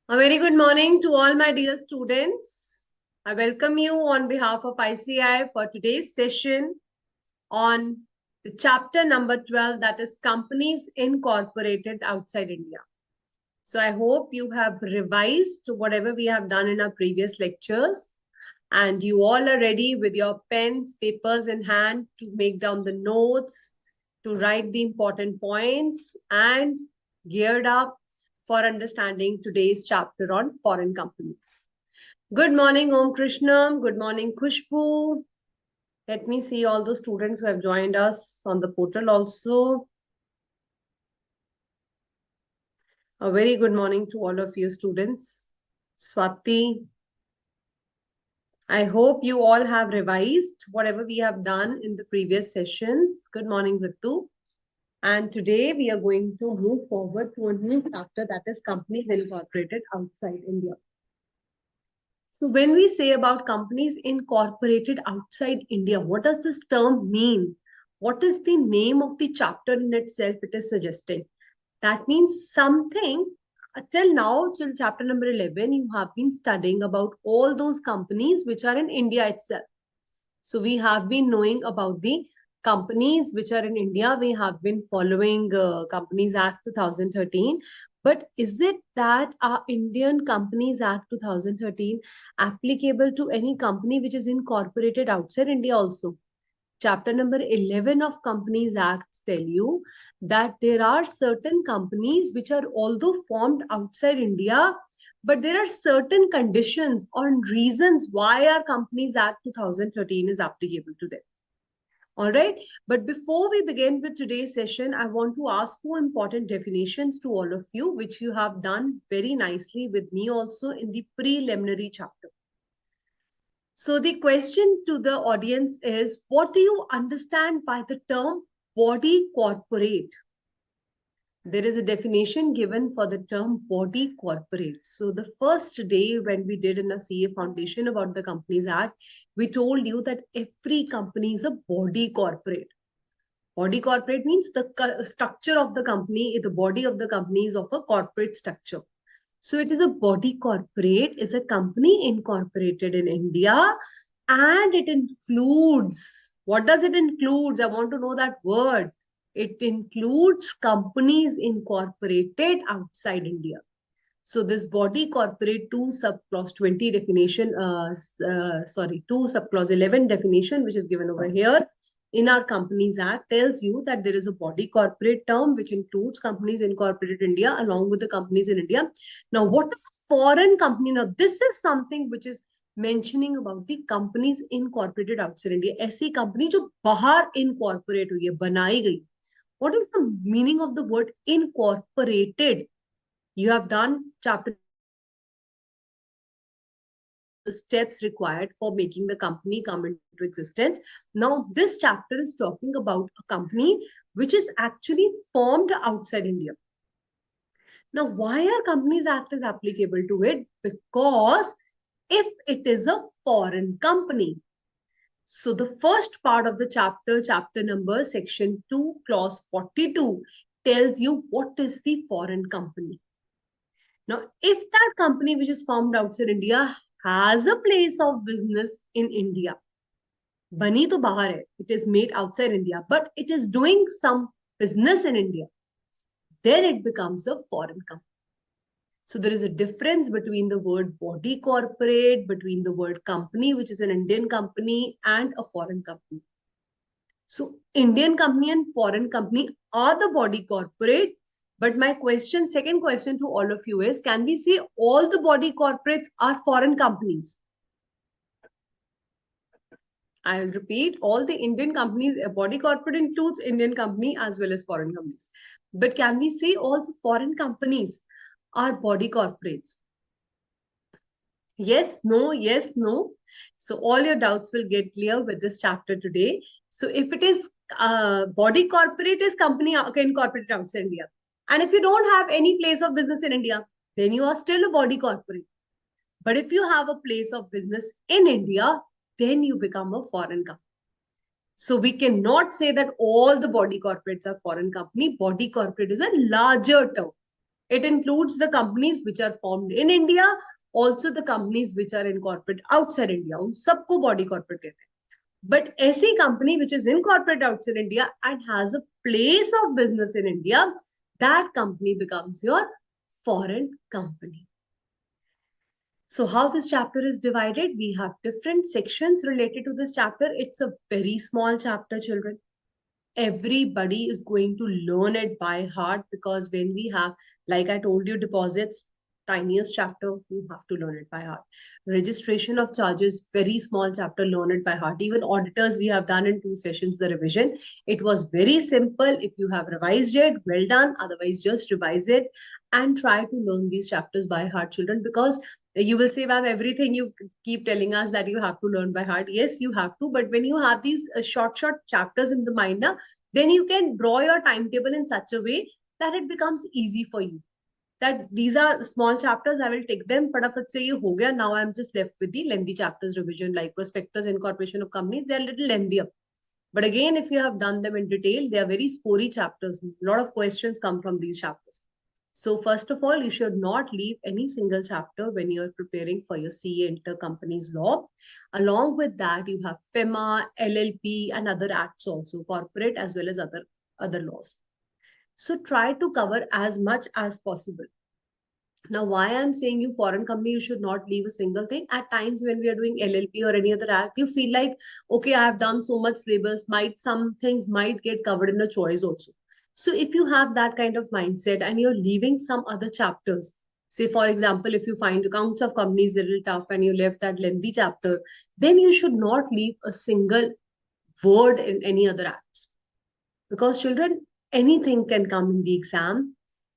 A very good morning to all my dear students. I welcome you on behalf of ICAI for today's session on the chapter number 12, that is Companies Incorporated Outside India. So I hope you have revised whatever we have done in our previous lectures and you all are ready with your pens, papers in hand to make down the notes, to write the important points and geared up for understanding today's chapter on foreign companies. Good morning, Om Krishnam. Good morning, Khushbu. Let me see all those students who have joined us on the portal also. A very good morning to all of you students. Swati. I hope you all have revised whatever we have done in the previous sessions. Good morning, Ritu. And today we are going to move forward to a new chapter, that is Companies Incorporated Outside India. So when we say about companies incorporated outside India, what does this term mean? What is the name of the chapter in itself it is suggesting? That means something till now, till chapter number 11, you have been studying about all those companies which are in India itself. So we have been knowing about the companies which are in India. We have been following Companies Act 2013. But is it that our Indian Companies Act 2013 applicable to any company which is incorporated outside India also? Chapter number 11 of Companies Act tell you that there are certain companies which are although formed outside India, but there are certain conditions or reasons why our Companies Act 2013 is applicable to them. All right. But before we begin with today's session, I want to ask two important definitions to all of you, which you have done very nicely with me also in the preliminary chapter. So the question to the audience is, what do you understand by the term body corporate? There is a definition given for the term body corporate. So the first day when we did in a CA foundation about the Companies Act, we told you that every company is a body corporate. Body corporate means the structure of the company, the body of the company is of a corporate structure. So it is a body corporate, is a company incorporated in India, and it includes, what does it include? I want to know that word. It includes companies incorporated outside India. So this body corporate 2 subclause 20 definition, 2 subclause 11 definition, which is given over here in our Companies Act, tells you that there is a body corporate term which includes companies incorporated in India along with the companies in India. Now, what is a foreign company? Now, this is something which is mentioning about the companies incorporated outside India. ऐसी company जो बाहर incorporate हुई है, बनाई गई. What is the meaning of the word incorporated? You have done chapter the steps required for making the company come into existence. Now, this chapter is talking about a company which is actually formed outside India. Now, why our Companies Act is applicable to it? Because if it is a foreign company. So the first part of the chapter number section 2, clause 42 tells you what is the foreign company. Now, if that company which is formed outside India has a place of business in India, bani to bahar hai, it is made outside India, but it is doing some business in India, then it becomes a foreign company. So there is a difference between the word body corporate, between the word company, which is an Indian company, and a foreign company. So Indian company and foreign company are the body corporate. But my question, second question to all of you is, can we say all the body corporates are foreign companies? I will repeat, all the Indian companies, a body corporate includes Indian company as well as foreign companies. But can we say all the foreign companies are body corporates? Yes, no, yes, no. So all your doubts will get clear with this chapter today. So if it is body corporate is company incorporated outside India. And if you don't have any place of business in India, then you are still a body corporate. But if you have a place of business in India, then you become a foreign company. So we cannot say that all the body corporates are foreign company. Body corporate is a larger term. It includes the companies which are formed in India, also the companies which are incorporated outside India. उन सबको body corporate कहते हैं. But ऐसी company which is incorporated outside India and has a place of business in India, that company becomes your foreign company. So how this chapter is divided, we have different sections related to this chapter. It's a very small chapter, children. Everybody is going to learn it by heart, because when we have, like I told you, deposits, tiniest chapter, you have to learn it by heart. Registration of charges, very small chapter, learn it by heart. Even auditors, we have done in 2 sessions the revision. It was very simple. If you have revised it, well done. Otherwise, just revise it and try to learn these chapters by heart, children, because you will say, ma'am, everything you keep telling us that you have to learn by heart. Yes, you have to, but when you have these short chapters in the mind, then you can draw your timetable in such a way that it becomes easy for you. That these are small chapters, I will take them, फटाफट से ये हो गया. Now I'm just left with the lengthy chapters revision, like prospectus, incorporation of companies. They are a little lengthier. But again, if you have done them in detail, they are very scory chapters. A lot of questions come from these chapters. So first of all, you should not leave any single chapter when you're preparing for your CA Intercompanies Law. Along with that, you have FEMA, LLP, and other acts also, corporate as well as other laws. So try to cover as much as possible. Now, why I'm saying you foreign company, you should not leave a single thing. At times when we are doing LLP or any other act, you feel like, okay, I have done so much syllabus, some things might get covered in the choice also. So if you have that kind of mindset and you're leaving some other chapters, say for example, if you find accounts of companies a little tough and you left that lengthy chapter, then you should not leave a single word in any other acts. Because children, anything can come in the exam.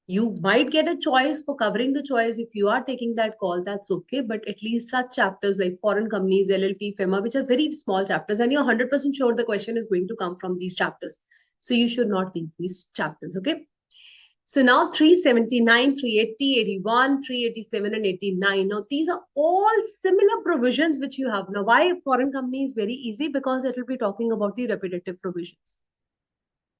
You might get a choice for covering the choice. If you are taking that call, that's okay. But at least such chapters like foreign companies, LLP, FEMA, which are very small chapters, and you're 100% sure the question is going to come from these chapters. So you should not leave these chapters, okay? So now 379, 380, 81, 387, and 89. Now these are all similar provisions which you have. Now why foreign company is very easy? Because it will be talking about the repetitive provisions.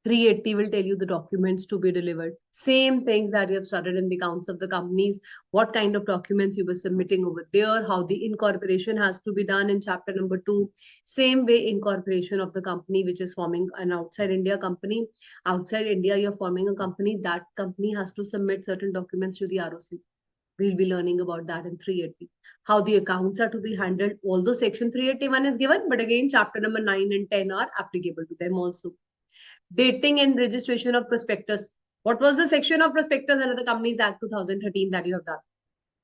380 will tell you the documents to be delivered. Same things that you have studied in the accounts of the companies, what kind of documents you were submitting over there, how the incorporation has to be done in chapter number 2. Same way, incorporation of the company which is forming an outside India company. Outside India, you're forming a company. That company has to submit certain documents to the ROC. We'll be learning about that in 380. How the accounts are to be handled. Although section 381 is given, but again, chapter number 9 and 10 are applicable to them also. Dating and registration of prospectus. What was the section of Prospectus under the Companies Act 2013 that you have done?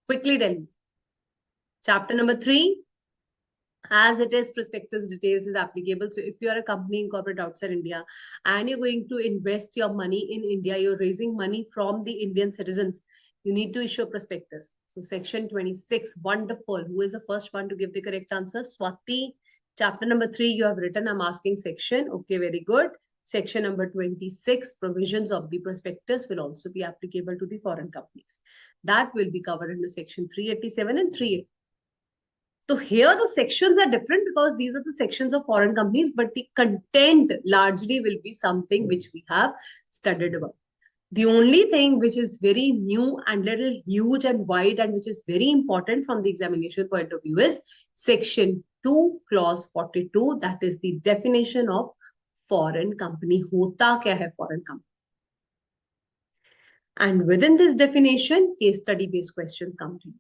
Quickly tell me. Chapter number 3, as it is, prospectus details is applicable. So if you are a company incorporated outside India and you're going to invest your money in India, you're raising money from the Indian citizens, you need to issue a prospectus. So section 26, wonderful. Who is the first one to give the correct answer? Swati. Chapter number 3, you have written, I'm asking section. Okay, very good. Section number 26, provisions of the prospectus will also be applicable to the foreign companies. That will be covered in the section 387 and 380. So here the sections are different because these are the sections of foreign companies, but the content largely will be something which we have studied about. The only thing which is very new and little huge and wide and which is very important from the examination point of view is section 2, clause 42. That is the definition of foreign company. होता क्या है foreign company? And within this definition, case study based questions come to you.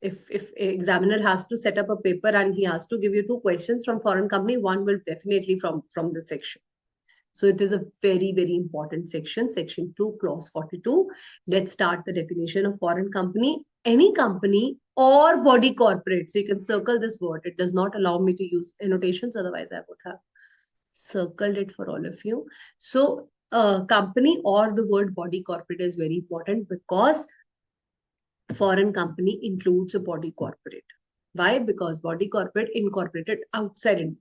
If examiner has to set up a paper and he has to give you 2 questions from foreign company, one will definitely from this section. So it is a very, very important section, section 2, clause 42. Let's start the definition of foreign company. Any company or body corporate. So you can circle this word. It does not allow me to use annotations. Otherwise, I would have circled it for all of you. So company or the word body corporate is very important because foreign company includes a body corporate. Why? Because body corporate incorporated outside India.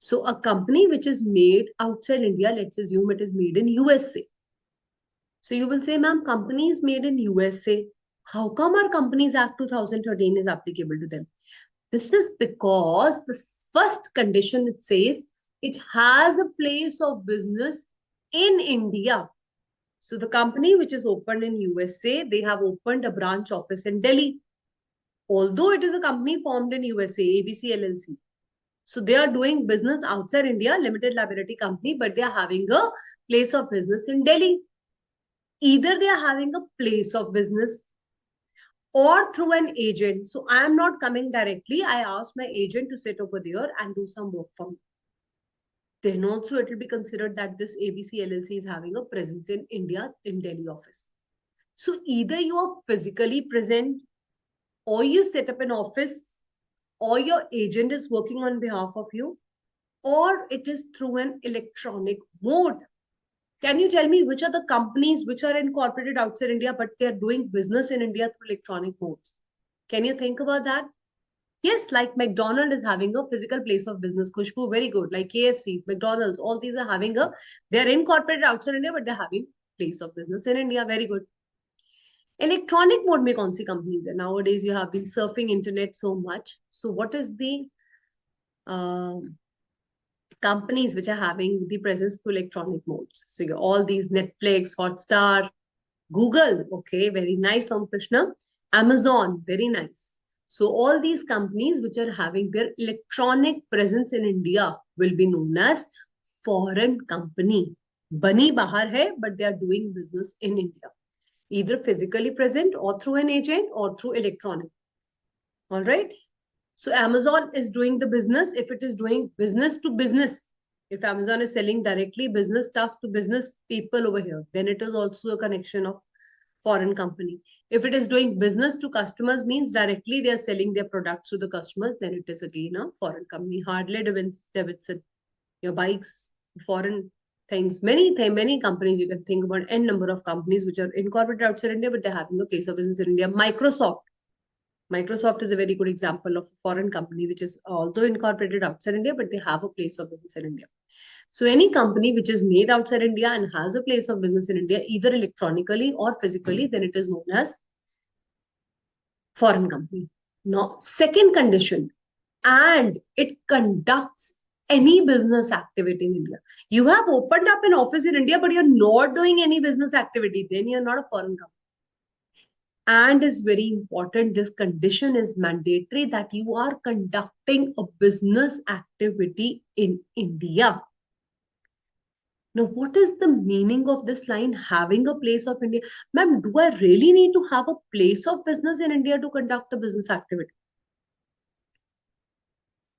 So a company which is made outside India, let's assume it is made in USA. So you will say, ma'am, company is made in USA. How come our Companies Act 2013 is applicable to them? This is because the first condition, it says it has a place of business in India. So the company which is opened in USA, they have opened a branch office in Delhi. Although it is a company formed in USA, ABC LLC. So they are doing business outside India, limited liability company, but they are having a place of business in Delhi. Either they are having a place of business or through an agent. So I am not coming directly. I asked my agent to sit over there and do some work for me. Then also it will be considered that this ABC LLC is having a presence in India in Delhi office. So either you are physically present or you set up an office or your agent is working on behalf of you or it is through an electronic mode. Can you tell me which are the companies which are incorporated outside India but they are doing business in India through electronic modes? Can you think about that? Yes, like McDonald's is having a physical place of business. Khushbu, very good. Like KFC's, McDonald's, all these are having they're incorporated outside India, but they're having place of business in India. Very good. Electronic mode में कौन सी companies है? Nowadays, you have been surfing internet so much. So what is the companies which are having the presence through electronic modes? So all these Netflix, Hotstar, Google, okay, very nice, Om Krishna. Amazon, very nice. So all these companies which are having their electronic presence in India will be known as foreign company. Bani bahar hai, but they are doing business in India. Either physically present or through an agent or through electronic. All right. So Amazon is doing the business. If it is doing business to business, if Amazon is selling directly business stuff to business people over here, then it is also a connection of foreign company. If it is doing business to customers, means directly they are selling their products to the customers, then it is again a foreign company. Harley Davidson, your bikes, foreign things. Many companies you can think about, n number of companies which are incorporated outside India, but they're having a place of business in India. Microsoft is a very good example of a foreign company which is although incorporated outside India, but they have a place of business in India. So any company which is made outside India and has a place of business in India, either electronically or physically, then it is known as foreign company. Now, second condition, and it conducts any business activity in India. You have opened up an office in India, but you're not doing any business activity, then you're not a foreign company. And is very important, this condition is mandatory that you are conducting a business activity in India. Now, what is the meaning of this line, having a place of India? Ma'am, do I really need to have a place of business in India to conduct a business activity?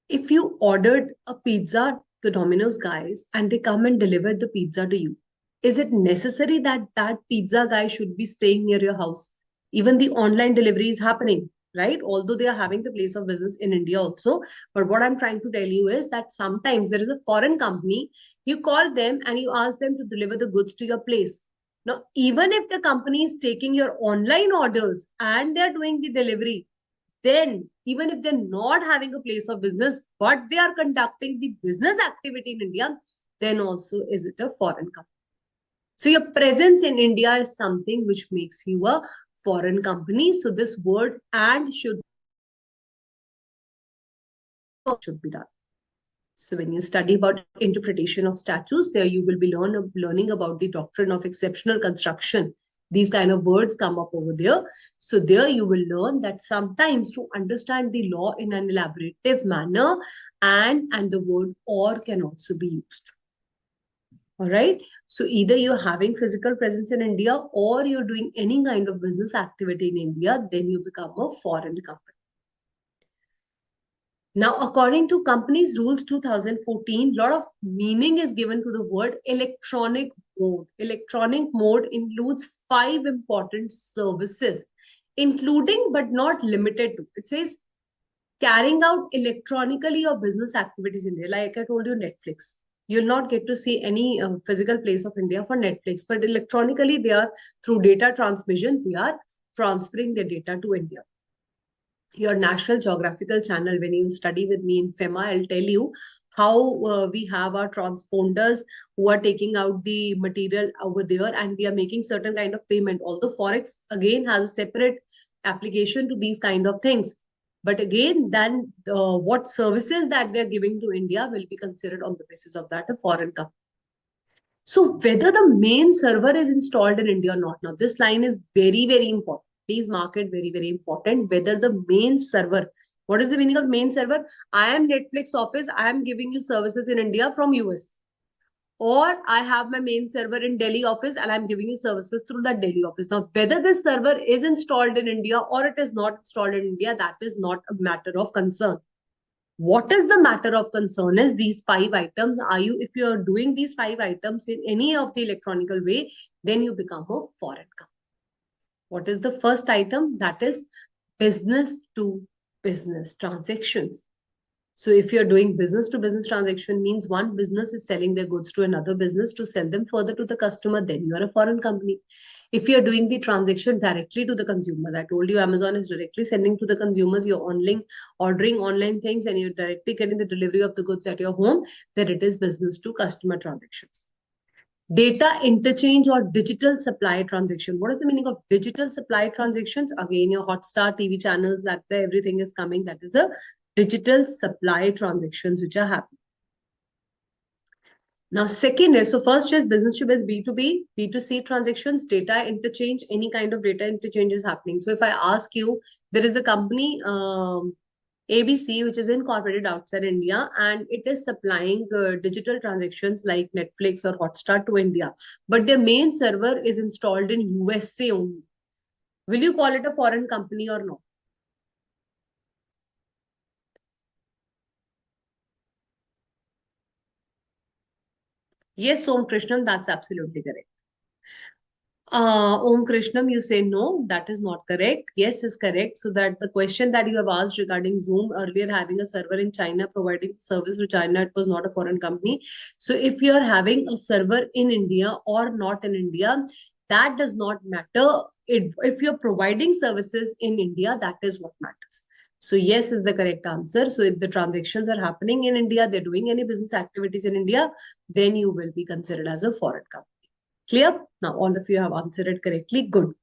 If you ordered a pizza, the Domino's guys, and they come and deliver the pizza to you, is it necessary that that pizza guy should be staying near your house? Even the online delivery is happening, right? Although they are having the place of business in India also. But what I'm trying to tell you is that sometimes there is a foreign company, you call them and you ask them to deliver the goods to your place. Now, even if the company is taking your online orders and they're doing the delivery, then even if they're not having a place of business, but they are conducting the business activity in India, then also is it a foreign company. So your presence in India is something which makes you a foreign company. So this word and should be done. So when you study about interpretation of statutes, there you will be learning about the doctrine of exceptional construction. These kind of words come up over there. So there you will learn that sometimes to understand the law in an elaborative manner and the word or can also be used. All right. So either you're having physical presence in India or you're doing any kind of business activity in India, then you become a foreign company. Now, according to Companies Rules 2014, a lot of meaning is given to the word electronic mode. Electronic mode includes 5 important services, including but not limited to. It says carrying out electronically your business activities in India. Like I told you, Netflix. You'll not get to see any physical place of India for Netflix, but electronically they are through data transmission, they are transferring their data to India. Your National Geographical Channel, when you study with me in FEMA, I'll tell you how we have our transponders who are taking out the material over there and we are making certain kind of payment. Although Forex again has a separate application to these kind of things. But again, then what services that they're giving to India will be considered on the basis of that a foreign company. So whether the main server is installed in India or not. Now, this line is very, very important. Please mark it very, very important. Whether the main server, what is the meaning of main server? I am Netflix office. I am giving you services in India from US. Or I have my main server in Delhi office and I'm giving you services through that Delhi office. Now, whether this server is installed in India or it is not installed in India, that is not a matter of concern. What is the matter of concern is these 5 items. If you are doing these 5 items in any of the electronical way, then you become a foreign company. What is the first item? That is business to business transactions. So if you're doing business to business transaction, means one business is selling their goods to another business to sell them further to the customer, then you are a foreign company. If you're doing the transaction directly to the consumers, I told you Amazon is directly sending to the consumers, you're ordering online things and you're directly getting the delivery of the goods at your home, then it is business to customer transactions. Data interchange or digital supply transaction. What is the meaning of digital supply transactions? Again, your Hotstar TV channels, that everything is coming. That is a digital supply transactions which are happening. Now, second is, so first is business to business, B2B, B2C transactions, data interchange, any kind of data interchange is happening. So if I ask you, there is a company, ABC, which is incorporated outside India, and it is supplying digital transactions like Netflix or Hotstar to India. But their main server is installed in USA only. Will you call it a foreign company or not? Yes, Om Krishnam, that's absolutely correct. Om Krishnam, you say no, that is not correct. Yes is correct. So that the question that you have asked regarding Zoom earlier having a server in China, providing service to China, it was not a foreign company. So if you are having a server in India or not in India, that does not matter. If you're providing services in India, that is what matters. So yes is the correct answer. So if the transactions are happening in India, they're doing any business activities in India, then you will be considered as a foreign company. Clear? Now, all of you have answered it correctly. Good.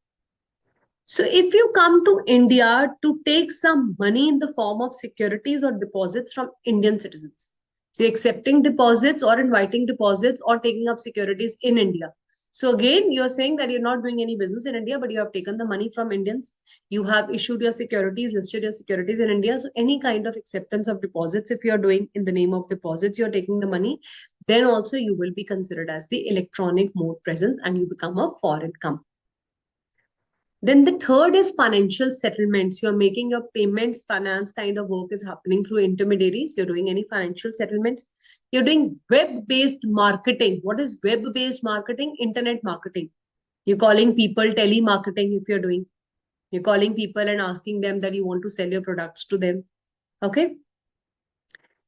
So, if you come to India to take some money in the form of securities or deposits from Indian citizens, so accepting deposits or inviting deposits or taking up securities in India. So, again, you're saying that you're not doing any business in India, but you have taken the money from Indians. You have issued your securities, listed your securities in India. So, any kind of acceptance of deposits, if you're doing in the name of deposits, you're taking the money, then also you will be considered as the electronic mode presence and you become a foreign company. Then the third is financial settlements. You're making your payments, finance kind of work is happening through intermediaries. You're doing any financial settlements. You're doing web-based marketing. What is web-based marketing? Internet marketing. You're calling people telemarketing if you're doing. You're calling people and asking them that you want to sell your products to them. Okay.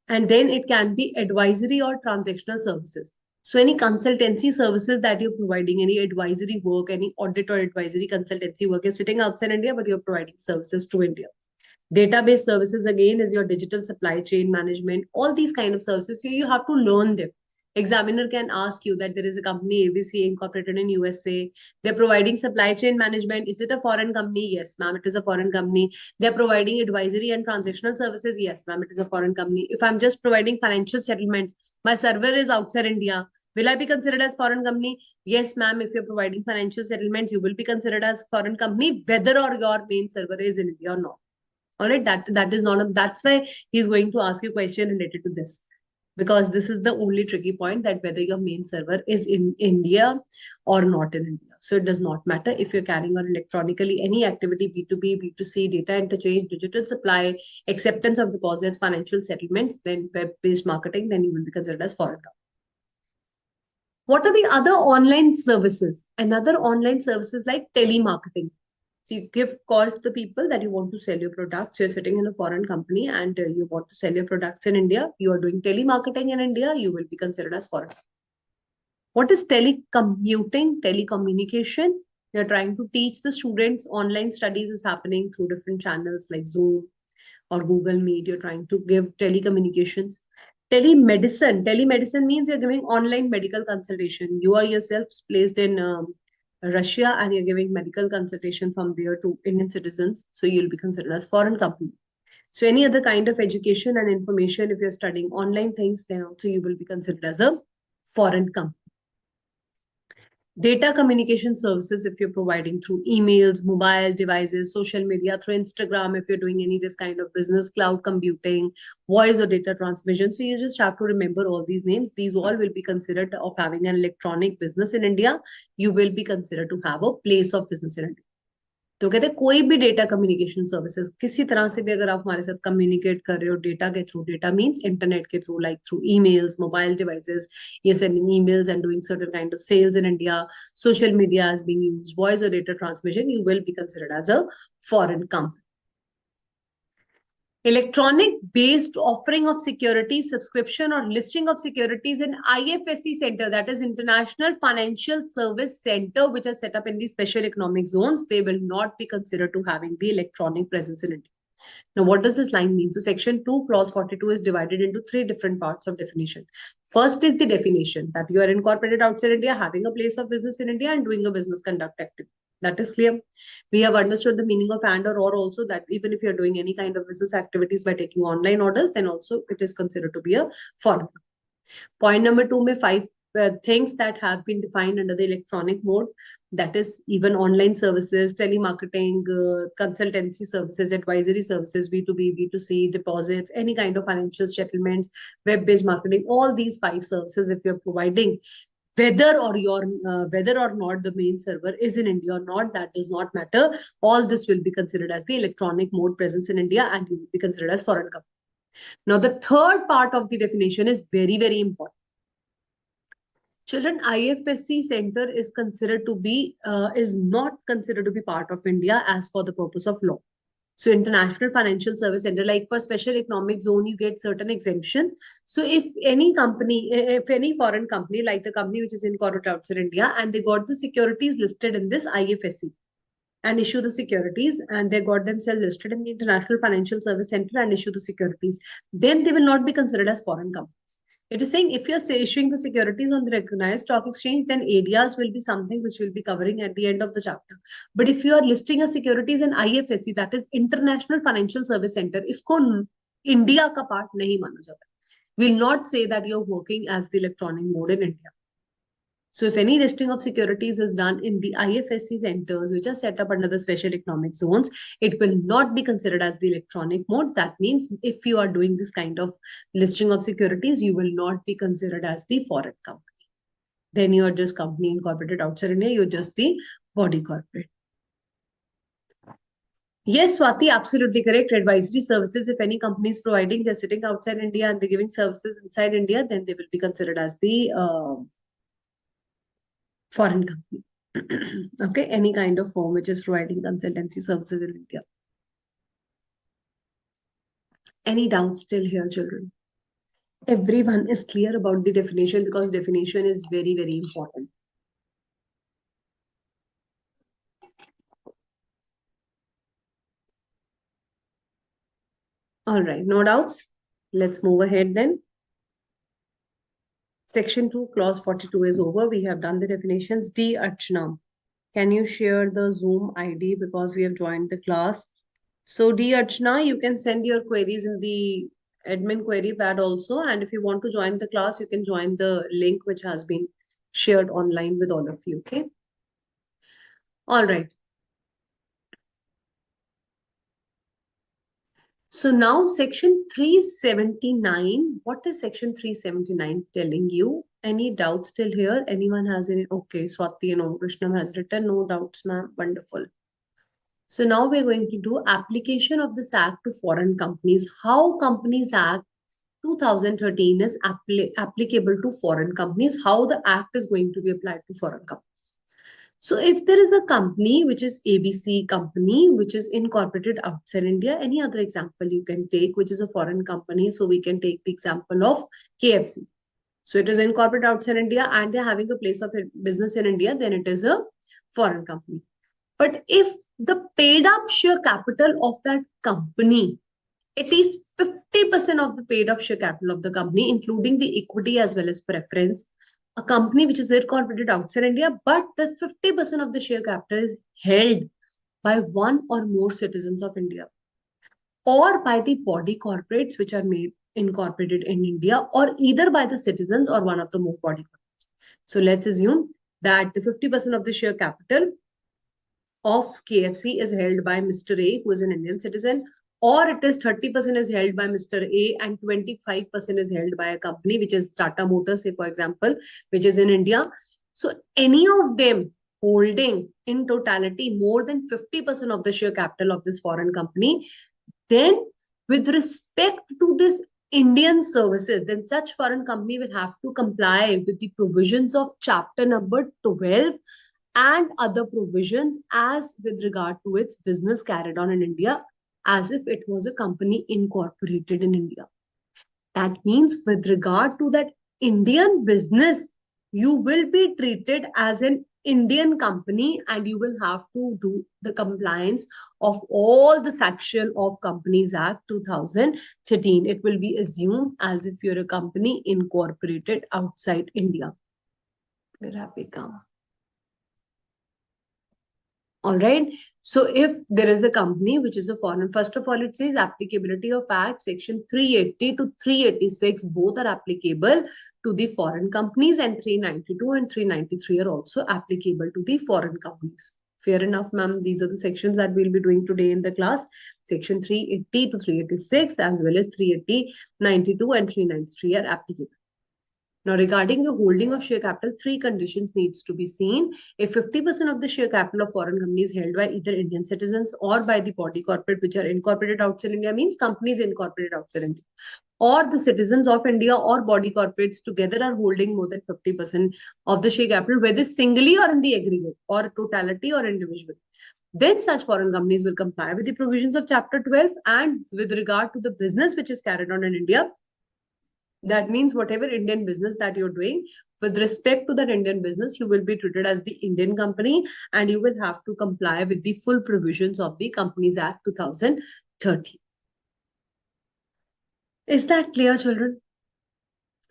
And then it can be advisory or transactional services. So any consultancy services that you're providing, any advisory work, any audit or advisory consultancy work, you're sitting outside India, but you're providing services to India. Database services, again, is your digital supply chain management, all these kind of services. So you have to learn them. Examiner can ask you that there is a company ABC incorporated in USA. They're providing supply chain management. Is it a foreign company? Yes, ma'am, it is a foreign company. They're providing advisory and transactional services. Yes, ma'am, it is a foreign company. If I'm just providing financial settlements, my server is outside India. Will I be considered as foreign company? Yes, ma'am. If you're providing financial settlements, you will be considered as foreign company, whether or your main server is in India or not. All right, that is not that's why he's going to ask you a question related to this, because this is the only tricky point, that whether your main server is in India or not in India. So it does not matter if you're carrying on electronically any activity, B2B, B2C, data interchange, digital supply, acceptance of deposits, financial settlements, then web-based marketing, then you will be considered as foreign company. What are the other online services? Another online services like telemarketing. So you give call to the people that you want to sell your products. You're sitting in a foreign company and you want to sell your products in India. You are doing telemarketing in India. You will be considered as foreign. What is telecommuting, telecommunication? You're trying to teach the students. Online studies is happening through different channels like Zoom or Google Meet. You're trying to give telecommunications. Telemedicine. Telemedicine means you're giving online medical consultation. You are yourself placed in Russia and you're giving medical consultation from there to Indian citizens. So you'll be considered as foreign company. So any other kind of education and information, if you're studying online things, then also you will be considered as a foreign company. Data communication services, if you're providing through emails, mobile devices, social media, through Instagram, if you're doing any this kind of business, cloud computing, voice or data transmission. So you just have to remember all these names. These all will be considered of having an electronic business in India. You will be considered to have a place of business in India. तो कहते हैं कोई भी data communication services किसी तरह से भी अगर आप हमारे साथ कम्युनिकेट कर रहे हो डेटा के थ्रू डेटा मींस इंटरनेट के through like through emails mobile devices ये sending emails and doing certain kind of sales in India social media is being used voice और data transmission you will be considered as a foreign company electronic based offering of securities subscription or listing of securities in IFSC center, that is International Financial Service Center, which are set up in the special economic zones, they will not be considered to having the electronic presence in India. Now, what does this line mean? So section 2 clause 42 is divided into three different parts of definition. First is the definition that you are incorporated outside India, having a place of business in India and doing a business conduct activity. That is clear. We have understood the meaning of and or also that even if you're doing any kind of business activities by taking online orders, then also it is considered to be a foreign. Point number 2, में 5 things that have been defined under the electronic mode, that is even online services, telemarketing, consultancy services, advisory services, B2B, B2C, deposits, any kind of financial settlements, web-based marketing, all these 5 services if you're providing, whether or not the main server is in India or not, that does not matter. All this will be considered as the electronic mode presence in India and will be considered as foreign company. Now, the third part of the definition is very, very important. Children, IFSC center is considered to be, is not considered to be part of India as for the purpose of law. So International Financial Service Center, like for special economic zone, you get certain exemptions. So if any company, if any foreign company, like the company which is incorporated outside India, and they got the securities listed in this IFSC and issue the securities, and they got themselves listed in the International Financial Service Center and issue the securities, then they will not be considered as foreign companies. It is saying if you're issuing the securities on the recognized stock exchange, then ADRs will be something which will be covering at the end of the chapter. But if you are listing a securities in IFSC, that is International Financial Service Center, isko India ka part nahi mana jata. Will not say that you're working as the electronic mode in India. So if any listing of securities is done in the IFSC centers, which are set up under the special economic zones, it will not be considered as the electronic mode. That means if you are doing this kind of listing of securities, you will not be considered as the foreign company. Then you are just company incorporated outside India, you're just the body corporate. Yes, Swati, absolutely correct. Advisory services, if any company is providing, they're sitting outside India and they're giving services inside India, then they will be considered as the foreign company. Okay, any kind of firm which is providing consultancy services in India. Any doubts still here, children? Everyone is clear about the definition because definition is very, very important. All right, no doubts. Let's move ahead then. Section 2, clause 42 is over. We have done the definitions. D. Archana, can you share the Zoom ID because we have joined the class? So D. Archana, you can send your queries in the admin query pad also. And if you want to join the class, you can join the link which has been shared online with all of you. Okay. All right. So now section 379, what is section 379 telling you? Any doubts still here? Anyone has any? Okay, Swati and Om Krishnam has written, no doubts, ma'am. Wonderful. So now we're going to do application of this act to foreign companies. How Companies Act 2013 is applicable to foreign companies. How the act is going to be applied to foreign companies. So if there is a company which is ABC company, which is incorporated outside India, any other example you can take, which is a foreign company. So we can take the example of KFC. So it is incorporated outside India and they're having a place of business in India, then it is a foreign company. But if the paid up share capital of that company, at least 50% of the paid up share capital of the company, including the equity as well as preference, a company which is incorporated outside India, but the 50% of the share capital is held by one or more citizens of India, or by the body corporates which are made incorporated in India, or either by the citizens or one of the more body corporates. So let's assume that the 50% of the share capital of KFC is held by Mr. A, who is an Indian citizen, or it is 30% is held by Mr. A and 25% is held by a company, which is Tata Motors, say, for example, which is in India. So any of them holding in totality more than 50% of the share capital of this foreign company, then with respect to this Indian services, then such foreign company will have to comply with the provisions of chapter number 12 and other provisions as with regard to its business carried on in India, as if it was a company incorporated in India. That means with regard to that Indian business, you will be treated as an Indian company and you will have to do the compliance of all the section of Companies Act 2013. It will be assumed as if you're a company incorporated outside India. Where have we come? All right. So if there is a company which is a foreign, first of all, it says applicability of Act section 380 to 386, both are applicable to the foreign companies, and 392 and 393 are also applicable to the foreign companies. Fair enough, ma'am. These are the sections that we'll be doing today in the class. Section 380 to 386 as well as 380, 92 and 393 are applicable. Now, regarding the holding of share capital, three conditions needs to be seen. If 50% of the share capital of foreign companies held by either Indian citizens or by the body corporate which are incorporated outside India, means companies incorporated outside India, or the citizens of India or body corporates together are holding more than 50% of the share capital, whether singly or in the aggregate or totality or individually, then such foreign companies will comply with the provisions of Chapter 12. And with regard to the business which is carried on in India, that means whatever Indian business that you're doing, with respect to that Indian business, you will be treated as the Indian company and you will have to comply with the full provisions of the Companies Act 2013. Is that clear, children?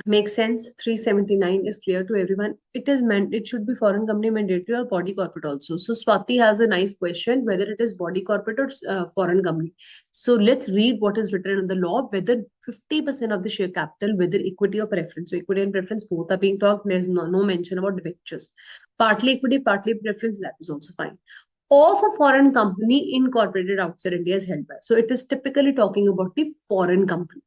Makes sense. 379 is clear to everyone. It is meant, it should be foreign company mandatory or body corporate also. So Swati has a nice question, whether it is body corporate or foreign company. So let's read what is written in the law, whether 50% of the share capital, whether equity or preference. So equity and preference both are being talked. There's no mention about debentures. Partly equity, partly preference, that is also fine. Of a foreign company incorporated outside India is held by. So it is typically talking about the foreign company.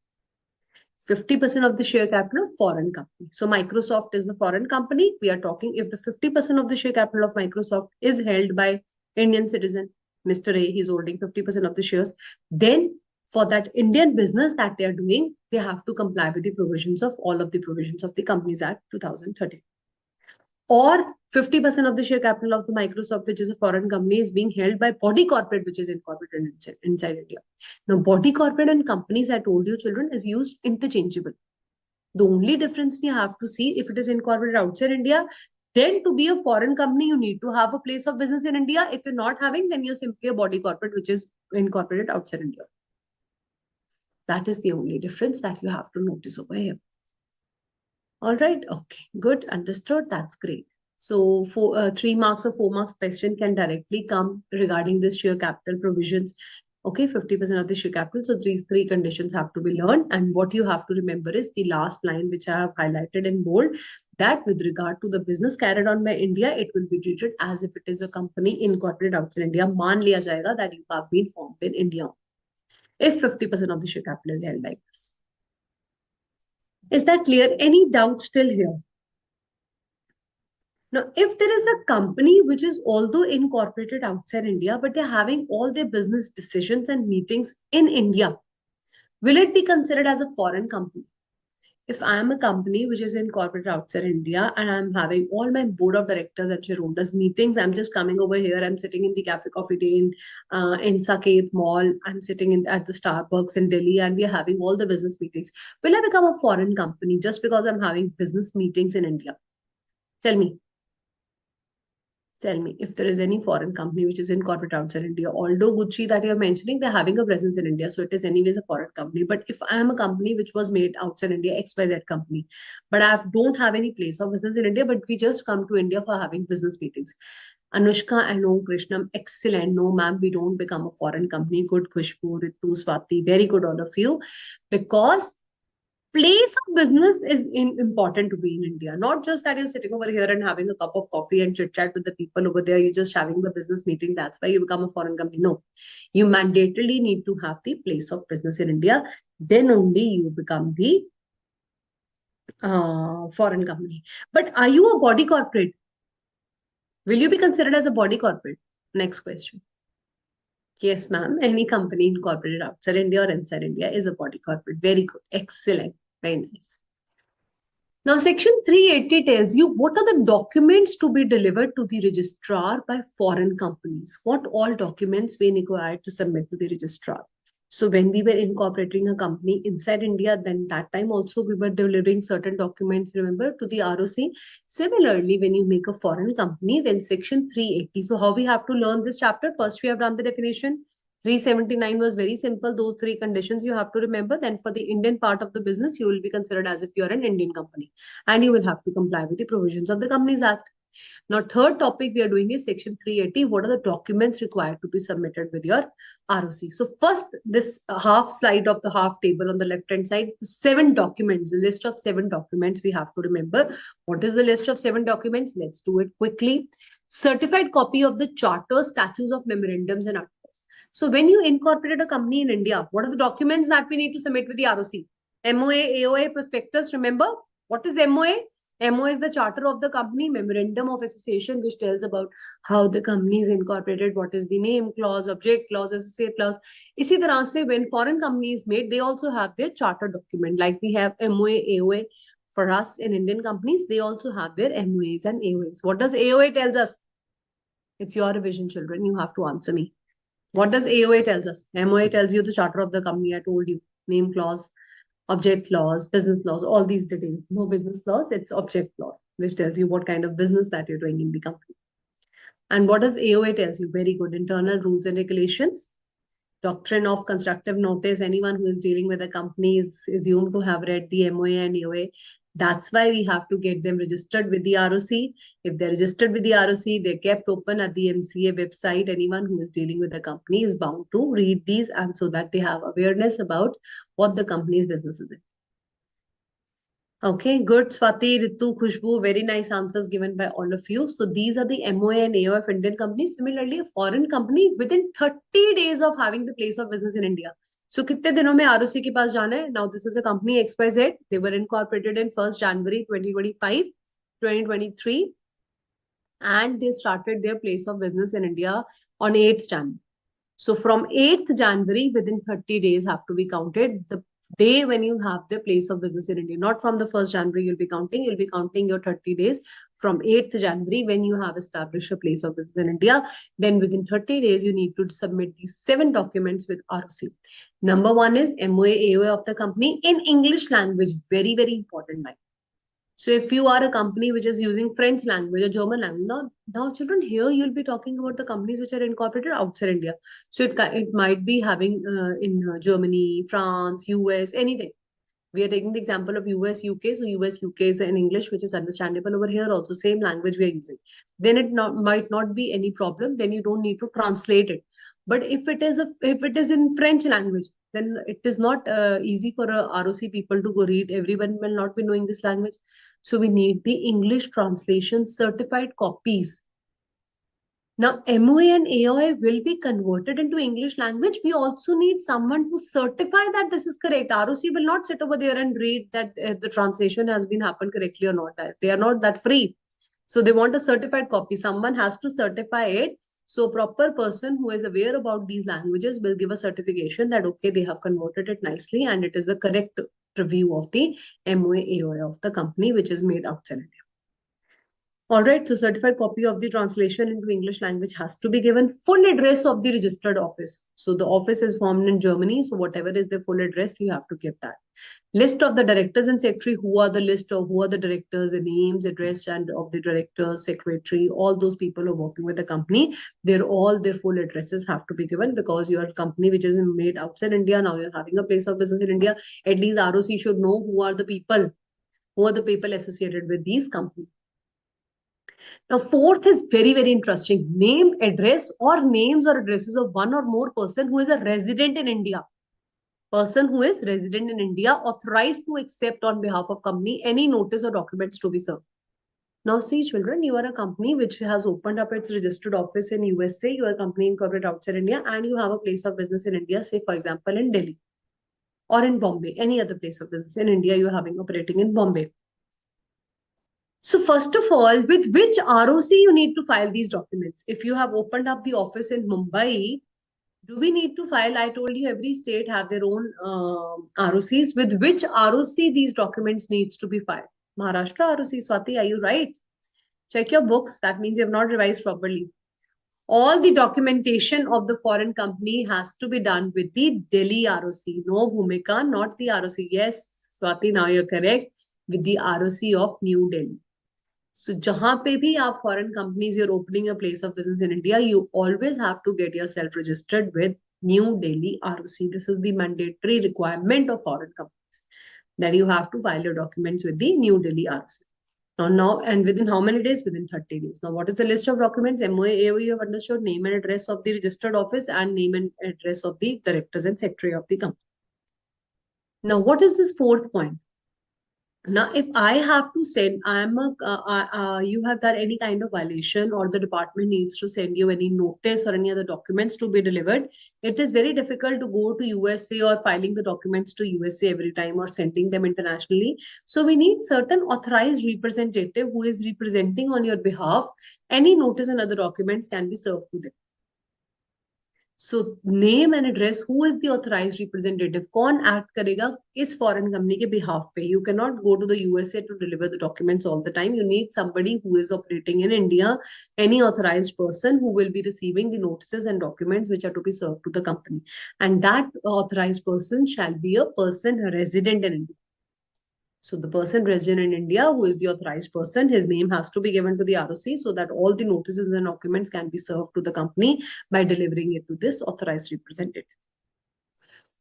50% of the share capital of foreign company. So Microsoft is the foreign company. We are talking if the 50% of the share capital of Microsoft is held by Indian citizen, Mr. A, he's holding 50% of the shares, then for that Indian business that they are doing, they have to comply with the provisions of all of the provisions of the Companies Act 2013. Or 50% of the share capital of the Microsoft, which is a foreign company, is being held by body corporate, which is incorporated inside India. Now, body corporate and companies, I told you, children, is used interchangeable. The only difference we have to see, if it is incorporated outside India, then to be a foreign company, you need to have a place of business in India. If you're not having, then you're simply a body corporate, which is incorporated outside India. That is the only difference that you have to notice over here. All right. Okay. Good. Understood. That's great. So for 3 marks or 4 marks question can directly come regarding this share capital provisions. Okay. 50% of the share capital. So three conditions have to be learned. And what you have to remember is the last line, which I have highlighted in bold, that with regard to the business carried on by India, it will be treated as if it is a company incorporated outside India. Maan liya jayega that you have been formed in India, if 50% of the share capital is held like this. Is that clear? Any doubt still here? Now, if there is a company which is although incorporated outside India, but they're having all their business decisions and meetings in India, will it be considered as a foreign company? If I am a company which is incorporated outside India and I'm having all my board of directors and shareholders meetings, I'm just coming over here, I'm sitting in the Cafe Coffee Day in Saket Mall, I'm sitting at the Starbucks in Delhi, and we're having all the business meetings. Will I become a foreign company just because I'm having business meetings in India? Tell me. Tell me if there is any foreign company which is incorporated outside India. Although Gucci that you're mentioning, they're having a presence in India, so it is anyways a foreign company. But if I am a company which was made outside India, XYZ company, but I don't have any place of business in India, but we just come to India for having business meetings. Anushka and Om Krishnam, excellent. No, ma'am, we don't become a foreign company. Good, Khushbu, Ritu, Swati, very good, all of you. Because place of business is important to be in India. Not just that you're sitting over here and having a cup of coffee and chit chat with the people over there. You're just having the business meeting. That's why you become a foreign company. No, you mandatorily need to have the place of business in India. Then only you become the foreign company. But are you a body corporate? Will you be considered as a body corporate? Next question. Yes, ma'am. Any company incorporated outside India or inside India is a body corporate. Very good. Excellent. Very nice. Now, Section 380 tells you what are the documents to be delivered to the registrar by foreign companies. What all documents we required to submit to the registrar. So when we were incorporating a company inside India, then that time also we were delivering certain documents, remember, to the ROC. Similarly, when you make a foreign company, then Section 380. So how we have to learn this chapter? First, we have done the definition. 379 was very simple. Those three conditions you have to remember. Then for the Indian part of the business, you will be considered as if you are an Indian company and you will have to comply with the provisions of the Companies Act. Now, third topic we are doing is Section 380. What are the documents required to be submitted with your ROC? So first, this half slide of the half table on the left-hand side, 7 documents, the list of 7 documents we have to remember. What is the list of 7 documents? Let's do it quickly. Certified copy of the charters, statutes of memorandums and articles. So when you incorporated a company in India, what are the documents that we need to submit with the ROC? MOA, AOA, prospectus, remember? What is MOA? MOA is the charter of the company, memorandum of association, which tells about how the company is incorporated, what is the name clause, object clause, associate clause. इसी तरह से when foreign company is made, they also have their charter document. Like we have MOA, AOA for us in Indian companies, they also have their MOAs and AOAs. What does AOA tells us? It's your revision, children. You have to answer me. What does AOA tells us? MOA tells you the charter of the company. I told you name clause, object clause, business laws, all these details. No business laws, it's object clause, which tells you what kind of business that you're doing in the company. And what does AOA tells you? Very good. Internal rules and regulations. Doctrine of constructive notice. Anyone who is dealing with a company is assumed to have read the MOA and AOA. That's why we have to get them registered with the ROC. If they're registered with the ROC, they're kept open at the MCA website. Anyone who is dealing with a company is bound to read these, and so that they have awareness about what the company's business is in. Okay, good. Swati, Ritu, Khushbu, very nice answers given by all of you. So these are the MOA and AO of Indian companies. Similarly, a foreign company within 30 days of having the place of business in India. So कितने दिनों में ROC के पास जाना है? Now this is a company XYZ. They were incorporated in 1st January 2025, 2023, and they started their place of business in India on 8th January. So from 8th January, within 30 days have to be counted. The day when you have the place of business in India, not from the 1st January you'll be counting your 30 days from 8th January when you have established a place of business in India. Then within 30 days, you need to submit these 7 documents with ROC. Number 1 is MOA, AOA of the company in English language. Very, very important line. So if you are a company which is using French language or German language, now children, here you'll be talking about the companies which are incorporated outside India. So it might be having in Germany, France, US, anything. We are taking the example of US, UK. So US, UK is in English, which is understandable over here. Also, same language we are using. Then it might not be any problem. Then you don't need to translate it. But if it is in French language, then it is not easy for a ROC people to go read. Everyone will not be knowing this language. So we need the English translation certified copies. Now, MOA and AOA will be converted into English language. We also need someone to certify that this is correct. ROC will not sit over there and read that the translation has been happened correctly or not. They are not that free. So they want a certified copy. Someone has to certify it. So proper person who is aware about these languages will give a certification that, okay, they have converted it nicely and it is the correct review of the MOA, AOA of the company, which is made outside India. All right, so certified copy of the translation into English language has to be given. Full address of the registered office. So the office is formed in Germany. So whatever is the full address, you have to give that. List of the directors and secretary. Who are the list of who are the directors, the names, address, and of the directors, secretary, all those people who are working with the company. All their full addresses have to be given because your company, which is made outside India, now you're having a place of business in India. At least ROC should know who are the people associated with these companies. Now, fourth is very, very interesting. Name, address, or names or addresses of one or more person who is a resident in India. Person who is resident in India, authorized to accept on behalf of company any notice or documents to be served. Now see children, you are a company which has opened up its registered office in USA, you are a company incorporated outside India, and you have a place of business in India, say for example in Delhi or in Bombay, any other place of business in India you are having operating in Bombay. So first of all, with which ROC you need to file these documents? If you have opened up the office in Mumbai, do we need to file? I told you every state have their own ROCs. With which ROC these documents needs to be filed? Maharashtra ROC, Swati, are you right? Check your books. That means you have not revised properly. All the documentation of the foreign company has to be done with the Delhi ROC. No Bhumika, not the ROC. Yes, Swati, now you're correct. With the ROC of New Delhi. So, jahan pe bhi aap foreign companies, you're opening a place of business in India, you always have to get yourself registered with New Delhi ROC. This is the mandatory requirement of foreign companies, that you have to file your documents with the New Delhi ROC. Now, and within how many days? Within 30 days. Now, what is the list of documents? MOA, AOE, you have understood, name and address of the registered office and name and address of the directors and secretary of the company. Now, what is this fourth point? Now, if I have to send, you have done any kind of violation or the department needs to send you any notice or any other documents to be delivered, it is very difficult to go to USA or filing the documents to USA every time or sending them internationally. So we need certain authorized representative who is representing on your behalf. Any notice and other documents can be served to them. So name and address, who is the authorized representative? कौन act करेगा इस foreign company के behalf पे? You cannot go to the USA to deliver the documents all the time. You need somebody who is operating in India, any authorized person who will be receiving the notices and documents which are to be served to the company. And that authorized person shall be a person resident in India. So the person resident in India who is the authorized person, his name has to be given to the ROC so that all the notices and documents can be served to the company by delivering it to this authorized representative.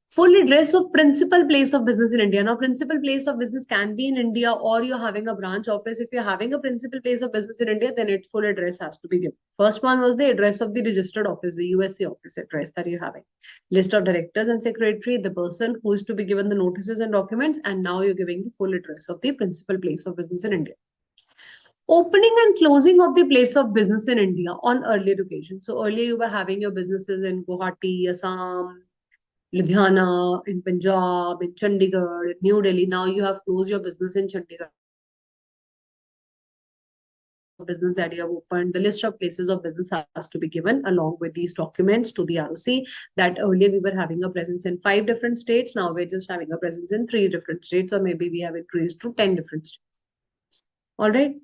Full address of principal place of business in India. Now, principal place of business can be in India or you're having a branch office. If you're having a principal place of business in India, then its full address has to be given. First one was the address of the registered office, the USA office address that you're having. List of directors and secretary, the person who is to be given the notices and documents, and now you're giving the full address of the principal place of business in India. Opening and closing of the place of business in India on earlier occasions. So earlier you were having your businesses in Guwahati, Assam, Ludhiana, in Punjab, in Chandigarh, in New Delhi. Now you have closed your business in Chandigarh. Business that you have opened, the list of places of business has to be given along with these documents to the ROC. That earlier we were having a presence in 5 different states. Now we're just having a presence in 3 different states, or maybe we have increased to 10 different states. All right.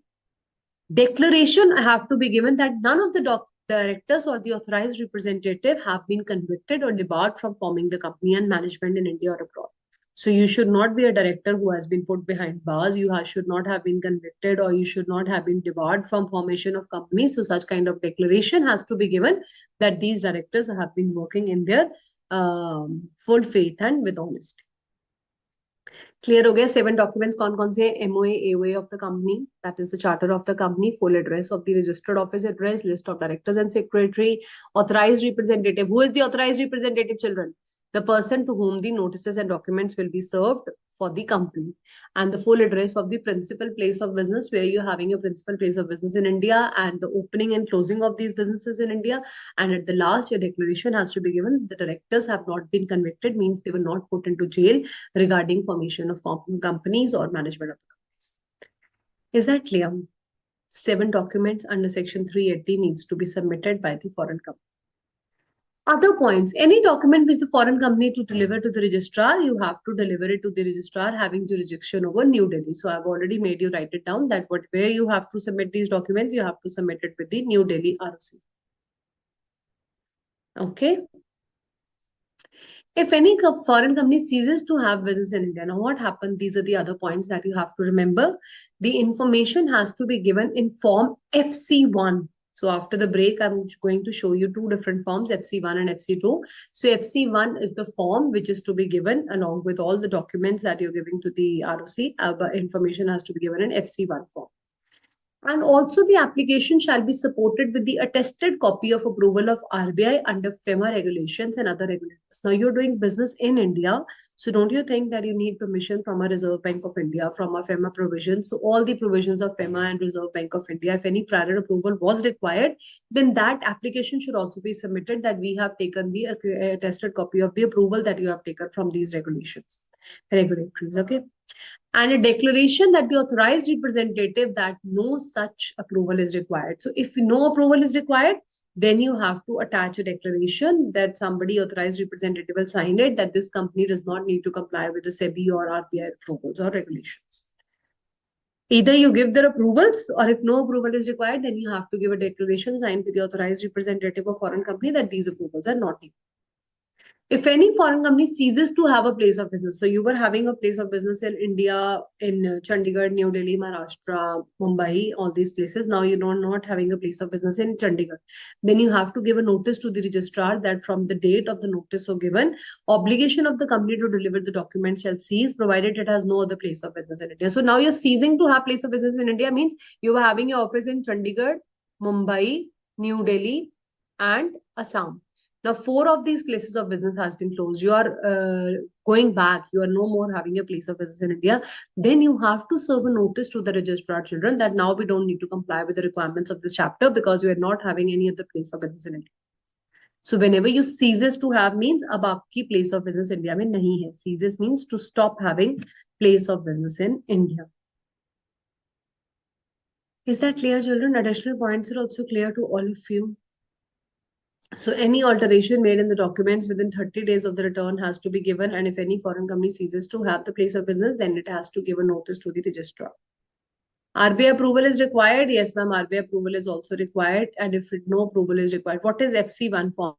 Declaration have to be given that none of the directors or the authorized representative have been convicted or debarred from forming the company and management in India or abroad. So you should not be a director who has been put behind bars. You should not have been convicted or you should not have been debarred from formation of companies. So such kind of declaration has to be given that these directors have been working in their full faith and with honesty. Clear हो गया 7 documents कौन से MOA AOA of the company, that is the charter of the company, full address of the registered office address, list of directors and secretary, authorized representative. Who is the authorized representative, children? The person to whom the notices and documents will be served for the company, and the full address of the principal place of business where you're having your principal place of business in India, and the opening and closing of these businesses in India. And at the last, your declaration has to be given. The directors have not been convicted, means they were not put into jail regarding formation of companies or management of the companies. Is that clear? 7 documents under section 380 needs to be submitted by the foreign company. Other points, any document which the foreign company to deliver to the registrar, you have to deliver it to the registrar having jurisdiction over New Delhi. So I've already made you write it down that where you have to submit these documents, you have to submit it with the New Delhi ROC. Okay. If any foreign company ceases to have business in India, now what happened? These are the other points that you have to remember. The information has to be given in form FC1. So after the break, I'm going to show you 2 different forms, FC1 and FC2. So FC1 is the form which is to be given along with all the documents that you're giving to the ROC. But information has to be given in FC1 form. And also the application shall be supported with the attested copy of approval of RBI under FEMA regulations and other regulators. Now you're doing business in India. So don't you think that you need permission from a Reserve Bank of India, from a FEMA provision? So all the provisions of FEMA and Reserve Bank of India, if any prior approval was required, then that application should also be submitted that we have taken the attested copy of the approval that you have taken from these regulations, regulatories. Okay. And a declaration that the authorized representative that no such approval is required. So if no approval is required, then you have to attach a declaration that somebody authorized representative will sign it, that this company does not need to comply with the SEBI or RBI approvals or regulations. Either you give their approvals, or if no approval is required, then you have to give a declaration signed with the authorized representative of foreign company that these approvals are not needed. If any foreign company ceases to have a place of business, so you were having a place of business in India, in Chandigarh, New Delhi, Maharashtra, Mumbai, all these places, now you're not having a place of business in Chandigarh, then you have to give a notice to the registrar that from the date of the notice so given, obligation of the company to deliver the documents shall cease, provided it has no other place of business in India. So now you're ceasing to have place of business in India means you were having your office in Chandigarh, Mumbai, New Delhi, and Assam. Now, 4 of these places of business has been closed. You are going back. You are no more having a place of business in India. Then you have to serve a notice to the registrar children that now we don't need to comply with the requirements of this chapter because you are not having any other place of business in India. So whenever you ceases to have means अब आपकी place of business India में नहीं है. Ceases means to stop having place of business in India. Is that clear, children? Additional points are also clear to all of you. So any alteration made in the documents within 30 days of the return has to be given. And if any foreign company ceases to have the place of business, then it has to give a notice to the registrar. RBI approval is required. Yes, ma'am. RBI approval is also required. And if no approval is required, what is FC1 form?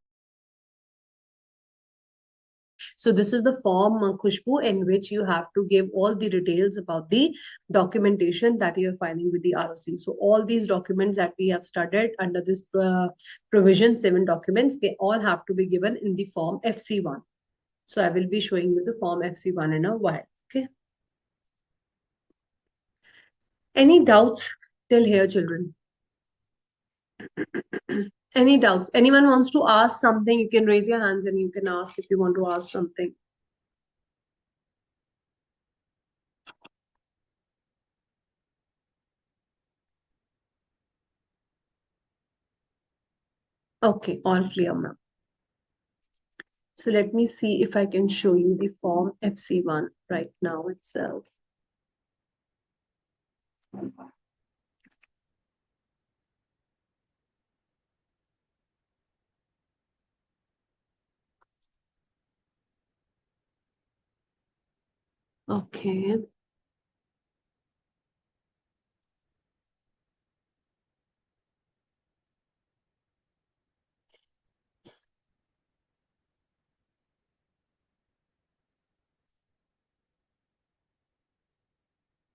So this is the form, Khushbu, in which you have to give all the details about the documentation that you're filing with the ROC. So all these documents that we have studied under this provision, 7 documents, they all have to be given in the form FC1. So I will be showing you the form FC1 in a while. Okay. Any doubts till here, children? Any doubts? Anyone wants to ask something? You can raise your hands and you can ask if you want to ask something. Okay, all clear, ma'am. So let me see if I can show you the form FC1 right now itself. Okay.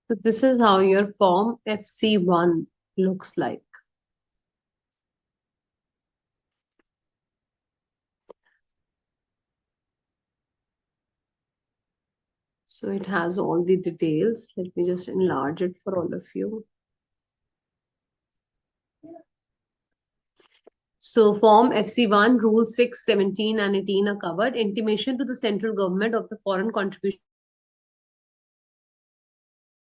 So this is how your form FC1 looks like. So it has all the details. Let me just enlarge it for all of you. So form FC1, Rule 6, 17 and 18 are covered. Intimation to the central government of the foreign contribution.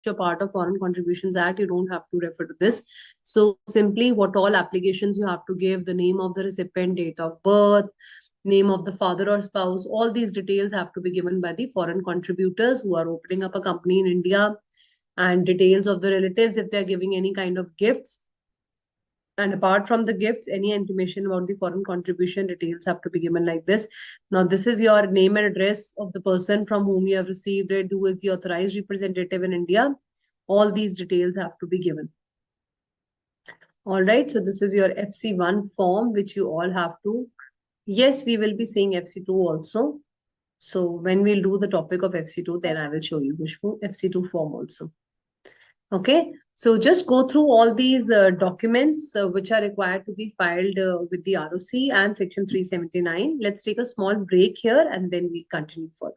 You're part of Foreign Contributions Act, you don't have to refer to this. So simply what all applications you have to give, the name of the recipient, date of birth, name of the father or spouse, all these details have to be given by the foreign contributors who are opening up a company in India, and details of the relatives if they're giving any kind of gifts. And apart from the gifts, any intimation about the foreign contribution details have to be given like this. Now, this is your name and address of the person from whom you have received it, who is the authorized representative in India. All these details have to be given. All right. So this is your FC1 form, which you all have to. Yes, we will be seeing FC2 also. So when we'll do the topic of FC2, then I will show you FC2 form also. Okay, so just go through all these documents which are required to be filed with the ROC and Section 379. Let's take a small break here and then we continue further.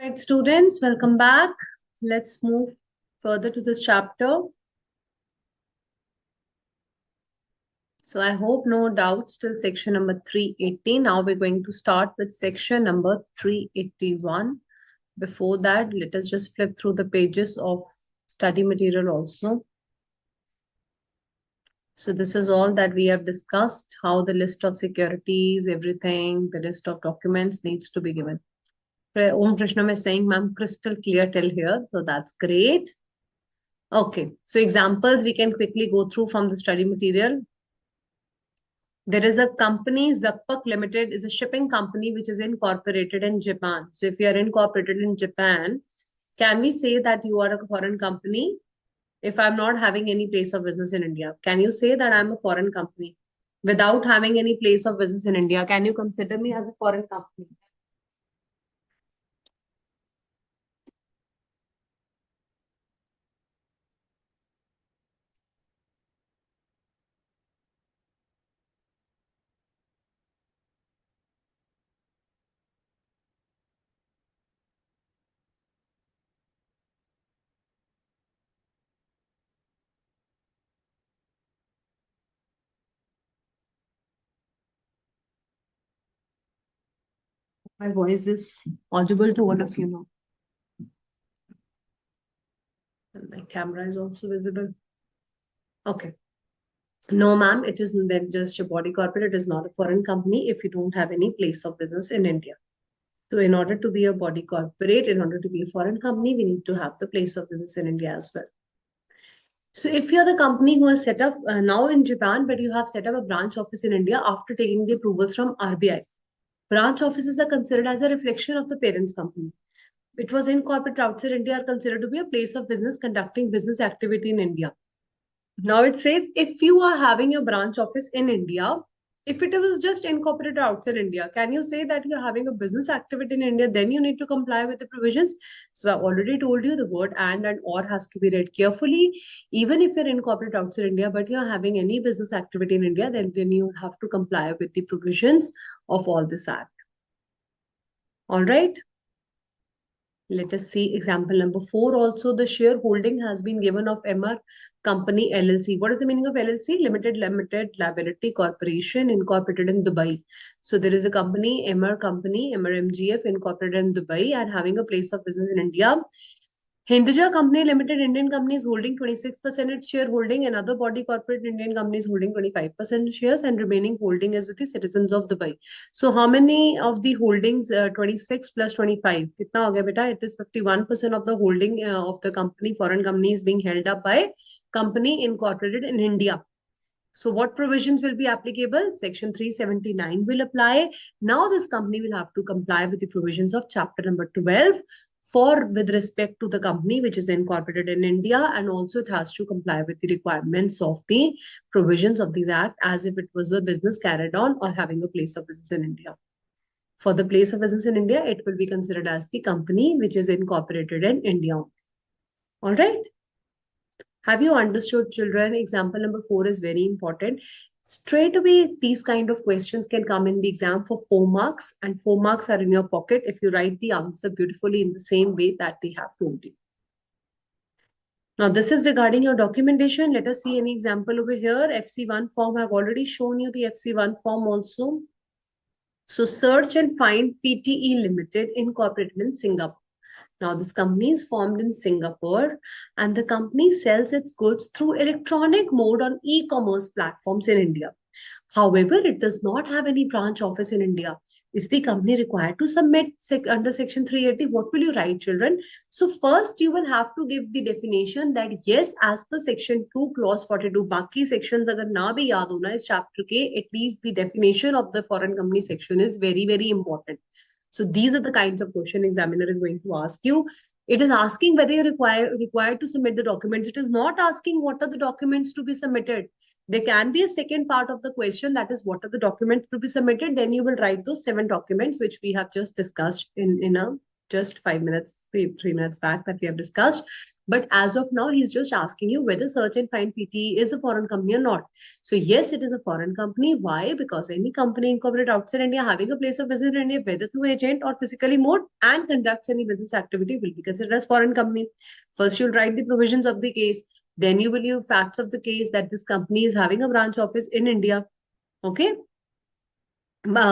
Right, students, welcome back. Let's move further to this chapter. So I hope no doubts till section number 380. Now we're going to start with section number 381. Before that, let us just flip through the pages of study material also. So this is all that we have discussed, how the list of securities, everything, the list of documents needs to be given. Om Krishnam is saying, ma'am, crystal clear till here. So that's great. Okay, so examples we can quickly go through from the study material. There is a company, Zakpak Limited is a shipping company which is incorporated in Japan. So if you are incorporated in Japan, can we say that you are a foreign company? If I'm not having any place of business in India, can you say that I'm a foreign company? Without having any place of business in India, can you consider me as a foreign company? My voice is audible to all of you now. And my camera is also visible. Okay. No, ma'am, it is then just a body corporate. It is not a foreign company if you don't have any place of business in India. So in order to be a body corporate, in order to be a foreign company, we need to have the place of business in India as well. So if you're the company who has set up now in Japan, but you have set up a branch office in India after taking the approvals from RBI, branch offices are considered as a reflection of the parent's company. It was incorporated outside India are considered to be a place of business conducting business activity in India. Now it says if you are having a branch office in India, if it was just incorporated outside India, can you say that you're having a business activity in India? Then you need to comply with the provisions. So I already told you the word and or has to be read carefully. Even if you're incorporated outside India, but you're having any business activity in India, then you have to comply with the provisions of all this act. All right. Let us see example number 4. Also, the shareholding has been given of MR Company LLC. What is the meaning of LLC? Limited Liability Corporation incorporated in Dubai. So there is a company, MR Company, MRMGF incorporated in Dubai and having a place of business in India. Hinduja Company Limited, Indian companies holding 26% its shareholding and other body corporate Indian companies holding 25% shares and remaining holding is with the citizens of Dubai. So how many of the holdings, 26 plus 25? Kitna ho gaya beta? It is 51% of the holding of the company, foreign company is being held up by company incorporated in India. So what provisions will be applicable? Section 379 will apply. Now this company will have to comply with the provisions of chapter number 12 for with respect to the company which is incorporated in India, and also it has to comply with the requirements of the provisions of this act as if it was a business carried on or having a place of business in India. For the place of business in India, it will be considered as the company which is incorporated in India. All right. Have you understood, children? Example number 4 is very important. Straight away, these kind of questions can come in the exam for 4 marks, and 4 marks are in your pocket if you write the answer beautifully in the same way that they have told you. Now, this is regarding your documentation. Let us see any example over here. FC1 form, I've already shown you the FC1 form also. So, Search and Find PTE Limited incorporated in Singapore. Now, this company is formed in Singapore and the company sells its goods through electronic mode on e-commerce platforms in India. However, it does not have any branch office in India. Is the company required to submit under section 380? What will you write, children? So first you will have to give the definition that yes, as per section 2 clause 42, baki sections agar na bhi yaad ho na is chapter ke, at least the definition of the foreign company section is very, very important. So these are the kinds of question examiner is going to ask you. It is asking whether you're required to submit the documents. It is not asking what are the documents to be submitted. There can be a second part of the question, that is what are the documents to be submitted. Then you will write those 7 documents which we have just discussed in a just 5 minutes, 3 minutes back that we have discussed. But as of now, he's just asking you whether Search and Find Pte is a foreign company or not. So yes, it is a foreign company. Why? Because any company incorporated outside India having a place of business in India, whether through agent or physically mode, and conducts any business activity will be considered as foreign company. First, you'll write the provisions of the case. Then you will use facts of the case that this company is having a branch office in India. Okay.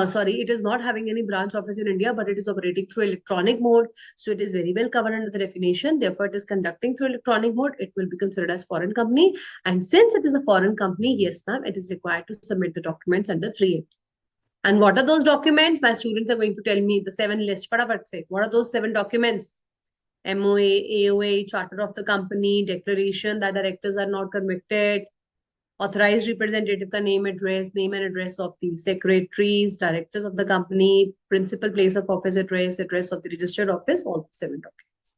Sorry, it is not having any branch office in India, but it is operating through electronic mode. So it is very well covered under the definition. Therefore, it is conducting through electronic mode. It will be considered as foreign company. And since it is a foreign company, yes, ma'am, it is required to submit the documents under 380. And what are those documents? My students are going to tell me the 7 list. Fatapat say, what are those 7 documents? MOA, AOA, charter of the company, declaration that directors are not convicted, authorized representative का name and address of the secretaries, directors of the company, principal place of office address of the registered office, all 7 documents.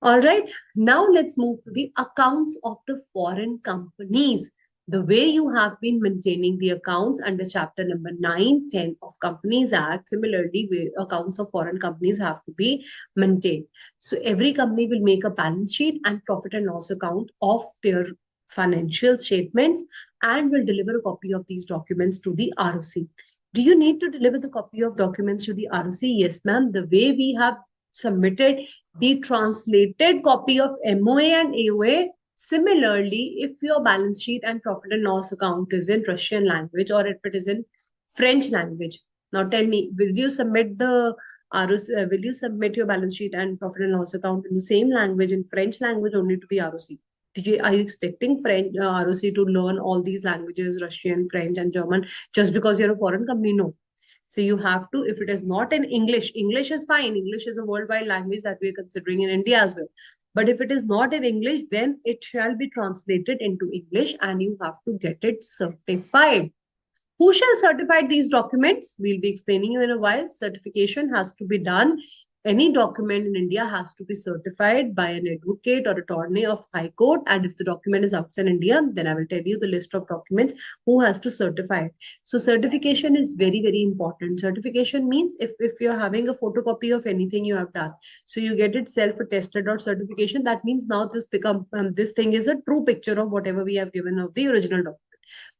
All right, now let's move to the accounts of the foreign companies. The way you have been maintaining the accounts under chapter number 9, 10 of Companies Act, similarly, accounts of foreign companies have to be maintained. So every company will make a balance sheet and profit and loss account of their financial statements and will deliver a copy of these documents to the ROC. Do you need to deliver the copy of documents to the ROC? Yes, ma'am. The way we have submitted the translated copy of MOA and AOA, similarly, if your balance sheet and profit and loss account is in Russian language or if it is in French language, now tell me, will you submit the ROC, will you submit your balance sheet and profit and loss account in the same language, in French language only to the ROC? Are you expecting French ROC to learn all these languages, Russian, French, and German, just because you're a foreign company? No. So you have to, if it is not in English, English is fine. English is a worldwide language that we are considering in India as well. But if it is not in English, then it shall be translated into English and you have to get it certified. Who shall certify these documents? We'll be explaining you in a while. Certification has to be done. Any document in India has to be certified by an advocate or attorney of High Court. And if the document is outside India, then I will tell you the list of documents who has to certify it. So certification is very, very important. Certification means if you're having a photocopy of anything you have done, so you get it self-attested or certification, that means now this thing is a true picture of whatever we have given of the original document.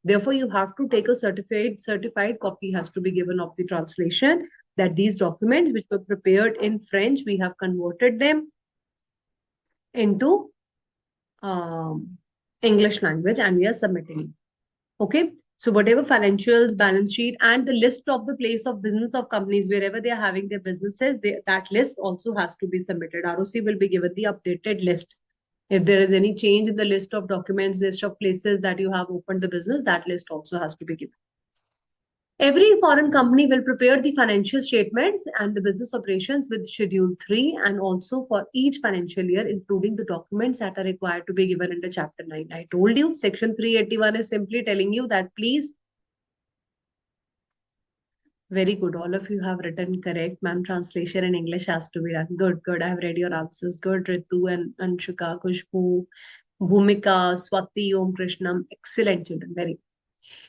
Therefore, you have to take a certified copy has to be given of the translation that these documents which were prepared in French, we have converted them into English language and we are submitting it. Okay. So whatever financials, balance sheet, and the list of the place of business of companies, wherever they are having their businesses, that list also has to be submitted. ROC will be given the updated list. If there is any change in the list of documents, list of places that you have opened the business, that list also has to be given. Every foreign company will prepare the financial statements and the business operations with Schedule 3 and also for each financial year, including the documents that are required to be given under Chapter 9. I told you, Section 381 is simply telling you that please. Very good. All of you have written correct. Ma'am, translation in English has to be done. Good, good. I have read your answers. Good, Ritu and Anshuka, Kushbu, Bhumika, Swati, Om Krishnam. Excellent children. Very good.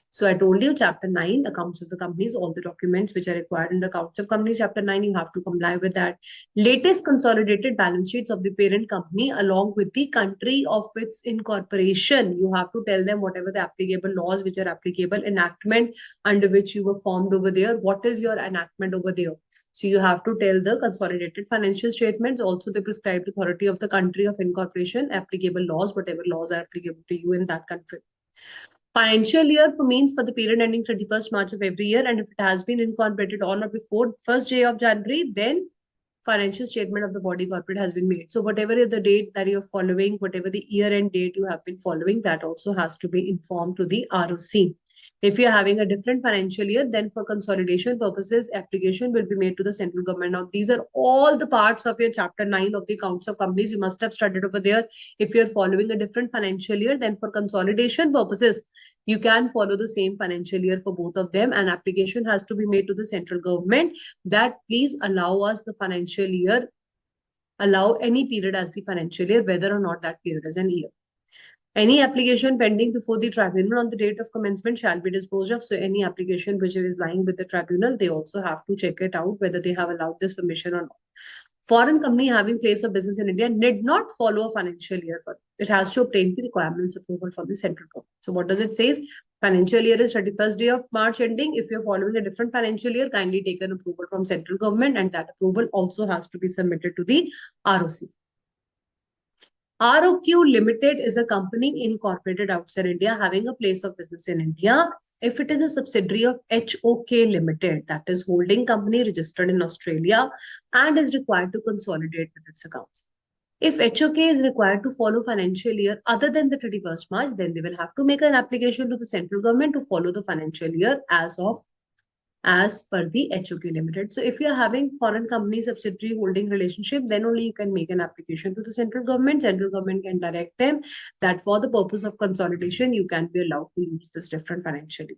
So I told you chapter 9, accounts of the companies, all the documents which are required in the accounts of companies, chapter 9, you have to comply with that. Latest consolidated balance sheets of the parent company along with the country of its incorporation. You have to tell them whatever the applicable laws which are applicable, enactment under which you were formed over there. What is your enactment over there? So you have to tell the consolidated financial statements, also the prescribed authority of the country of incorporation, applicable laws, whatever laws are applicable to you in that country. Financial year means for the period ending 31st March of every year, and if it has been incorporated on or before 1st day of January, then financial statement of the body corporate has been made. So whatever is the date that you're following, whatever the year-end date you have been following, that also has to be informed to the ROC. If you're having a different financial year, then for consolidation purposes, application will be made to the central government. Now, these are all the parts of your chapter 9 of the accounts of companies. You must have studied over there. If you're following a different financial year, then for consolidation purposes, you can follow the same financial year for both of them. And application has to be made to the central government that please allow us the financial year, allow any period as the financial year, whether or not that period is an year. Any application pending before the tribunal on the date of commencement shall be disposed of. So any application which is lying with the tribunal, they also have to check it out whether they have allowed this permission or not. Foreign company having place of business in India need not follow a financial year. It has to obtain the requirements approval from the central government. So what does it say? Financial year is 31st day of March ending. If you're following a different financial year, kindly take an approval from central government, and that approval also has to be submitted to the ROC. ROQ Limited is a company incorporated outside India having a place of business in India. If it is a subsidiary of HOK Limited, that is holding company registered in Australia and is required to consolidate with its accounts. If HOK is required to follow financial year other than the 31st March, then they will have to make an application to the central government to follow the financial year as per the HOK Limited. So if you are having foreign company subsidiary holding relationship, then only you can make an application to the central government. Central government can direct them that for the purpose of consolidation, you can be allowed to use this different financially.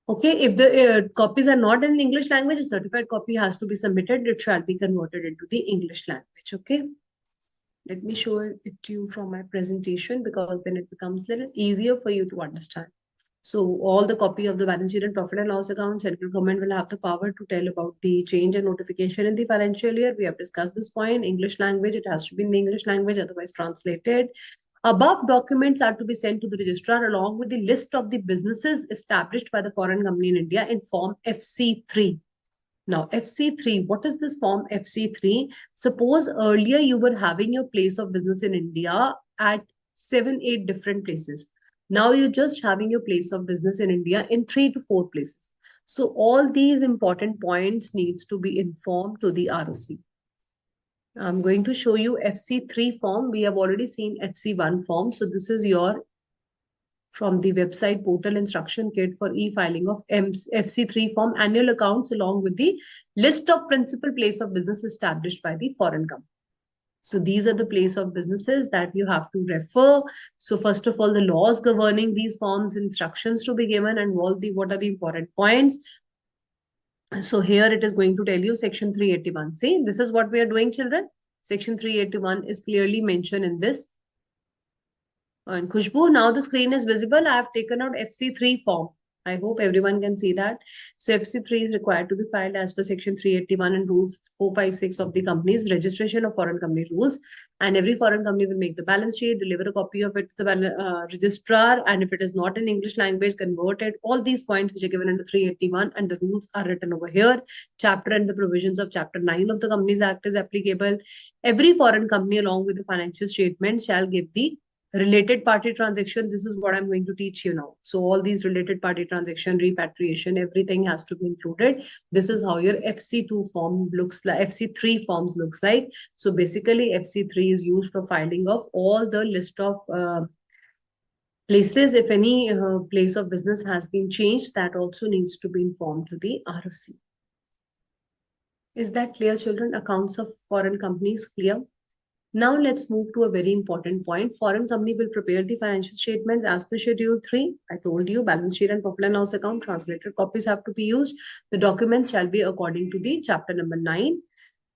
Okay, if the copies are not in English language, a certified copy has to be submitted. It shall be converted into the English language. Okay. Let me show it to you from my presentation, because then it becomes a little easier for you to understand. So all the copy of the balance sheet and profit and loss account, central government will have the power to tell about the change and notification in the financial year. We have discussed this point. English language, it has to be in the English language, otherwise translated. Above documents are to be sent to the registrar along with the list of the businesses established by the foreign company in India in form FC3. Now, FC3, what is this form FC3? Suppose earlier you were having your place of business in India at 7-8 different places. Now you're just having your place of business in India in 3 to 4 places. So all these important points needs to be informed to the ROC. I'm going to show you FC3 form. We have already seen FC1 form. So this is your from the website portal instruction kit for e-filing of FC3 form annual accounts along with the list of principal place of business established by the foreign company. So these are the place of businesses that you have to refer. So first of all, the laws governing these forms, instructions to be given, and what are the important points. So here it is going to tell you section 381. See, this is what we are doing, children. Section 381 is clearly mentioned in this. And Khushbu, now the screen is visible. I have taken out FC3 form. I hope everyone can see that. So FC3 is required to be filed as per section 381 and rules 456 of the company's registration of foreign company rules. And every foreign company will make the balance sheet, deliver a copy of it to the registrar. And if it is not in English language, convert it. All these points which are given under 381 and the rules are written over here. Chapter and the provisions of chapter 9 of the Companies Act is applicable. Every foreign company along with the financial statements shall give the related party transaction. This is what I'm going to teach you now. So all these related party transaction, repatriation, everything has to be included. This is how your FC2 form looks like, FC3 forms looks like. So basically FC3 is used for filing of all the list of places. If any place of business has been changed, that also needs to be informed to the ROC. Is that clear, children? Accounts of foreign companies clear? Now let's move to a very important point. Foreign company will prepare the financial statements as per Schedule 3. I told you balance sheet and profit and loss account translated copies have to be used. The documents shall be according to the chapter number 9.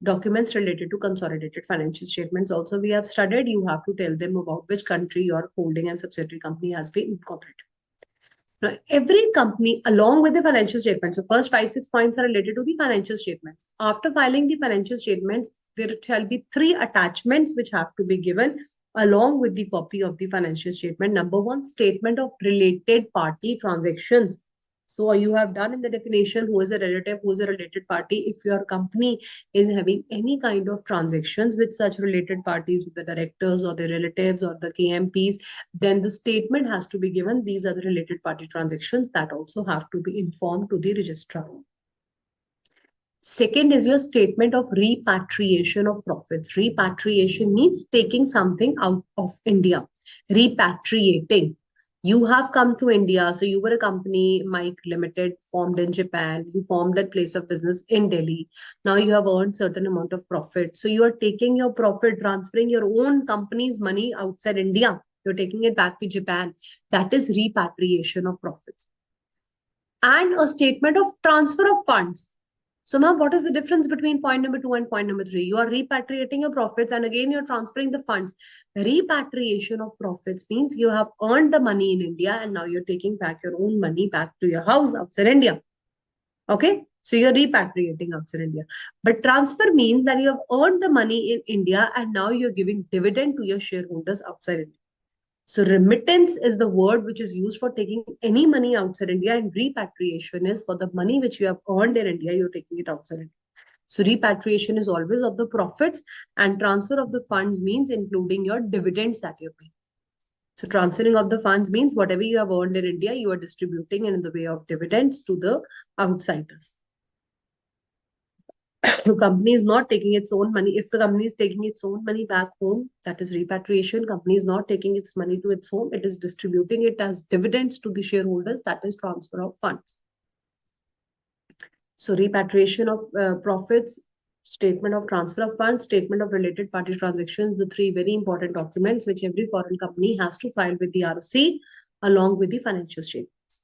Documents related to consolidated financial statements also we have studied. You have to tell them about which country your holding and subsidiary company has been incorporated. Now, every company along with the financial statements, so first 5-6 points are related to the financial statements. After filing the financial statements, there shall be 3 attachments which have to be given along with the copy of the financial statement. Number 1, statement of related party transactions. So you have done in the definition who is a relative, who is a related party. If your company is having any kind of transactions with such related parties, with the directors or the relatives or the KMPs, then the statement has to be given. These are the related party transactions that also have to be informed to the registrar. Second is your statement of repatriation of profits. Repatriation means taking something out of India, repatriating. You have come to India, so you were a company, Mike Limited, formed in Japan. You formed that place of business in Delhi. Now you have earned certain amount of profit. So you are taking your profit, transferring your own company's money outside India. You're taking it back to Japan. That is repatriation of profits. And a statement of transfer of funds. So now what is the difference between point number 2 and point number 3? You are repatriating your profits and again you're transferring the funds. Repatriation of profits means you have earned the money in India and now you're taking back your own money back to your house outside India. Okay. So you're repatriating outside India. But transfer means that you have earned the money in India and now you're giving dividend to your shareholders outside India. So remittance is the word which is used for taking any money outside India, and repatriation is for the money which you have earned in India, you're taking it outside India. So repatriation is always of the profits, and transfer of the funds means including your dividends that you're paying. So transferring of the funds means whatever you have earned in India, you are distributing in the way of dividends to the outsiders. The company is not taking its own money. If the company is taking its own money back home, that is repatriation. Company is not taking its money to its home. It is distributing it as dividends to the shareholders. That is transfer of funds. So repatriation of profits, statement of transfer of funds, statement of related party transactions, the three very important documents which every foreign company has to file with the ROC along with the financial statements.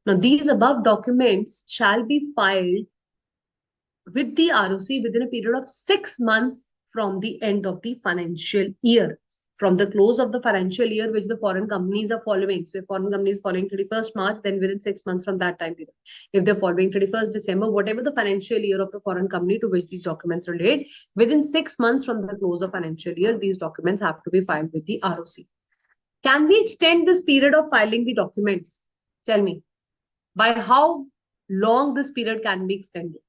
Now, these above documents shall be filed with the ROC within a period of 6 months from the end of the financial year, from the close of the financial year which the foreign companies are following. So if foreign company is following 31st March, then within 6 months from that time period. If they're following 31st December, whatever the financial year of the foreign company to which these documents relate, within 6 months from the close of financial year, these documents have to be filed with the ROC. Can we extend this period of filing the documents? Tell me, by how long this period can be extended?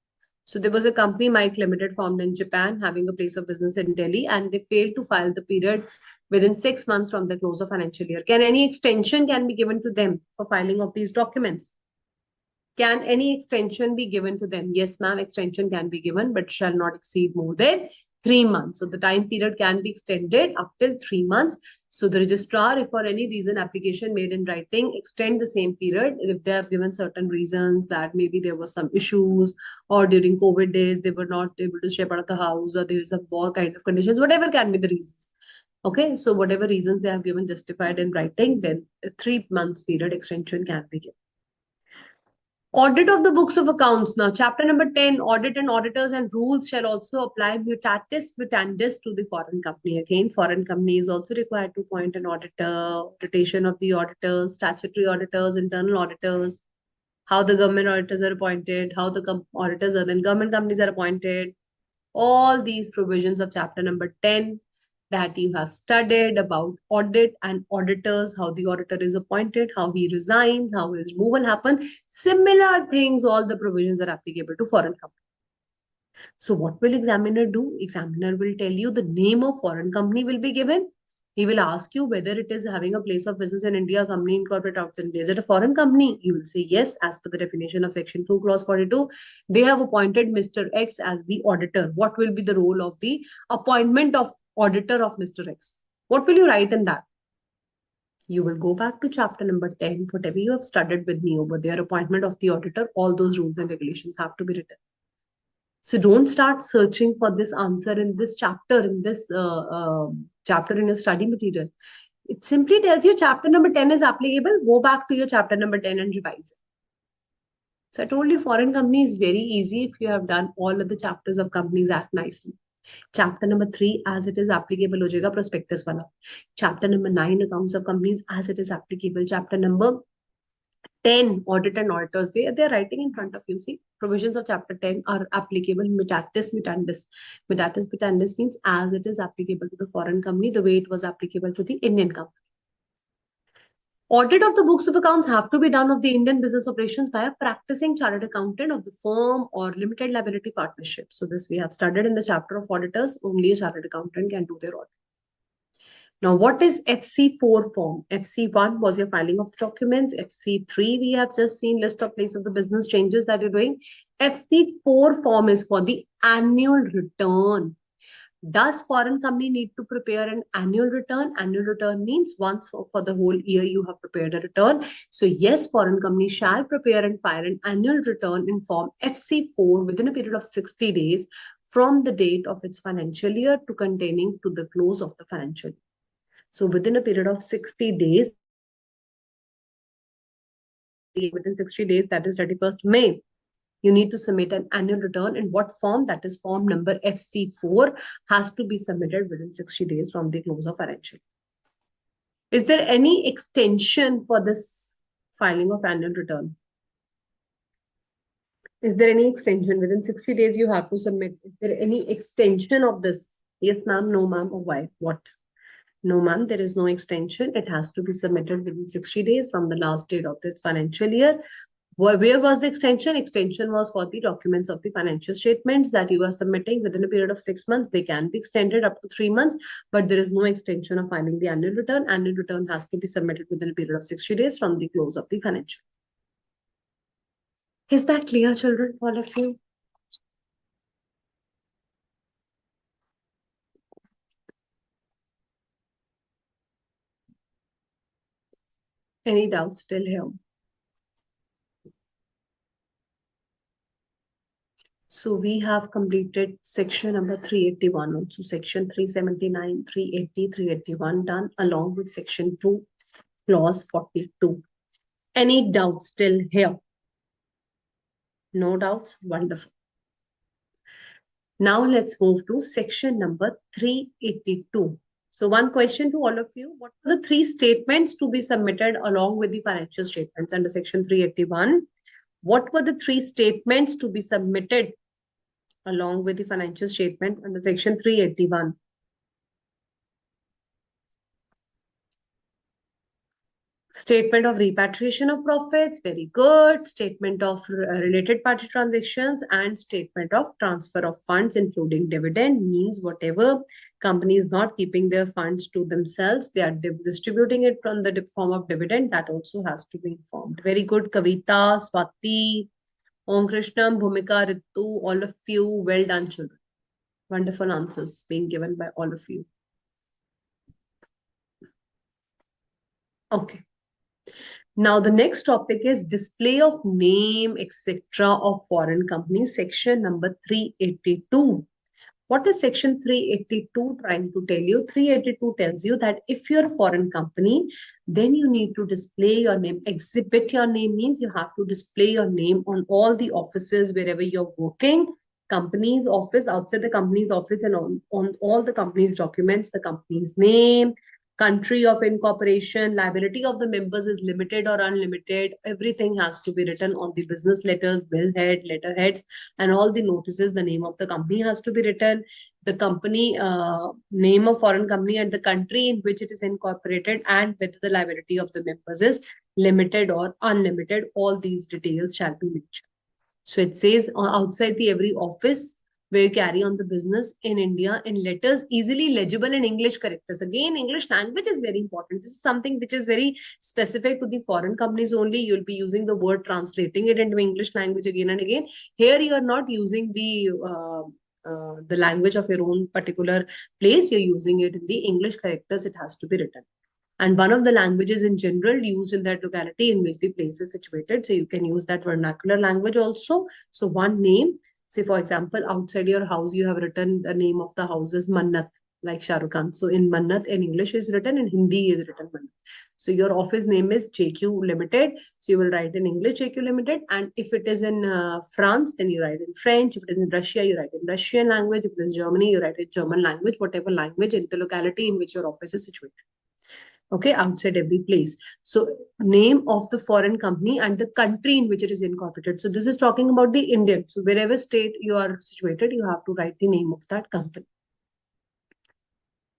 So there was a company, Mike Limited, formed in Japan, having a place of business in Delhi, and they failed to file the period within 6 months from the close of financial year. Can any extension can be given to them for filing of these documents? Can any extension be given to them? Yes, ma'am, extension can be given, but shall not exceed more than 3 months. So the time period can be extended up till 3 months. So the registrar, if for any reason application made in writing, extend the same period. If they have given certain reasons that maybe there were some issues, or during COVID days, they were not able to step out of the house, or there is a war kind of conditions, whatever can be the reasons. Okay, so whatever reasons they have given justified in writing, then a 3 months period extension can be given. Audit of the books of accounts. Now, chapter number 10, audit and auditors and rules shall also apply mutatis mutandis to the foreign company. Again, foreign company is also required to appoint an auditor, rotation of the auditors, statutory auditors, internal auditors, how the government auditors are appointed, how the auditors are then government companies are appointed. All these provisions of chapter number 10 that you have studied about audit and auditors, how the auditor is appointed, how he resigns, how his removal happens. Similar things, all the provisions are applicable to foreign company. So what will examiner do? Examiner will tell you the name of foreign company will be given. He will ask you whether it is having a place of business in India, company incorporated outside India. Is it a foreign company? You will say yes, as per the definition of section 2, clause 42. They have appointed Mr. X as the auditor. What will be the role of the appointment of auditor of Mr. X? What will you write in that? You will go back to chapter number 10, whatever you have studied with me over there, appointment of the auditor, all those rules and regulations have to be written. So don't start searching for this answer in this chapter, chapter in your study material. It simply tells you chapter number 10 is applicable. Go back to your chapter number 10 and revise it. So I told you foreign company is very easy if you have done all of the chapters of Companies Act nicely. Chapter number 3, as it is applicable, ho jayega prospectus wala. Chapter number 9, accounts of companies, as it is applicable. Chapter number 10, audit and auditors, they're writing in front of you. See, provisions of chapter 10 are applicable mutatis mutandis. Mutatis mutandis means as it is applicable to the foreign company, the way it was applicable to the Indian company. Audit of the books of accounts have to be done of the Indian business operations by a practicing chartered accountant of the firm or limited liability partnership. So this we have studied in the chapter of auditors. Only a chartered accountant can do their audit. Now, what is FC4 form? FC1 was your filing of the documents. FC3, we have just seen list of place of the business changes that you're doing. FC4 form is for the annual return. Does foreign company need to prepare an annual return? Annual return means once for the whole year you have prepared a return. So yes, foreign company shall prepare and file an annual return in form FC4 within a period of 60 days from the date of its financial year to containing to the close of the financial year. So within a period of 60 days, within 60 days, that is 31st May, you need to submit an annual return. In what form? That is form number FC4 has to be submitted within 60 days from the close of financial year. Is there any extension for this filing of annual return? Is there any extension? Within 60 days, you have to submit. Is there any extension of this? Yes, ma'am, no, ma'am, or why? What? No, ma'am, there is no extension. It has to be submitted within 60 days from the last date of this financial year. Where was the extension? Extension was for the documents of the financial statements that you are submitting within a period of 6 months. They can be extended up to 3 months, but there is no extension of filing the annual return. Annual return has to be submitted within a period of 60 days from the close of the financial. Is that clear, children, all of you? Any doubts still here? So we have completed section number 381, also section 379, 380, 381 done along with section 2, clause 42. Any doubts still here? No doubts? Wonderful. Now let's move to section number 382. So one question to all of you, what are the 3 statements to be submitted along with the financial statements under section 381? What were the 3 statements to be submitted along with the financial statement under section 381? Statement of repatriation of profits, very good. Statement of related party transactions and statement of transfer of funds, including dividend, means whatever company is not keeping their funds to themselves, they are distributing it from the form of dividend, that also has to be informed. Very good, Kavita, Swati, Om Krishnam, Bhumika, Ritu, all of you, well done, children. Wonderful answers being given by all of you. Okay. Now, the next topic is display of name, etc. of foreign companies, section number 382. What is section 382 trying to tell you? 382 tells you that if you're a foreign company, then you need to display your name. Exhibit your name means you have to display your name on all the offices wherever you're working. Company's office, outside the company's office, and on all the company's documents, the company's name, country of incorporation, liability of the members is limited or unlimited. Everything has to be written on the business letters, bill head, letterheads, and all the notices. The name of the company has to be written. The company name of foreign company and the country in which it is incorporated, and whether the liability of the members is limited or unlimited. All these details shall be mentioned. So it says outside the every office where you carry on the business in India in letters easily legible in English characters. Again, English language is very important. This is something which is very specific to the foreign companies only. You'll be using the word, translating it into English language again and again. Here you are not using the language of your own particular place. You're using it in the English characters. It has to be written. And one of the languages in general used in that locality in which the place is situated. So you can use that vernacular language also. So one name, say for example, outside your house, you have written the name of the house is Mannat, like Shah Rukh Khan. So in Mannat, in English is written, in Hindi is written Mannat. So your office name is JQ Limited. So you will write in English JQ Limited. And if it is in France, then you write in French. If it is in Russia, you write in Russian language. If it is Germany, you write in German language, whatever language in the locality in which your office is situated. Okay, outside every place. So name of the foreign company and the country in which it is incorporated. So this is talking about the Indian. So wherever state you are situated, you have to write the name of that company.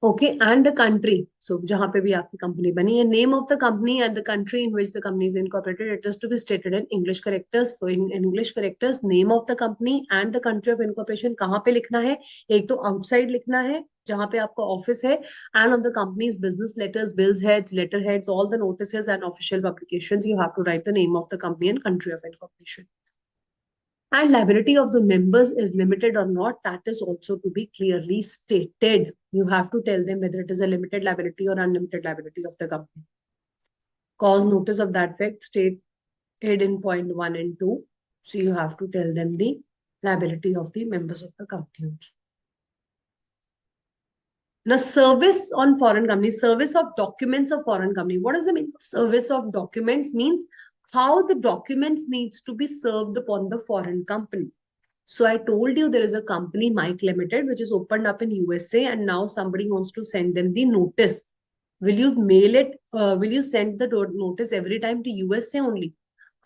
Okay, and the country. So jahan pe bhi aapki company bani hai, name of the company and the country in which the company is incorporated, it has to be stated in English characters. So in English characters, name of the company and the country of incorporation kahan pe likhna hai? Ek to outside likhna hai, jahan pe aapka office hai, and on the company's business letters, bills heads, letterheads, all the notices and official publications, you have to write the name of the company and country of incorporation. And liability of the members is limited or not, that is also to be clearly stated. You have to tell them whether it is a limited liability or unlimited liability of the company. Cause notice of that fact stated in point 1 and 2. So you have to tell them the liability of the members of the company. Now, service on foreign company, service of documents of foreign company. What is the meaning of service of documents? Means how the documents needs to be served upon the foreign company. So I told you there is a company, Mike Limited, which is opened up in USA, and now somebody wants to send them the notice. Will you mail it? Will you send the notice every time to USA only?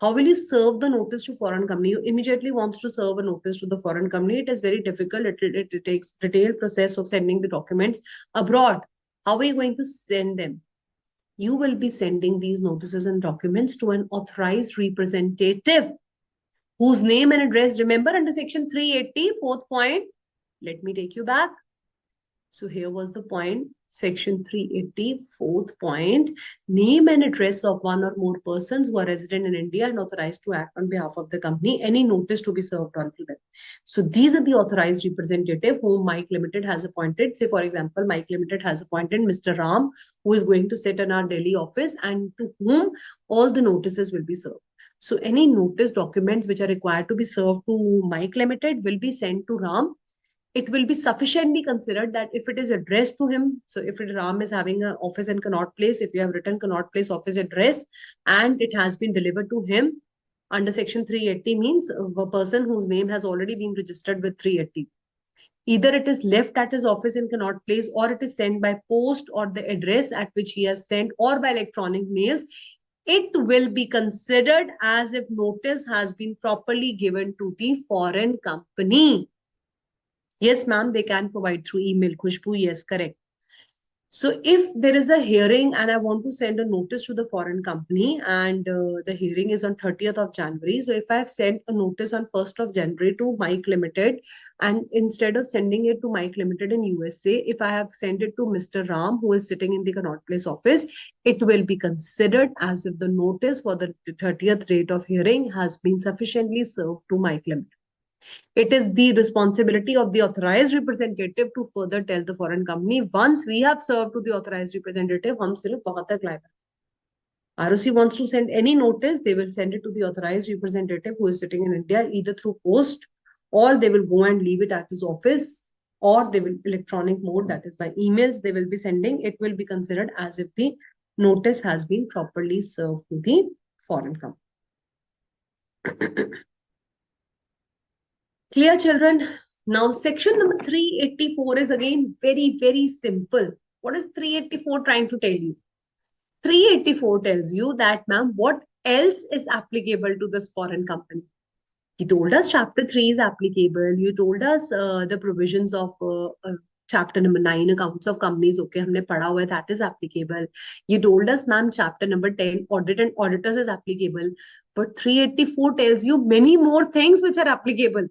How will you serve the notice to foreign company? You immediately wants to serve a notice to the foreign company. It is very difficult. It takes detailed process of sending the documents abroad. How are you going to send them? You will be sending these notices and documents to an authorized representative whose name and address, remember under section 380, fourth point, let me take you back. So here was the point, section 380, fourth point, name and address of one or more persons who are resident in India and authorized to act on behalf of the company, any notice to be served on to them. So these are the authorized representative whom Mike Limited has appointed. Say, for example, Mike Limited has appointed Mr. Ram, who is going to sit in our Delhi office and to whom all the notices will be served. So any notice documents which are required to be served to Mike Limited will be sent to Ram. It will be sufficiently considered that if it is addressed to him, so if Ram is having an office in Connaught Place, if you have written Connaught Place office address and it has been delivered to him under section 380 means a person whose name has already been registered with 380. Either it is left at his office in Connaught Place or it is sent by post or the address at which he has sent or by electronic mails. It will be considered as if notice has been properly given to the foreign company. Yes, ma'am, they can provide through email. Khushbu, yes, correct. So if there is a hearing and I want to send a notice to the foreign company and the hearing is on 30th of January. So if I have sent a notice on 1st of January to Mike Limited and instead of sending it to Mike Limited in USA, if I have sent it to Mr. Ram, who is sitting in the Connaught Place office, it will be considered as if the notice for the 30th date of hearing has been sufficiently served to Mike Limited. It is the responsibility of the authorized representative to further tell the foreign company, once we have served to the authorized representative, hum sirf bahut tak liable. ROC wants to send any notice, they will send it to the authorized representative who is sitting in India, either through post, or they will go and leave it at his office, or they will electronic mode, that is by emails they will be sending. It will be considered as if the notice has been properly served to the foreign company. Clear, children? Now, section number 384 is again very, very simple. What is 384 trying to tell you? 384 tells you that, ma'am, what else is applicable to this foreign company? You told us chapter 3 is applicable. You told us the provisions of chapter number 9, accounts of companies. Okay, humne padha hua hai, that is applicable. You told us, ma'am, chapter number 10, audit and auditors is applicable. But 384 tells you many more things which are applicable.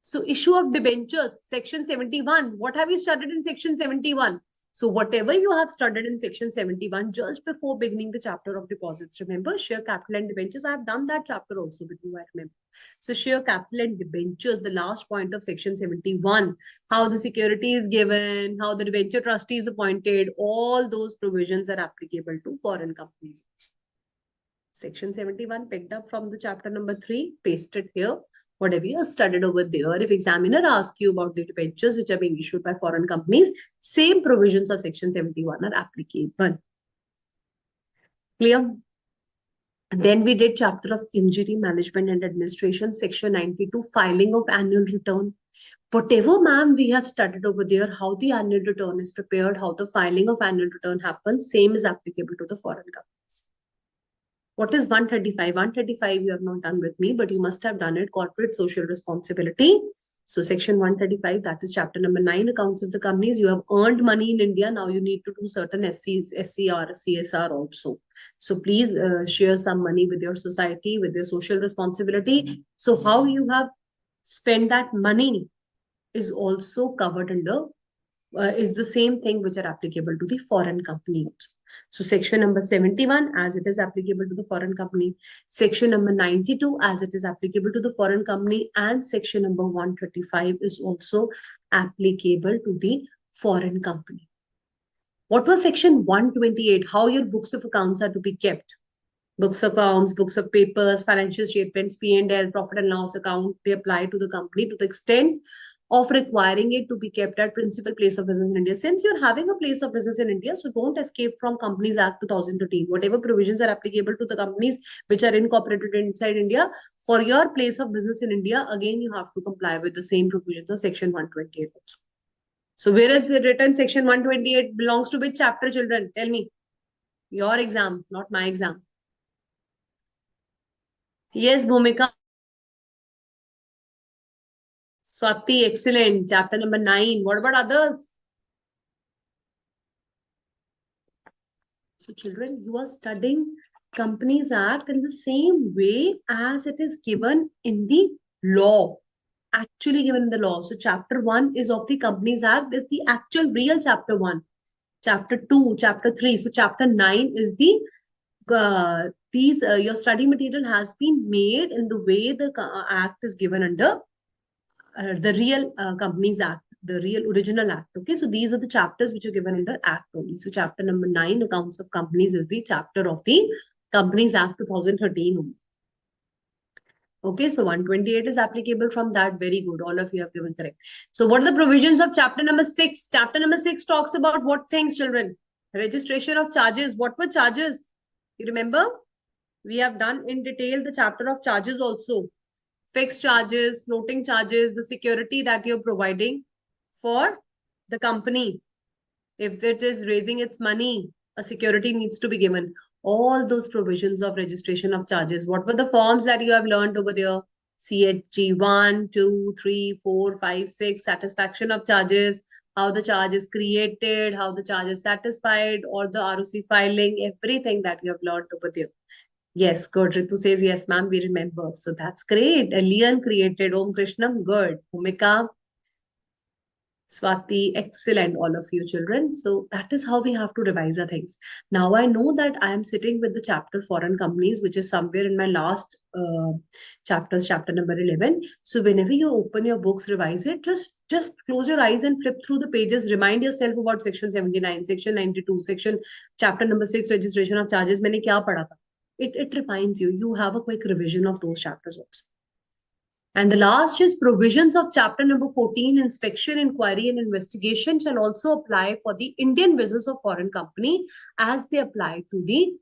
So issue of debentures, section 71. What have you studied in section 71? So whatever you have studied in section 71, just before beginning the chapter of deposits, remember share capital and debentures. I have done that chapter also with you, I remember. So share capital and debentures, the last point of section 71, how the security is given, how the debenture trustee is appointed, all those provisions are applicable to foreign companies. Section 71 picked up from the chapter number 3, pasted here. Whatever you have studied over there, if examiner asks you about the debentures which are being issued by foreign companies, same provisions of section 71 are applicable. Clear? Then we did chapter of injury management and administration, section 92, filing of annual return. Whatever, ma'am, we have studied over there, how the annual return is prepared, how the filing of annual return happens, same is applicable to the foreign companies. What is 135? 135 you have not done with me, but you must have done it. Corporate social responsibility. So section 135, that is chapter number 9, accounts of the companies. You have earned money in India. Now you need to do certain SCs, SCR, CSR also. So please share some money with your society, with your social responsibility. So how you have spent that money is also covered under, is the same thing which are applicable to the foreign company. So section number 71, as it is applicable to the foreign company. Section number 92, as it is applicable to the foreign company. And section number 135 is also applicable to the foreign company. What was section 128? How your books of accounts are to be kept. Books of accounts, books of papers, financial statements, P&L, profit and loss account, they apply to the company to the extent of requiring it to be kept at principal place of business in India. Since you're having a place of business in India, so don't escape from Companies Act 2013. Whatever provisions are applicable to the companies which are incorporated inside India, for your place of business in India, again, you have to comply with the same provisions of section 128 also. So where is it written? Section 128 belongs to which chapter, children? Tell me. Your exam, not my exam. Yes, Bhumika. Swati, excellent. Chapter number 9. What about others? So, children, you are studying Companies Act in the same way as it is given in the law. Actually given in the law. So, chapter 1 is of the Companies Act, is the actual real chapter 1. Chapter 2, chapter 3. So, chapter 9 is the your study material has been made in the way the act is given under the real Companies Act, the real original act. Okay, so these are the chapters which are given under Act only. So chapter number 9, Accounts of Companies, is the chapter of the Companies Act 2013 only. Okay, so 128 is applicable from that. Very good. All of you have given correct. So what are the provisions of chapter number 6? Chapter number 6 talks about what things, children? Registration of charges. What were charges? You remember? We have done in detail the chapter of charges also. Fixed charges, floating charges, the security that you're providing for the company. If it is raising its money, a security needs to be given. All those provisions of registration of charges. What were the forms that you have learned over there? CHG 1, 2, 3, 4, 5, 6, satisfaction of charges, how the charge is created, how the charge is satisfied, or the ROC filing, everything that you have learned over there. Yes, good. Ritu says, yes, ma'am, we remember. So that's great. Leon created Om Krishnam. Good. Bhumika, Swati, excellent, all of you children. So that is how we have to revise our things. Now I know that I am sitting with the chapter foreign companies, which is somewhere in my last chapters, chapter number 11. So whenever you open your books, revise it, just close your eyes and flip through the pages. Remind yourself about section 79, section 92, section chapter number 6, registration of charges. मैंने क्या पढ़ा था? It reminds you. You have a quick revision of those chapters also. And the last is provisions of chapter number 14, inspection, inquiry, and investigation shall also apply for the Indian business of foreign company as they apply to the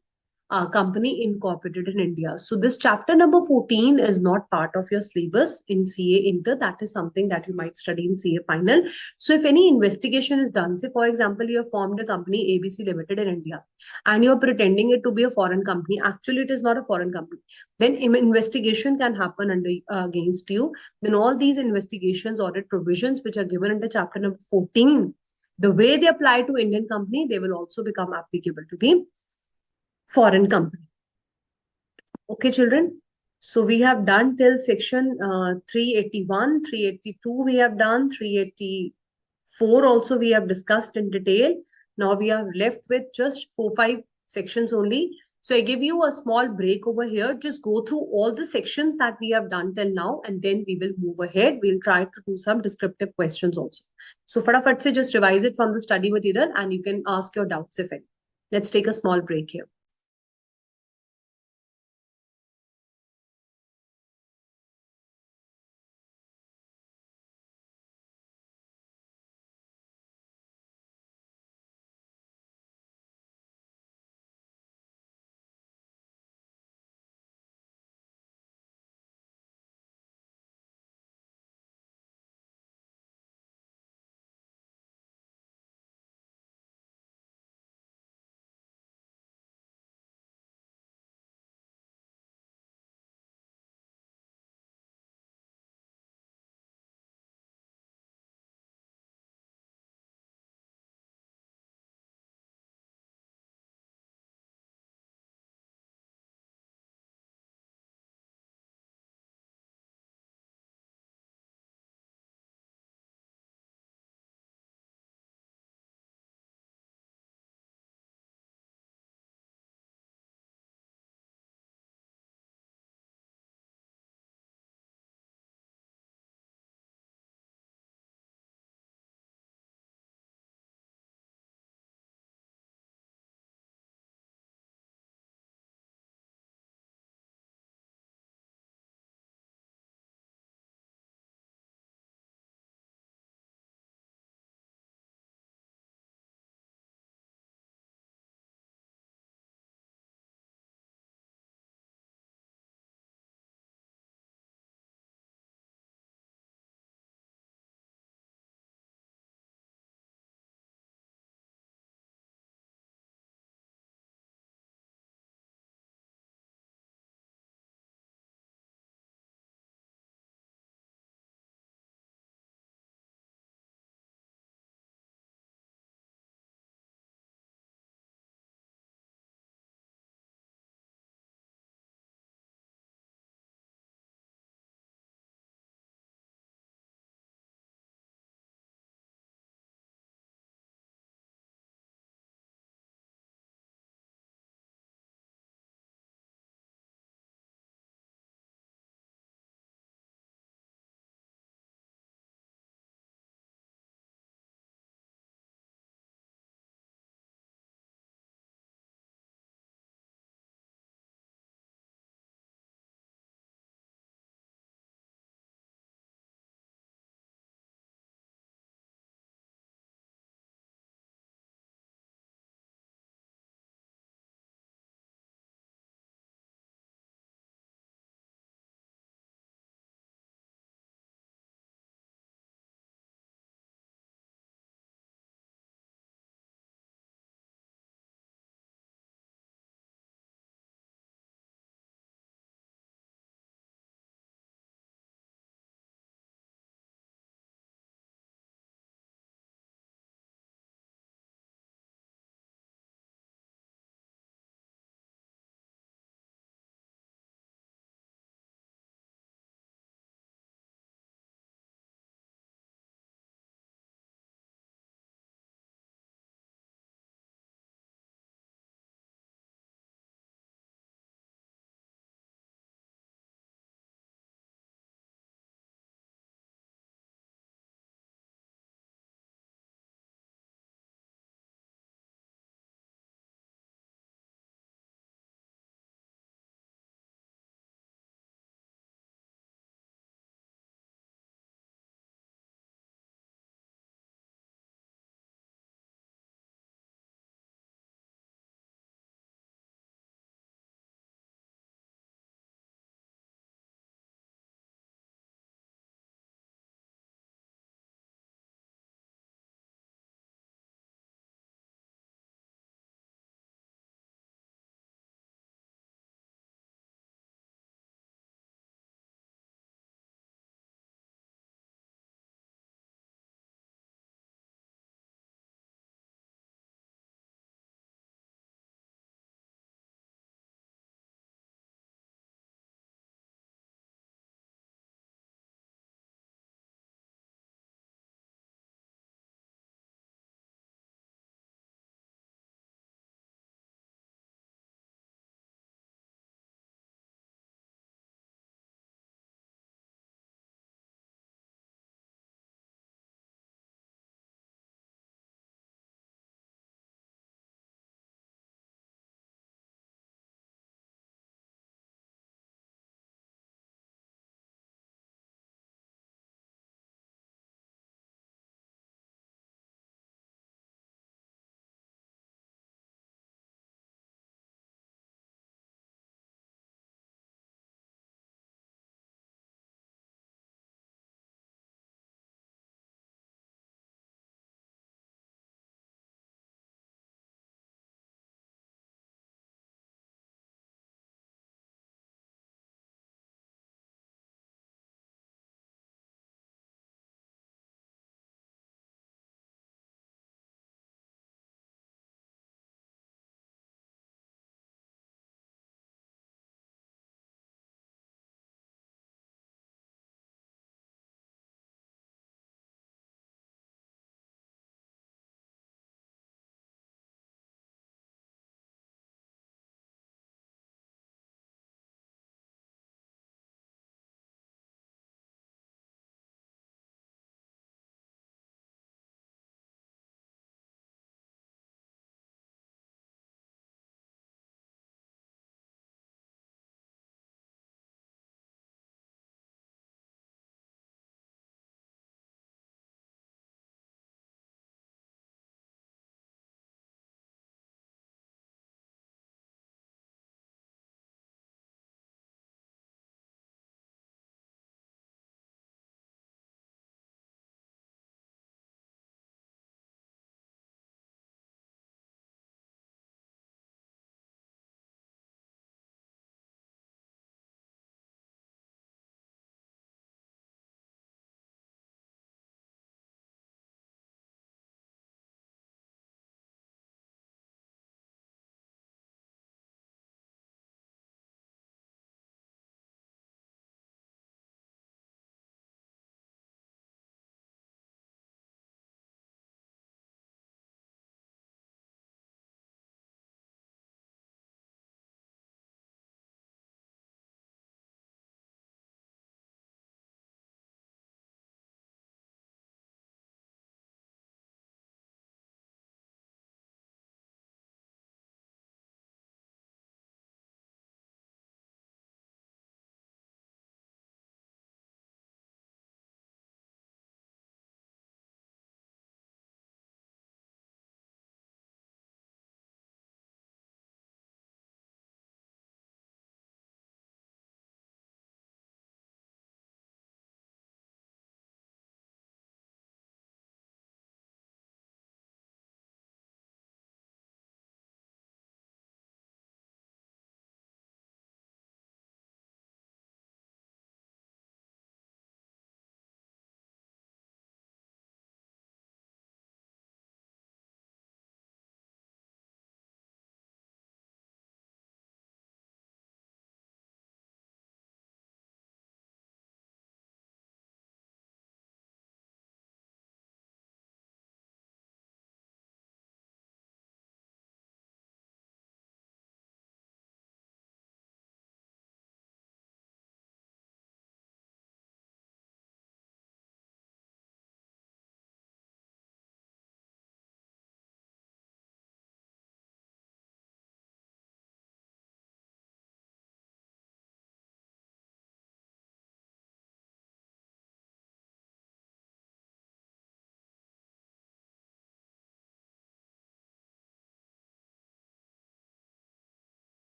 company incorporated in India. So this chapter number 14 is not part of your syllabus in CA Inter. That is something that you might study in CA Final. So if any investigation is done, say for example, you have formed a company ABC Limited in India and you're pretending it to be a foreign company. Actually, it is not a foreign company. Then investigation can happen under against you. Then all these investigations, audit provisions, which are given under chapter number 14, the way they apply to Indian company, they will also become applicable to the foreign company. Okay, children. So we have done till section 381, 382 we have done, 384 also we have discussed in detail. Now we are left with just 4-5 sections only. So I give you a small break over here. Just go through all the sections that we have done till now and then we will move ahead. We'll try to do some descriptive questions also. So fatafat se just revise it from the study material and you can ask your doubts if any. Let's take a small break here.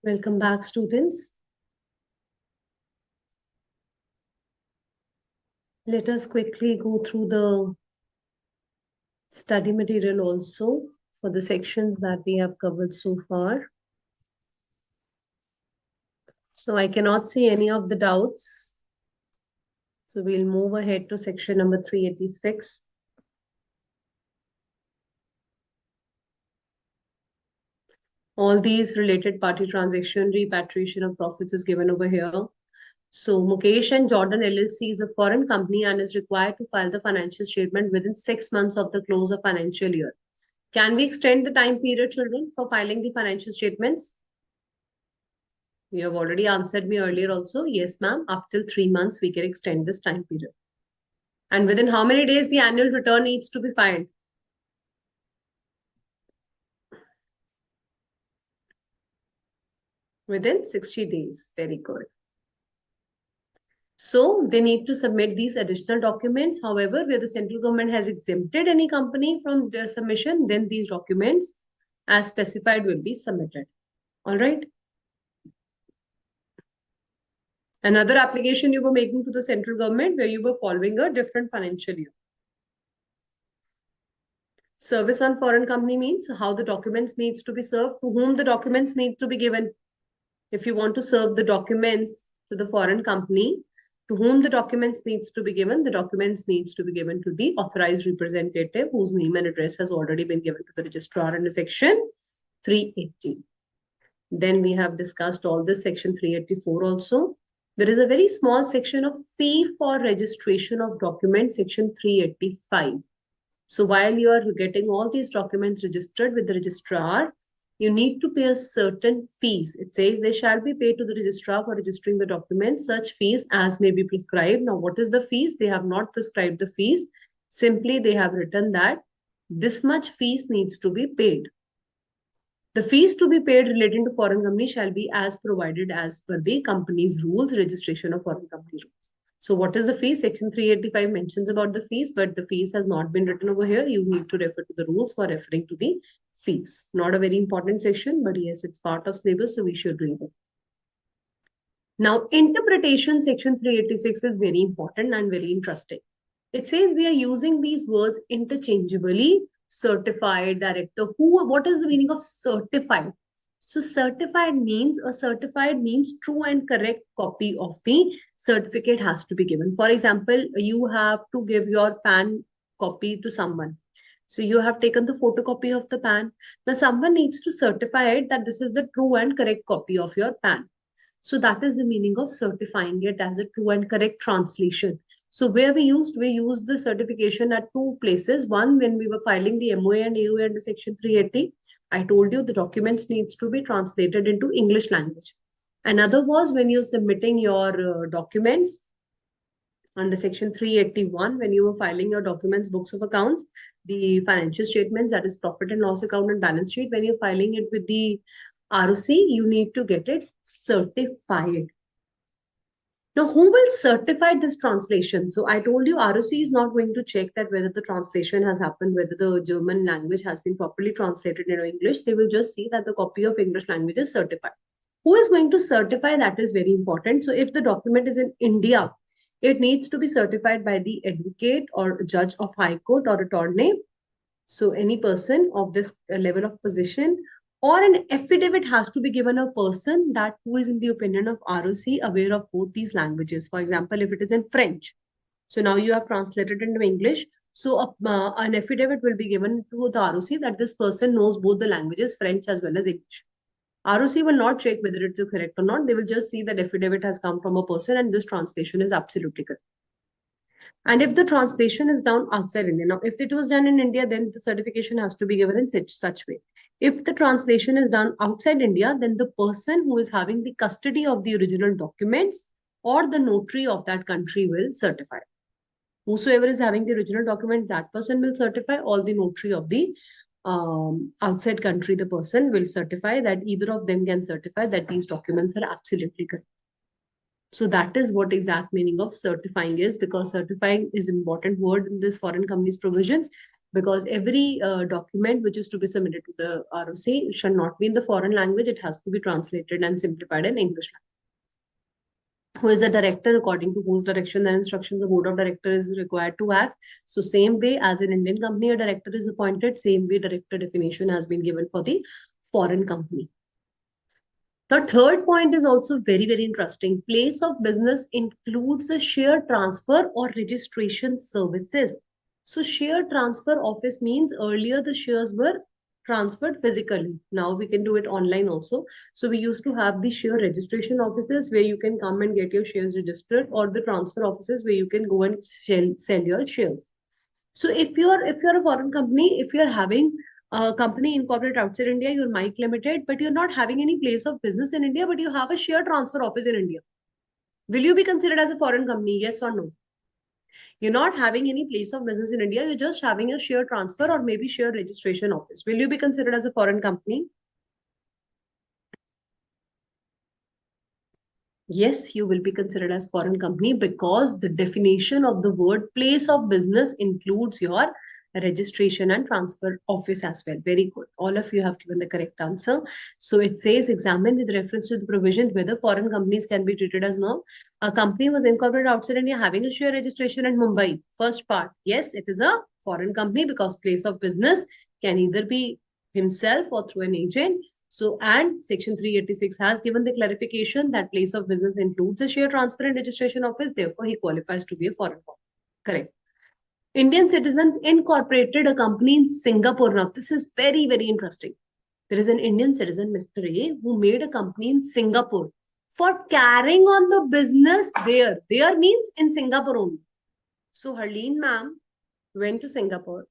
Welcome back, students. Let us quickly go through the study material also for the sections that we have covered so far. So I cannot see any of the doubts. So we'll move ahead to section number 386. All these related party transaction, repatriation of profits is given over here. So Mukesh and Jordan LLC is a foreign company and is required to file the financial statement within 6 months of the close of financial year. Can we extend the time period, children, for filing the financial statements? You have already answered me earlier also. Yes, ma'am. Up till 3 months, we can extend this time period. And within how many days the annual return needs to be filed? Within 60 days. Very good. So they need to submit these additional documents. However, where the central government has exempted any company from the submission, then these documents as specified will be submitted. All right. Another application you were making to the central government where you were following a different financial year. Service on foreign company means how the documents needs to be served, to whom the documents need to be given. If you want to serve the documents to the foreign company, to whom the documents needs to be given, the documents needs to be given to the authorized representative whose name and address has already been given to the registrar under section 380. Then we have discussed all this section 384 also. There is a very small section of fee for registration of documents, section 385. So while you are getting all these documents registered with the registrar, you need to pay a certain fees. It says they shall be paid to the registrar for registering the documents, such fees as may be prescribed. Now, what is the fees? They have not prescribed the fees. Simply, they have written that this much fees needs to be paid. The fees to be paid relating to foreign company shall be as provided as per the company's rules, registration of foreign company rules. So what is the fee? Section 385 mentions about the fees, but the fees has not been written over here. You need to refer to the rules for referring to the fees. Not a very important section, but yes, it's part of syllabus, so we should read it. Now, interpretation section 386 is very important and very interesting. It says we are using these words interchangeably. Certified, director, who, what is the meaning of certified? So certified means true and correct copy of the certificate has to be given. For example, you have to give your PAN copy to someone. So you have taken the photocopy of the PAN. Now someone needs to certify it that this is the true and correct copy of your PAN. So that is the meaning of certifying it as a true and correct translation. So where we used the certification at two places. One, when we were filing the MOA and AOA under section 380, I told you the documents needs to be translated into English language. Another was when you're submitting your documents under section 381, when you were filing your documents, books of accounts, the financial statements, that is profit and loss account and balance sheet, when you're filing it with the ROC, you need to get it certified. Now, who will certify this translation? So I told you ROC is not going to check that whether the translation has happened, whether the German language has been properly translated into English. They will just see that the copy of English language is certified. Who is going to certify? That is very important. So if the document is in India, it needs to be certified by the advocate or judge of high court or attorney. So any person of this level of position, or an affidavit has to be given a person that who is in the opinion of ROC aware of both these languages. For example, if it is in French, so now you have translated into English. So an affidavit will be given to the ROC that this person knows both the languages, French as well as English. ROC will not check whether it's correct or not. They will just see that affidavit has come from a person and this translation is absolutely correct. And if the translation is done outside India, now if it was done in India, then the certification has to be given in such way. If the translation is done outside India, then the person who is having the custody of the original documents or the notary of that country will certify. Whosoever is having the original document, that person will certify. All the notary of the outside country, the person will certify that either of them can certify that these documents are absolutely correct. So that is what exact meaning of certifying is, because certifying is important word in this foreign companies provisions. because every document which is to be submitted to the ROC shall not be in the foreign language. It has to be translated and simplified in English language. Who is the director, according to whose direction and instructions the board of directors is required to act. So same way as in Indian company, a director is appointed, same way director definition has been given for the foreign company. The third point is also very, very interesting. Place of business includes a share transfer or registration services. So share transfer office means earlier the shares were transferred physically. Now we can do it online also. So we used to have the share registration offices where you can come and get your shares registered, or the transfer offices where you can go and sell your shares. So if you're a foreign company, if you're having a company incorporated outside India, you're Mike Limited, but you're not having any place of business in India, but you have a share transfer office in India. Will you be considered as a foreign company? Yes or no? You're not having any place of business in India. You're just having a share transfer or maybe share registration office. Will you be considered as a foreign company? Yes, you will be considered as foreign company because the definition of the word place of business includes your registration and transfer office as well. Very good. All of you have given the correct answer. So it says examine with reference to the provisions whether foreign companies can be treated as no. A company was incorporated outside India having a share registration in Mumbai. First part, yes, it is a foreign company because place of business can either be himself or through an agent. So, and section 386 has given the clarification that place of business includes a share transfer and registration office. Therefore, he qualifies to be a foreign company. Correct. Indian citizens incorporated a company in Singapore. Now, this is very, very interesting. There is an Indian citizen, Mr. A, who made a company in Singapore for carrying on the business there. There means in Singapore only. So, Harleen ma'am went to Singapore.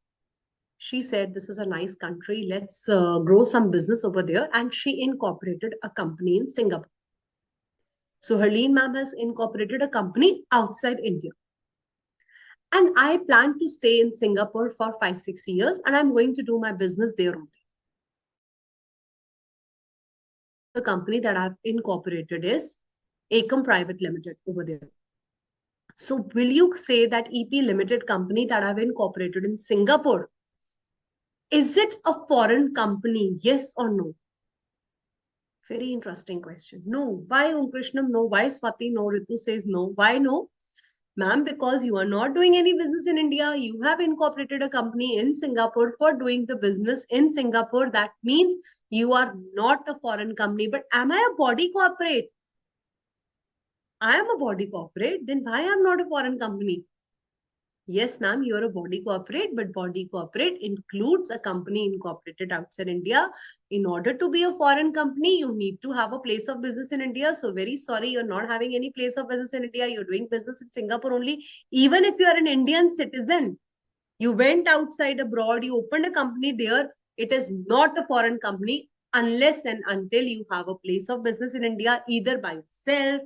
She said, this is a nice country. Let's grow some business over there. And she incorporated a company in Singapore. So Harleen ma'am has incorporated a company outside India. And I plan to stay in Singapore for 5-6 years. And I'm going to do my business there only. The company that I've incorporated is Ecom Private Limited over there. So will you say that EP Limited company that I've incorporated in Singapore, is it a foreign company? Yes or no? Very interesting question. No. Why, Om Krishnam? No. Why, Swati? No. Ritu says no. Why no? Ma'am, because you are not doing any business in India. You have incorporated a company in Singapore for doing the business in Singapore. That means you are not a foreign company. But am I a body corporate? I am a body corporate. Then why am I not a foreign company? Yes, ma'am, you're a body corporate, but body corporate includes a company incorporated outside India. In order to be a foreign company, you need to have a place of business in India. So very sorry, you're not having any place of business in India. You're doing business in Singapore only. Even if you are an Indian citizen, you went outside abroad, you opened a company there, it is not a foreign company unless and until you have a place of business in India, either by yourself,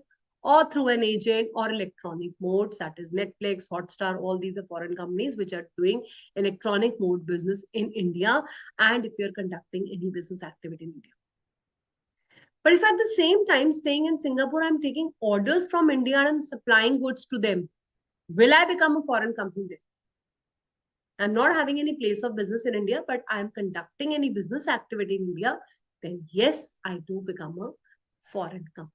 or through an agent or electronic modes, that is Netflix, Hotstar, all these are foreign companies which are doing electronic mode business in India, and if you're conducting any business activity in India. But if at the same time staying in Singapore, I'm taking orders from India and I'm supplying goods to them, will I become a foreign company then? I'm not having any place of business in India, but I'm conducting any business activity in India, then yes, I do become a foreign company.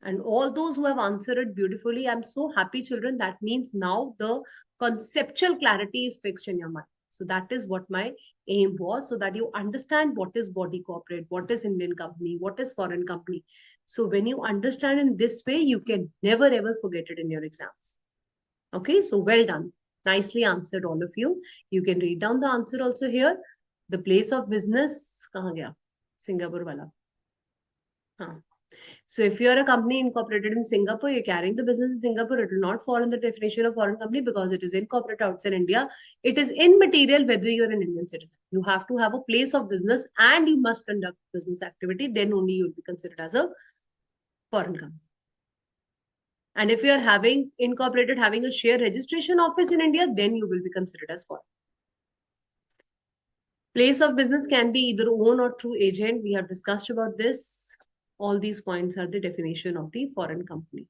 And all those who have answered it beautifully, I'm so happy, children. That means now the conceptual clarity is fixed in your mind. So that is what my aim was, so that you understand what is body corporate, what is Indian company, what is foreign company. So when you understand in this way, you can never ever forget it in your exams. Okay, so well done. Nicely answered, all of you. You can read down the answer also here. The place of business, kahan gaya? Singapore wala. Haan. So if you're a company incorporated in Singapore, you're carrying the business in Singapore, it will not fall in the definition of foreign company because it is incorporated outside India. It is immaterial whether you're an Indian citizen. You have to have a place of business and you must conduct business activity. Then only you'll be considered as a foreign company. And if you're having a share registration office in India, then you will be considered as foreign. Place of business can be either own or through agent. We have discussed about this. All these points are the definition of the foreign company.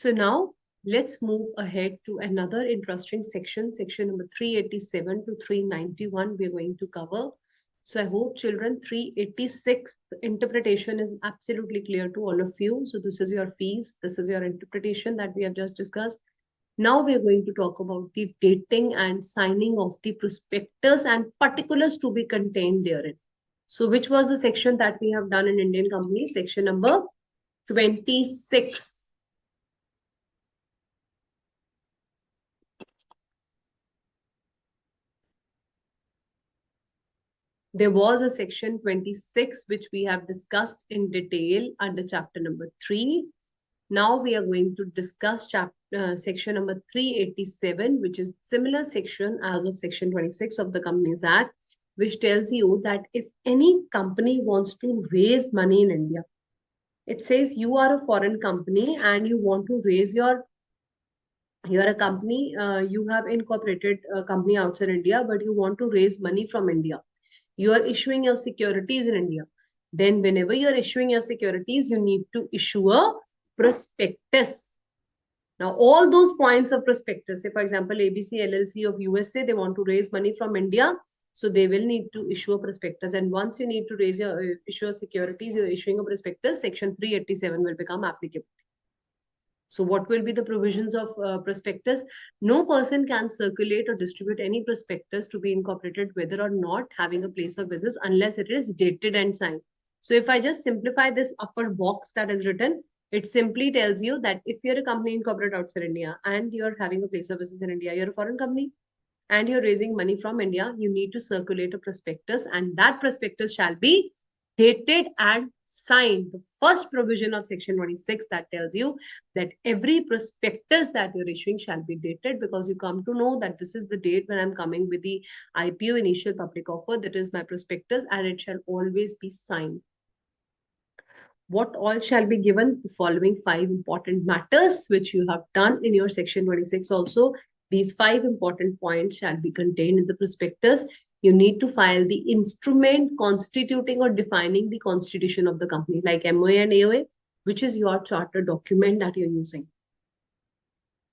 So now let's move ahead to another interesting section, section number 387 to 391 we're going to cover. So I hope children 386 interpretation is absolutely clear to all of you. So this is your fees, this is your interpretation that we have just discussed. Now we are going to talk about the dating and signing of the prospectus and particulars to be contained therein. So which was the section that we have done in Indian company? Section number 26. There was a section 26 which we have discussed in detail under chapter number 3. Now we are going to discuss section number 387, which is similar section as of section 26 of the Companies Act, which tells you that if any company wants to raise money in India, it says you are a foreign company and you want to raise you are a company, you have incorporated a company outside India, but you want to raise money from India. You are issuing your securities in India. Then whenever you are issuing your securities, you need to issue a prospectus. Now, all those points of prospectus, say for example, ABC LLC of USA, they want to raise money from India. So they will need to issue a prospectus. And once you need to raise your issue of securities, you're issuing a prospectus, section 387 will become applicable. So what will be the provisions of prospectus? No person can circulate or distribute any prospectus to be incorporated, whether or not having a place of business, unless it is dated and signed. So if I just simplify this upper box that is written, it simply tells you that if you're a company incorporated outside India and you're having a place of business in India, you're a foreign company and you're raising money from India, you need to circulate a prospectus, and that prospectus shall be dated and signed. The first provision of section 26 that tells you that every prospectus that you're issuing shall be dated, because you come to know that this is the date when I'm coming with the IPO, initial public offer, that is my prospectus, and it shall always be signed. What all shall be given? The following 5 important matters, which you have done in your section 26 also. These 5 important points shall be contained in the prospectus. You need to file the instrument constituting or defining the constitution of the company, like MOA and AOA, which is your charter document that you're using.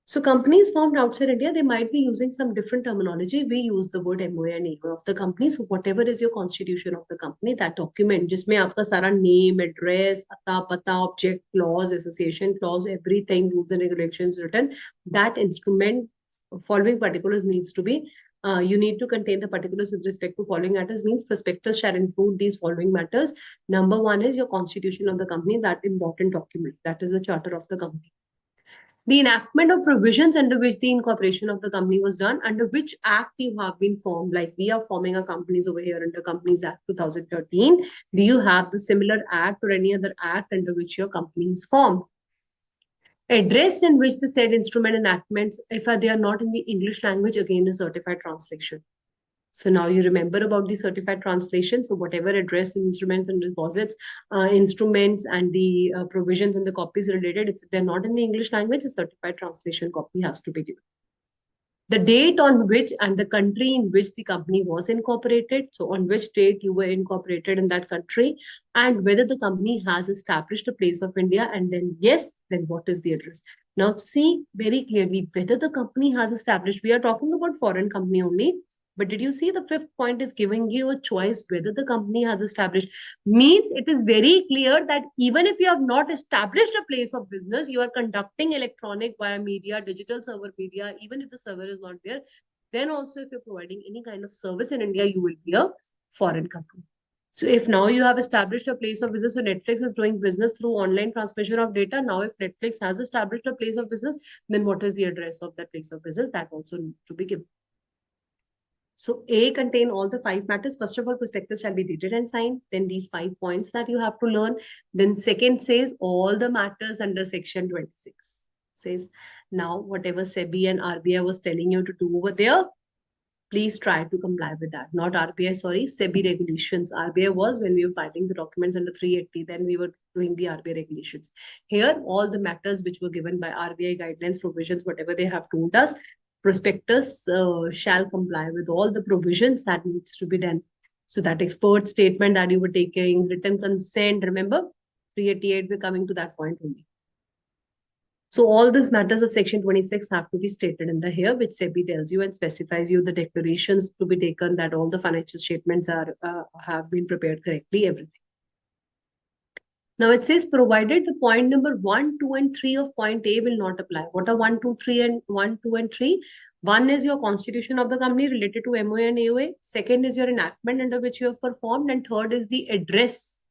So companies formed outside India, they might be using some different terminology. We use the word MOA and AOA of the company. So whatever is your constitution of the company, that document, जिसमें आपका सारा name, address, अता पता, object clause, association clause, everything, rules and regulations written, that instrument, following particulars needs to be, you need to contain the particulars with respect to following matters. Means prospectus shall include these following matters. Number 1 is your constitution of the company, that important document, that is the charter of the company. The enactment of provisions under which the incorporation of the company was done, under which act you have been formed. Like we are forming our companies over here under Companies Act 2013. Do you have the similar act or any other act under which your company is formed? Address in which the said instrument enactments, if they are not in the English language, again a certified translation. So now you remember about the certified translation. So whatever address, instruments and deposits, instruments and the provisions and the copies related, if they're not in the English language, a certified translation copy has to be given. The date on which and the country in which the company was incorporated. So on which date you were incorporated in that country, and whether the company has established a place of India, and then yes, then what is the address? Now see very clearly whether the company has established. We are talking about foreign company only. But did you see the 5th point is giving you a choice whether the company has established? Means it is very clear that even if you have not established a place of business, you are conducting electronic via media, digital server media, even if the server is not there, then also if you're providing any kind of service in India, you will be a foreign company. So if now you have established a place of business, so Netflix is doing business through online transmission of data. Now, if Netflix has established a place of business, then what is the address of that place of business? That also needs to be given. So A contain all the 5 matters. First of all, prospectus shall be dated and signed. Then these 5 points that you have to learn. Then second says all the matters under section 26. Says now whatever SEBI and RBI was telling you to do over there, please try to comply with that. Not RBI, sorry, SEBI regulations. RBI was when we were filing the documents under 380, then we were doing the RBI regulations. Here, all the matters which were given by RBI guidelines, provisions, whatever they have told us, prospectus shall comply with all the provisions that needs to be done. So that expert statement that you were taking, written consent, remember, 388, we're coming to that point only. So all these matters of section 26 have to be stated in the here, which SEBI tells you and specifies you the declarations to be taken, that all the financial statements are have been prepared correctly, everything. Now it says, provided the point number 1, 2, and 3 of point A will not apply. What are 1, 2, 3 and 1, 2, and 3? One is your constitution of the company related to MOA and AOA. Second is your enactment under which you have performed. And third is the address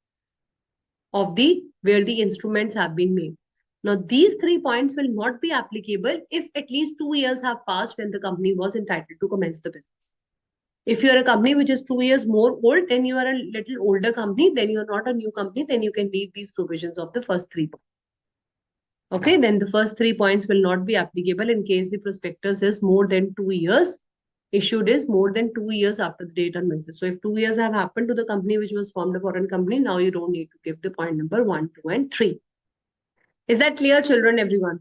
of the where the instruments have been made. Now, these 3 points will not be applicable if at least 2 years have passed when the company was entitled to commence the business. If you are a company which is 2 years more old, then you are a little older company, then you are not a new company, then you can leave these provisions of the first 3 points. Okay, then the first 3 points will not be applicable in case the prospectus is more than 2 years. Issued is more than 2 years after the date on business. So if 2 years have happened to the company which was formed a foreign company, now you don't need to give the point number 1, 2, and 3. Is that clear, children, everyone?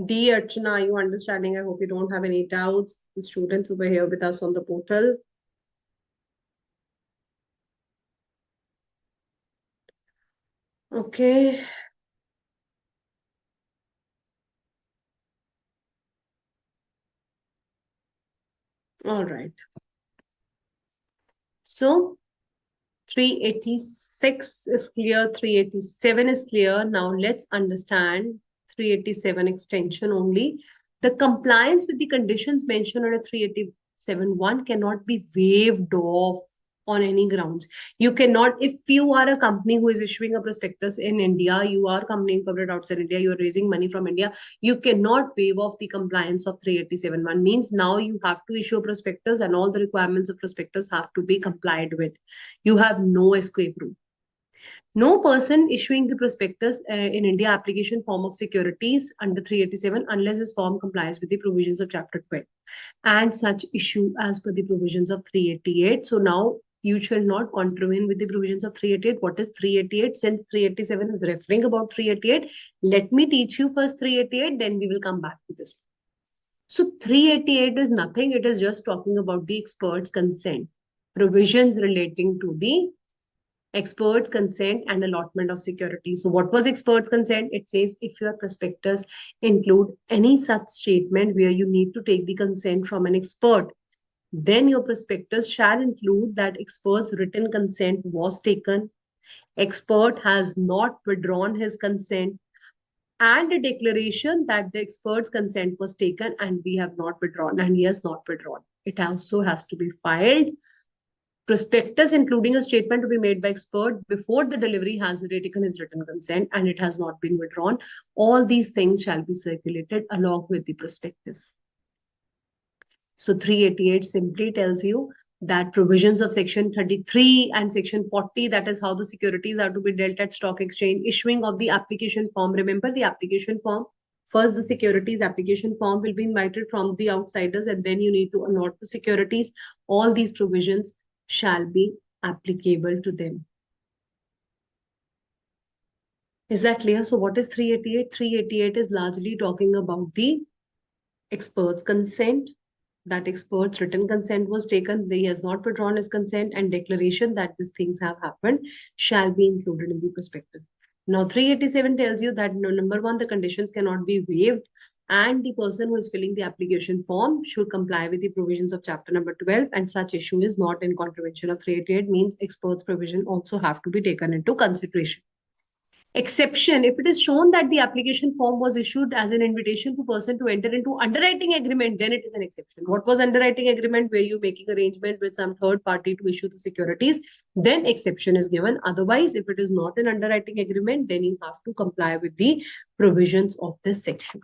D. Archana, are you understanding? I hope you don't have any doubts. The students over here with us on the portal. Okay. All right. So 386 is clear. 387 is clear. Now let's understand 387 extension only. The compliance with the conditions mentioned under 387(1) cannot be waived off on any grounds. You cannot, if you are a company who is issuing a prospectus in India, you are company incorporated outside India, you are raising money from India, you cannot waive off the compliance of 387(1). Means now you have to issue a prospectus and all the requirements of prospectus have to be complied with. You have no escape route. No person issuing the prospectus in India application form of securities under 387 unless his form complies with the provisions of Chapter 12 and such issue as per the provisions of 388. So now you shall not contravene with the provisions of 388. What is 388? Since 387 is referring about 388, let me teach you first 388, then we will come back to this. So 388 is nothing. It is just talking about the expert's consent, provisions relating to the expert's consent and allotment of security. So what was expert's consent? It says if your prospectus include any such statement where you need to take the consent from an expert, then your prospectus shall include that expert's written consent was taken, expert has not withdrawn his consent, and a declaration that the expert's consent was taken and we have not withdrawn and he has not withdrawn. It also has to be filed. Prospectus including a statement to be made by expert before the delivery has taken his written consent and it has not been withdrawn. All these things shall be circulated along with the prospectus. So 388 simply tells you that provisions of section 33 and section 40, that is how the securities are to be dealt at stock exchange, issuing of the application form. Remember the application form. First, the securities application form will be invited from the outsiders and then you need to allot the securities. All these provisions shall be applicable to them. Is that clear? So what is 388? 388 is largely talking about the expert's consent. That expert's written consent was taken. He has not withdrawn his consent and declaration that these things have happened shall be included in the prospectus. Now 387 tells you that number 1, the conditions cannot be waived and the person who is filling the application form should comply with the provisions of chapter number 12 and such issue is not in contravention of 388 means expert's provision also have to be taken into consideration. Exception, if it is shown that the application form was issued as an invitation to person to enter into underwriting agreement, then it is an exception. What was underwriting agreement? Where you're making arrangement with some third party to issue the securities, then exception is given. Otherwise, if it is not an underwriting agreement, then you have to comply with the provisions of this section.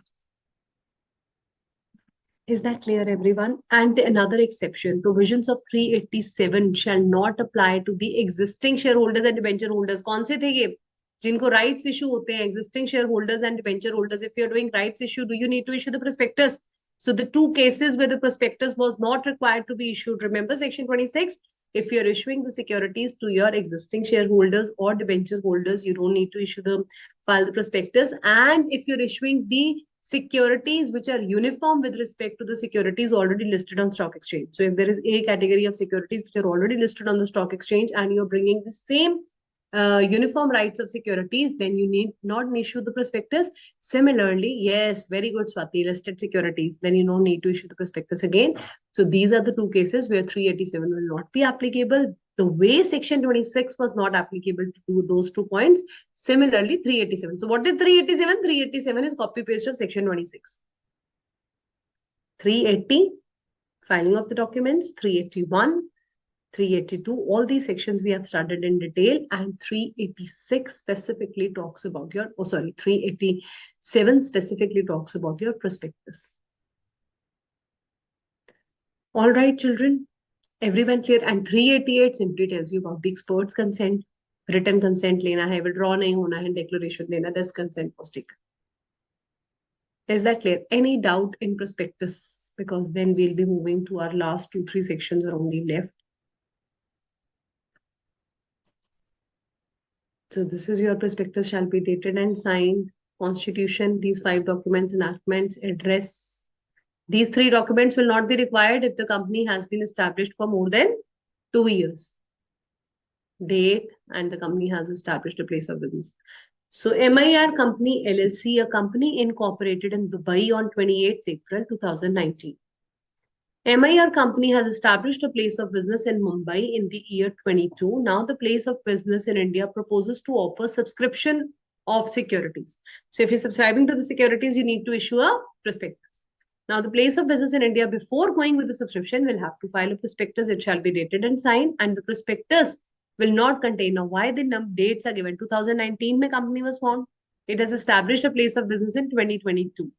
Is that clear, everyone? And another exception, provisions of 387 shall not apply to the existing shareholders and debenture holders. कौन से थे ये? जिनको rights issue होते हैं, existing shareholders and debenture holders. If you're doing rights issue, do you need to issue the prospectus? So the 2 cases where the prospectus was not required to be issued. Remember section 26? If you're issuing the securities to your existing shareholders or debenture holders, you don't need to file the prospectus. And if you're issuing the securities which are uniform with respect to the securities already listed on stock exchange. So if there is a category of securities which are already listed on the stock exchange and you're bringing the same uniform rights of securities, then you need not issue the prospectus. Similarly, yes, very good, Swati, listed securities, then you don't need to issue the prospectus again. So these are the two cases where 387 will not be applicable. The way section 26 was not applicable to those 2 points, similarly 387. So what is 387? 387 is copy paste of section 26. 380, filing of the documents. 381, 382, all these sections we have studied in detail, and 386 specifically talks about your, 387 specifically talks about your prospectus. All right, children, everyone clear? And 388 simply tells you about the expert's consent, written consent लेना है, withdraw नहीं होना है, declaration देना, this consent was taken. Is that clear? Any doubt in prospectus? Because then we'll be moving to our last 2-3 sections are only left. So this is your prospectus shall be dated and signed. Constitution, these 5 documents, enactments, address. These 3 documents will not be required if the company has been established for more than 2 years. Date and the company has established a place of business. So MIR Company LLC, a company incorporated in Dubai on 28th April 2019. MIR Company has established a place of business in Mumbai in the year 22. Now the place of business in India proposes to offer subscription of securities. So if you're subscribing to the securities, you need to issue a prospectus. Now the place of business in India, before going with the subscription, will have to file a prospectus. It shall be dated and signed, and the prospectus will not contain. Now why the dates are given? 2019 mein company was formed. It has established a place of business in 2022.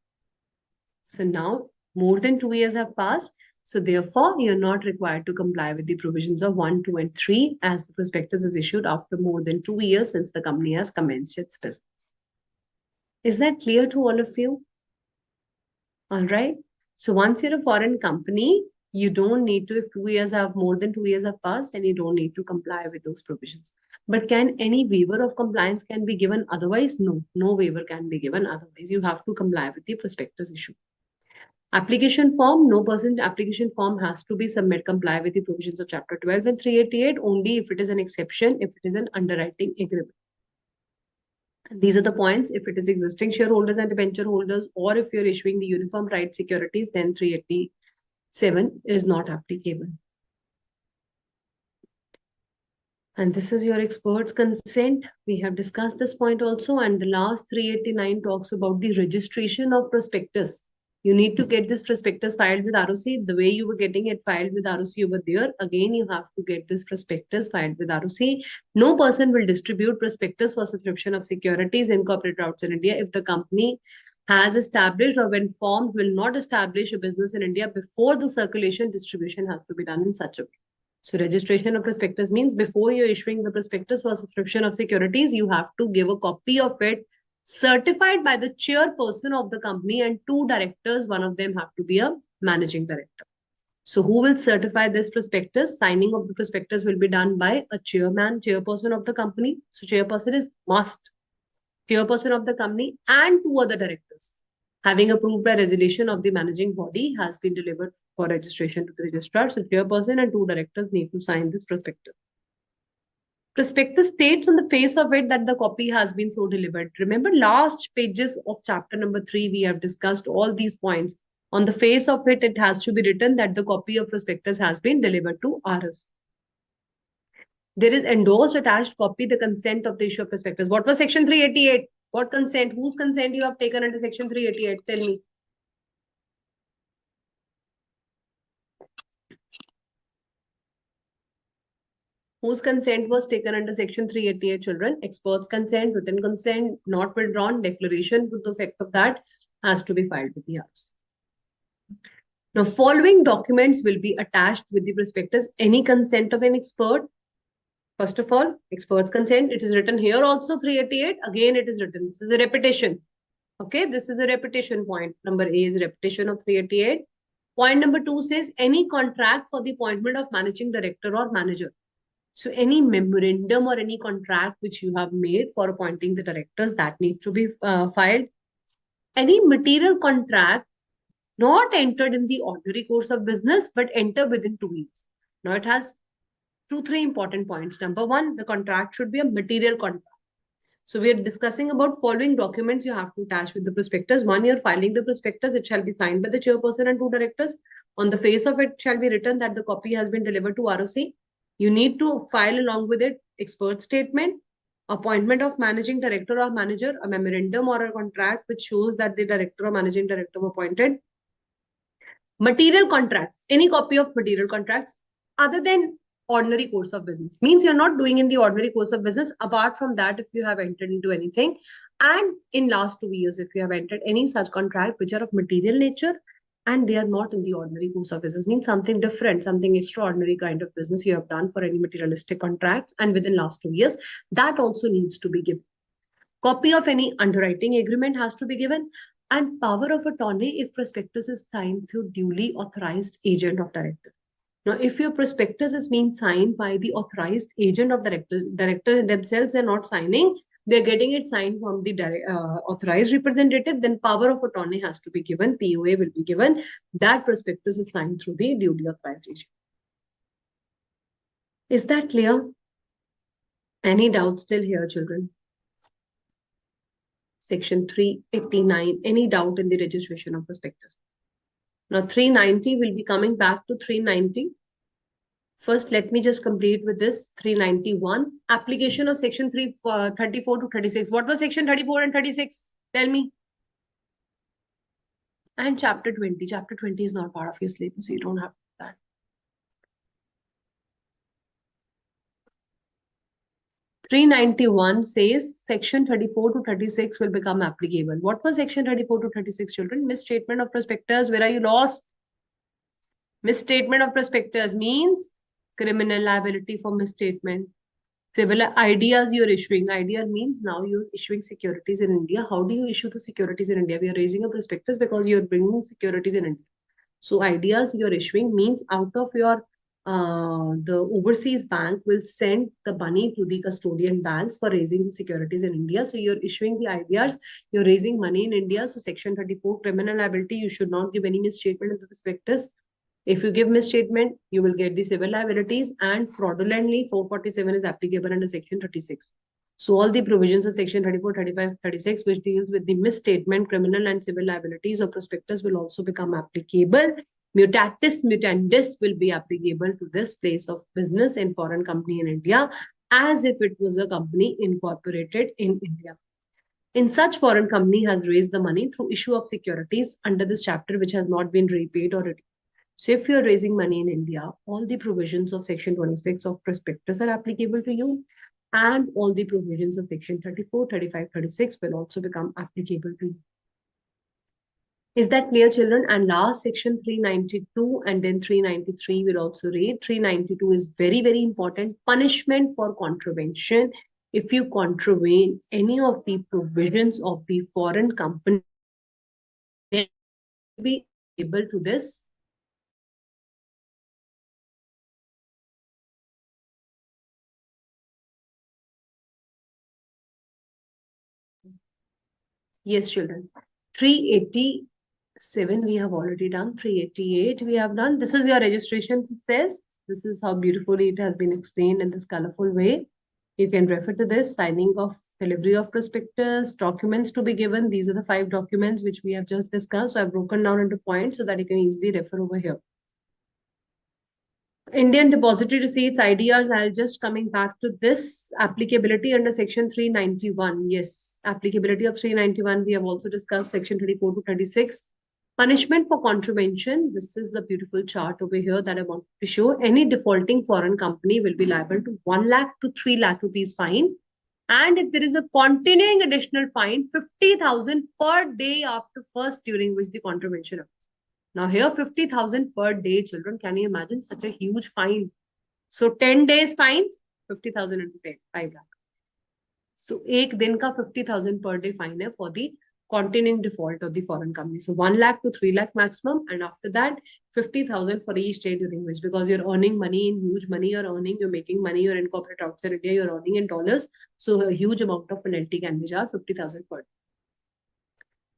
So now more than 2 years have passed. So therefore, you're not required to comply with the provisions of 1, 2, and 3 as the prospectus is issued after more than 2 years since the company has commenced its business. Is that clear to all of you? All right. So once you're a foreign company, you don't need to, if 2 years have, more than 2 years have passed, then you don't need to comply with those provisions. But can any waiver of compliance can be given otherwise? No, no waiver can be given otherwise. You have to comply with the prospectus issue. Application form, no person application form has to be comply with the provisions of chapter 12 and 388 only if it is an exception, if it is an underwriting agreement. These are the points. If it is existing shareholders and debenture holders, or if you're issuing the uniform right securities, then 387 is not applicable. And this is your expert's consent. We have discussed this point also. And the last 389 talks about the registration of prospectus. You need to get this prospectus filed with ROC. The way you were getting it filed with ROC over there, again, you have to get this prospectus filed with ROC. No person will distribute prospectus for subscription of securities incorporated outside India if the company has established or when formed will not establish a business in India before the circulation distribution has to be done in such a way. So registration of prospectus means before you're issuing the prospectus for subscription of securities, you have to give a copy of it certified by the chairperson of the company and 2 directors. One of them have to be a managing director. So who will certify this prospectus? Signing of the prospectus will be done by a chairperson of the company. So chairperson is must. Chairperson of the company and 2 other directors, having approved by resolution of the managing body, has been delivered for registration to the registrar. So chairperson and 2 directors need to sign this prospectus. Prospectus states on the face of it that the copy has been so delivered. Remember last pages of chapter number 3, we have discussed all these points. On the face of it, it has to be written that the copy of prospectus has been delivered to RS. There is endorsed attached copy, the consent of the issue of prospectus. What was section 388? What consent? Whose consent you have taken under section 388? Tell me. Whose consent was taken under section 388, children? Expert's consent, written consent, not withdrawn, declaration to the effect of that has to be filed with the RS. Now, following documents will be attached with the prospectus. Any consent of an expert. First of all, expert's consent. It is written here also 388. Again, it is written. This is a repetition. Okay, this is a repetition point. Number A is repetition of 388. Point number 2 says any contract for the appointment of managing director or manager. So any memorandum or any contract which you have made for appointing the directors, that needs to be filed. Any material contract not entered in the ordinary course of business, but enter within 2 years. Now it has three important points. Number one, the contract should be a material contract. So we are discussing about following documents you have to attach with the prospectus. One, you're filing the prospectus. It shall be signed by the chairperson and two directors. On the face of it shall be written that the copy has been delivered to ROC. You need to file along with it expert statement, appointment of managing director or manager, a memorandum or a contract which shows that the director or managing director were appointed. Material contracts, any copy of material contracts other than ordinary course of business. Means you're not doing in the ordinary course of business. Apart from that, if you have entered into anything, and in last 2 years, if you have entered any such contract which are of material nature and they are not in the ordinary course of business, means something different, something extraordinary kind of business you have done for any materialistic contracts and within last 2 years, that also needs to be given. Copy of any underwriting agreement has to be given, and power of attorney if prospectus is signed through duly authorized agent of director. Now, if your prospectus is being signed by the authorized agent of director themselves, they're not signing, they're getting it signed from the authorized representative, then power of attorney has to be given, POA will be given. That prospectus is signed through the duly authorized agent. Is that clear? Any doubts still here, children? Section 389, any doubt in the registration of prospectus? Now 390 will be coming back to 390. First, let me just complete with this 391. Application of section 34 to 36. What was section 34 and 36? Tell me. And chapter 20. Chapter 20 is not part of your syllabus, so you don't have that. (391) says section 34 to 36 will become applicable. What was section 34 to 36, children? Misstatement of prospectus. Where are you lost? Misstatement of prospectus means criminal liability for misstatement. Civil IDs you're issuing. IDR means now you're issuing securities in India. How do you issue the securities in India? We are raising a prospectus because you're bringing securities in India. So IDs you're issuing means out of your the overseas bank will send the money to the custodian banks for raising the securities in India. So you're issuing the IDRs, you're raising money in India. So section 34 criminal liability, you should not give any misstatement in the prospectus. If you give misstatement, you will get the civil liabilities, and fraudulently 447 is applicable under section 36. So all the provisions of section 34, 35, 36, which deals with the misstatement, criminal and civil liabilities of prospectus will also become applicable. Mutatis mutandis will be applicable to this place of business in foreign company in India as if it was a company incorporated in India. In such foreign company has raised the money through issue of securities under this chapter which has not been repaid or returned. So if you're raising money in India, all the provisions of section 26 of prospectus are applicable to you, and all the provisions of section 34, 35, 36 will also become applicable to you. Is that clear, children? And last section 392 and then 393 will also read. 392 is very, very important. Punishment for contravention. If you contravene any of the provisions of the foreign company, then you will be able to this. Yes, children. 387 we have already done. 388 we have done. This is your registration process. This is how beautifully it has been explained in this colorful way. You can refer to this. Signing of delivery of prospectus, documents to be given. These are the 5 documents which we have just discussed. So I've broken down into points so that you can easily refer over here. Indian depository receipts, IDRs, I'll just coming back to this. Applicability under section 391. Yes, applicability of 391. We have also discussed section 34 to 36. Punishment for contravention. This is the beautiful chart over here that I want to show. Any defaulting foreign company will be liable to 1 lakh to 3 lakh rupees fine. And if there is a continuing additional fine, 50,000 per day after first during which the contravention occurs. Now here 50,000 per day, children. Can you imagine such a huge fine? So 10 days fines, 50,000 into 10, 5 lakh. So एक दिन का 50,000 per day fine है for the continuing default of the foreign company. So 1 lakh to 3 lakh maximum, and after that 50,000 for each day during which, because you're earning money in huge money, you're making money, you're incorporated outside India, you're earning in dollars. So a huge amount of penalty can be charged, 50,000 per day.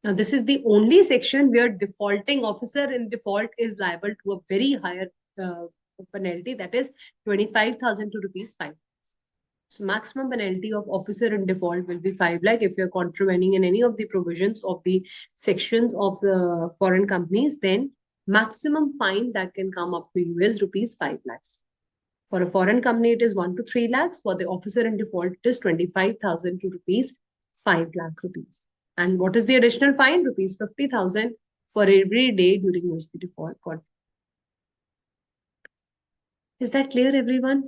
Now, this is the only section where defaulting officer in default is liable to a very higher penalty, that is 25,000 to rupees 5. So maximum penalty of officer in default will be 5 lakh if you're contravening in any of the provisions of the sections of the foreign companies. Then maximum fine that can come up to you is rupees 5 lakhs. For a foreign company, it is 1 to 3 lakhs. For the officer in default, it is 25,000 to rupees 5 lakh rupees. And what is the additional fine? Rupees 50,000 for every day during which the default got. Is that clear, everyone?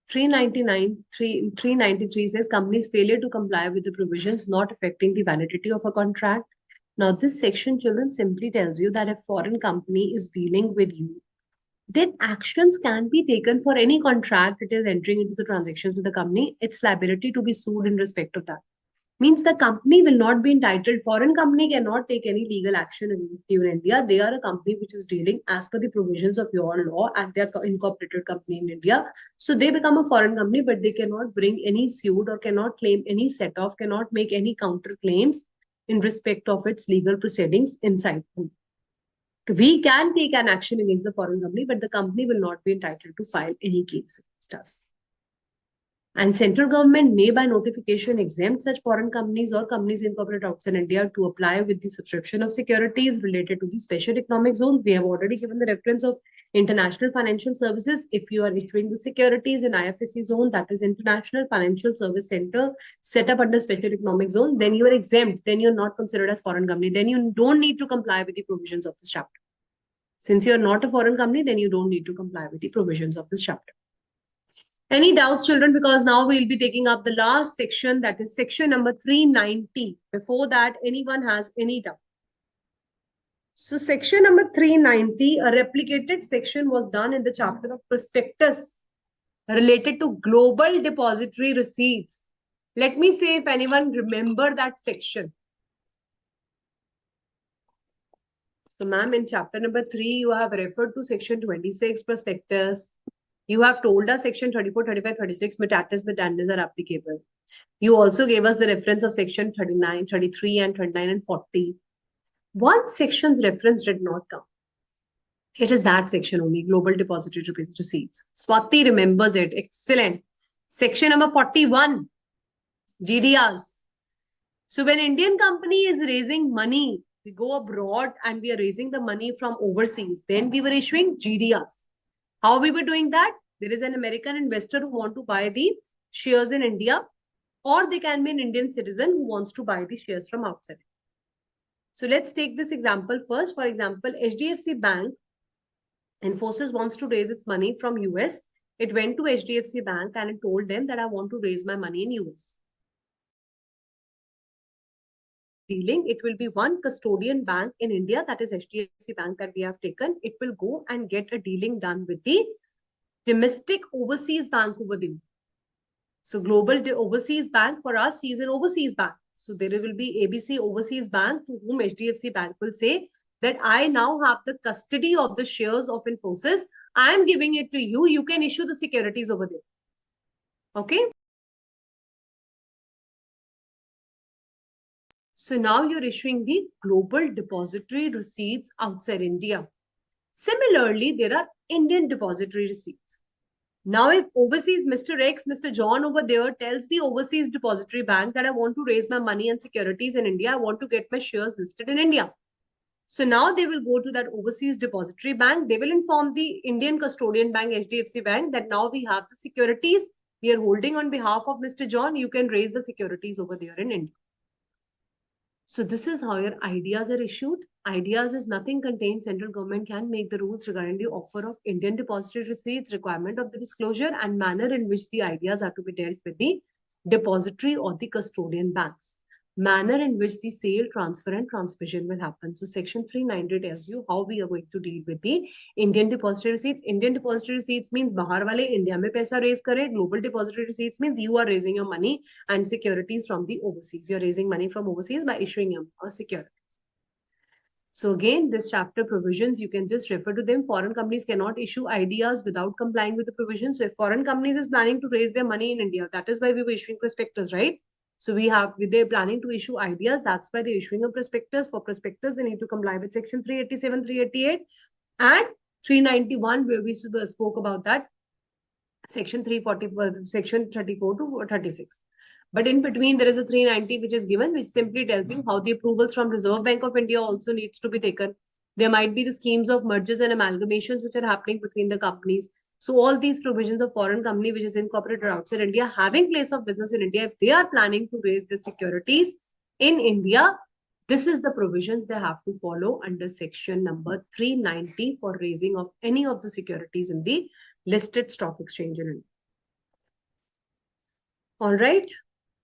393 says companies' failure to comply with the provisions not affecting the validity of a contract. Now, this section, children, simply tells you that if foreign company is dealing with you, then actions can be taken for any contract it is entering into the transactions with the company. Its liability to be sued in respect of that. Means the company will not be entitled. Foreign company cannot take any legal action against you in India. They are a company which is dealing as per the provisions of your law and they are incorporated company in India. So they become a foreign company, but they cannot bring any suit or cannot claim any set off, cannot make any counter claims in respect of its legal proceedings inside. We can take an action against the foreign company, but the company will not be entitled to file any case against us. And central government may by notification exempt such foreign companies or companies incorporated outside India to apply with the subscription of securities related to the special economic zones. We have already given the reference of international financial services. If you are issuing the securities in IFSC zone, that is International Financial Service Center, set up under special economic zone, then you are exempt. Then you're not considered as foreign company. Then you don't need to comply with the provisions of this chapter. Since you're not a foreign company, then you don't need to comply with the provisions of this chapter. Any doubts, children? Because now we'll be taking up the last section, that is section number 390. Before that, anyone has any doubt? So section number 390, a replicated section was done in the chapter of prospectus related to global depository receipts. Let me say if anyone remember that section. So ma'am, in chapter number 3, you have referred to section 26 prospectus. You have told us section 34, 35, 36, mutatis mutandis are applicable. You also gave us the reference of section 39, 33 and 39 and 40. One section's reference did not come. It is that section only, global depository receipts. Swati remembers it. Excellent. Section number 41, GDRs. So when Indian company is raising money, we go abroad and we are raising the money from overseas. Then we were issuing GDRs. How we were doing that? There is an American investor who wants to buy the shares in India, or they can be an Indian citizen who wants to buy the shares from outside. So let's take this example first. For example, HDFC Bank, Infosys wants to raise its money from US. It went to HDFC Bank and it told them that I want to raise my money in US. Dealing, it will be one custodian bank in India, that is HDFC Bank that we have taken. It will go and get a dealing done with the domestic overseas bank over there. So global overseas bank for us, he is an overseas bank. So there will be ABC Overseas Bank to whom HDFC Bank will say that I now have the custody of the shares of Infosys. I am giving it to you. You can issue the securities over there. Okay. So now you're issuing the global depository receipts outside India. Similarly, there are Indian depository receipts. Now, if overseas Mr. X, Mr. John over there tells the overseas depository bank that I want to raise my money and securities in India, I want to get my shares listed in India. So now they will go to that overseas depository bank. They will inform the Indian custodian bank, HDFC Bank, that now we have the securities we are holding on behalf of Mr. John. You can raise the securities over there in India. So this is how your IDs are issued. IDs is nothing contained. Central government can make the rules regarding the offer of Indian depository receipts, requirement of the disclosure, and manner in which the IDs are to be dealt with the depository or the custodian banks. Manner in which the sale, transfer, and transmission will happen. So section 390 tells you how we are going to deal with the Indian depository receipts. Indian depository receipts means bahar wale India mein paisa raise kare. Global depository receipts means you are raising your money and securities from the overseas. You're raising money from overseas by issuing your securities. So again, this chapter provisions, you can just refer to them. Foreign companies cannot issue IDs without complying with the provisions. So if foreign companies is planning to raise their money in India, that is why we were issuing prospectus, right? So they're planning to issue IDs. That's why they're issuing a prospectus. For prospectus, they need to comply with section 387, 388. And 391, where we spoke about that. Section 344, section 34 to 36. But in between, there is a 390 which is given, which simply tells you how the approvals from Reserve Bank of India also needs to be taken. There might be the schemes of mergers and amalgamations which are happening between the companies. So all these provisions of foreign company which is incorporated outside India, having place of business in India, if they are planning to raise the securities in India, this is the provisions they have to follow under section number 390 for raising of any of the securities in the listed stock exchange in India. All right.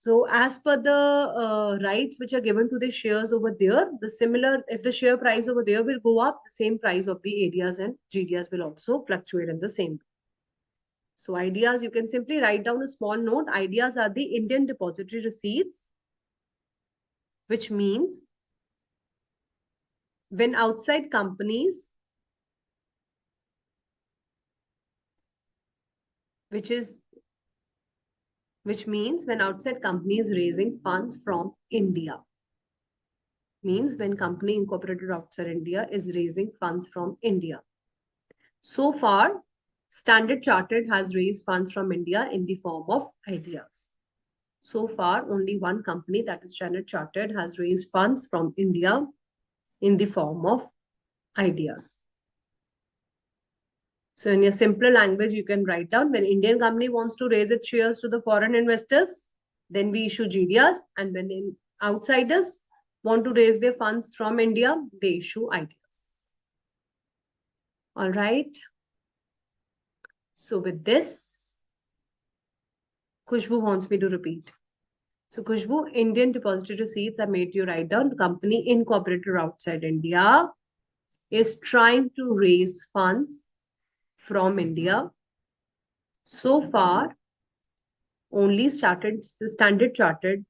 So as per the rights which are given to the shares over there, the similar, if the share price over there will go up, the same price of the ADRs and GDRs will also fluctuate in the same way. So IDRs, you can simply write down a small note. IDRs are the Indian depository receipts, which means when outside companies, which means when outside companies raising funds from India. Means when company incorporated outside India is raising funds from India. So far, Standard Chartered has raised funds from India in the form of IDRs. So far, only one company, that is Standard Chartered, has raised funds from India in the form of IDRs. So in your simpler language, you can write down when Indian company wants to raise its shares to the foreign investors, then we issue GDRs, and when outsiders want to raise their funds from India, they issue IDRs. All right. So with this, Khushbu wants me to repeat. So Khushbu, Indian depository receipts are made you write down. Company incorporated outside India is trying to raise funds from India. So far, only Standard Chartered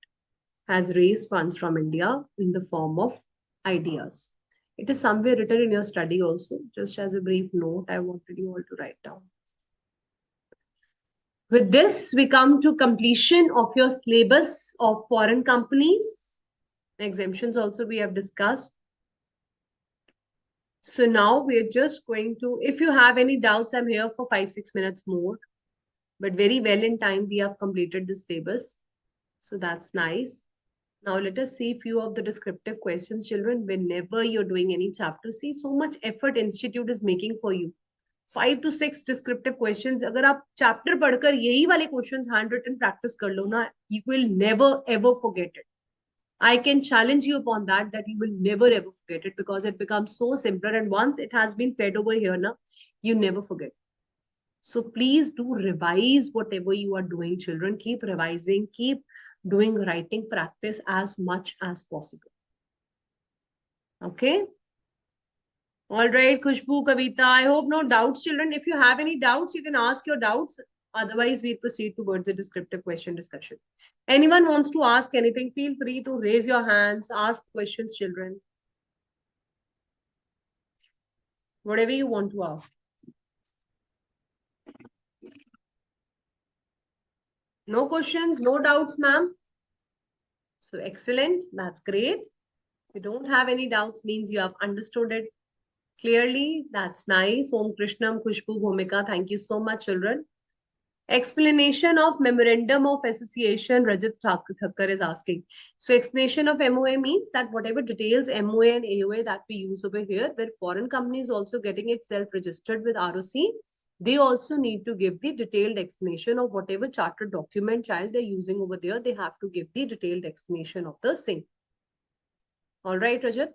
has raised funds from India in the form of IDRs. It is somewhere written in your study also. Just as a brief note, I wanted you all to write down. With this, we come to completion of your syllabus of foreign companies. Exemptions also we have discussed. So now we are just going to, if you have any doubts, I'm here for 5-6 minutes more. But very well in time, we have completed the syllabus. So that's nice. Now let us see few of the descriptive questions, children. Whenever you're doing any chapter, see so much effort institute is making for you. 5 to 6 descriptive questions. अगर आप chapter पढ़कर यही वाले questions handwritten practice कर लो ना, you will never ever forget it. I can challenge you upon that you will never ever forget it because it becomes so simpler, and once it has been fed over here now, you never forget. So please do revise whatever you are doing, children. Keep revising, keep doing writing practice as much as possible. Okay. All right, Khushbu, Kavita, I hope no doubts, children. If you have any doubts, you can ask your doubts. Otherwise, we'll proceed towards the descriptive question discussion. Anyone wants to ask anything, feel free to raise your hands, ask questions, children. Whatever you want to ask. No questions, no doubts, ma'am. So excellent. That's great. If you don't have any doubts, means you have understood it clearly. That's nice. Om Krishnam, Khushbu, Bhumika. Thank you so much, children. Explanation of Memorandum of Association, Rajat Thakkar is asking. So explanation of MOA means that whatever details MOA and AOA that we use over here, where foreign companies also getting itself registered with ROC, they also need to give the detailed explanation of whatever chartered document child they're using over there. They have to give the detailed explanation of the same. All right, Rajat.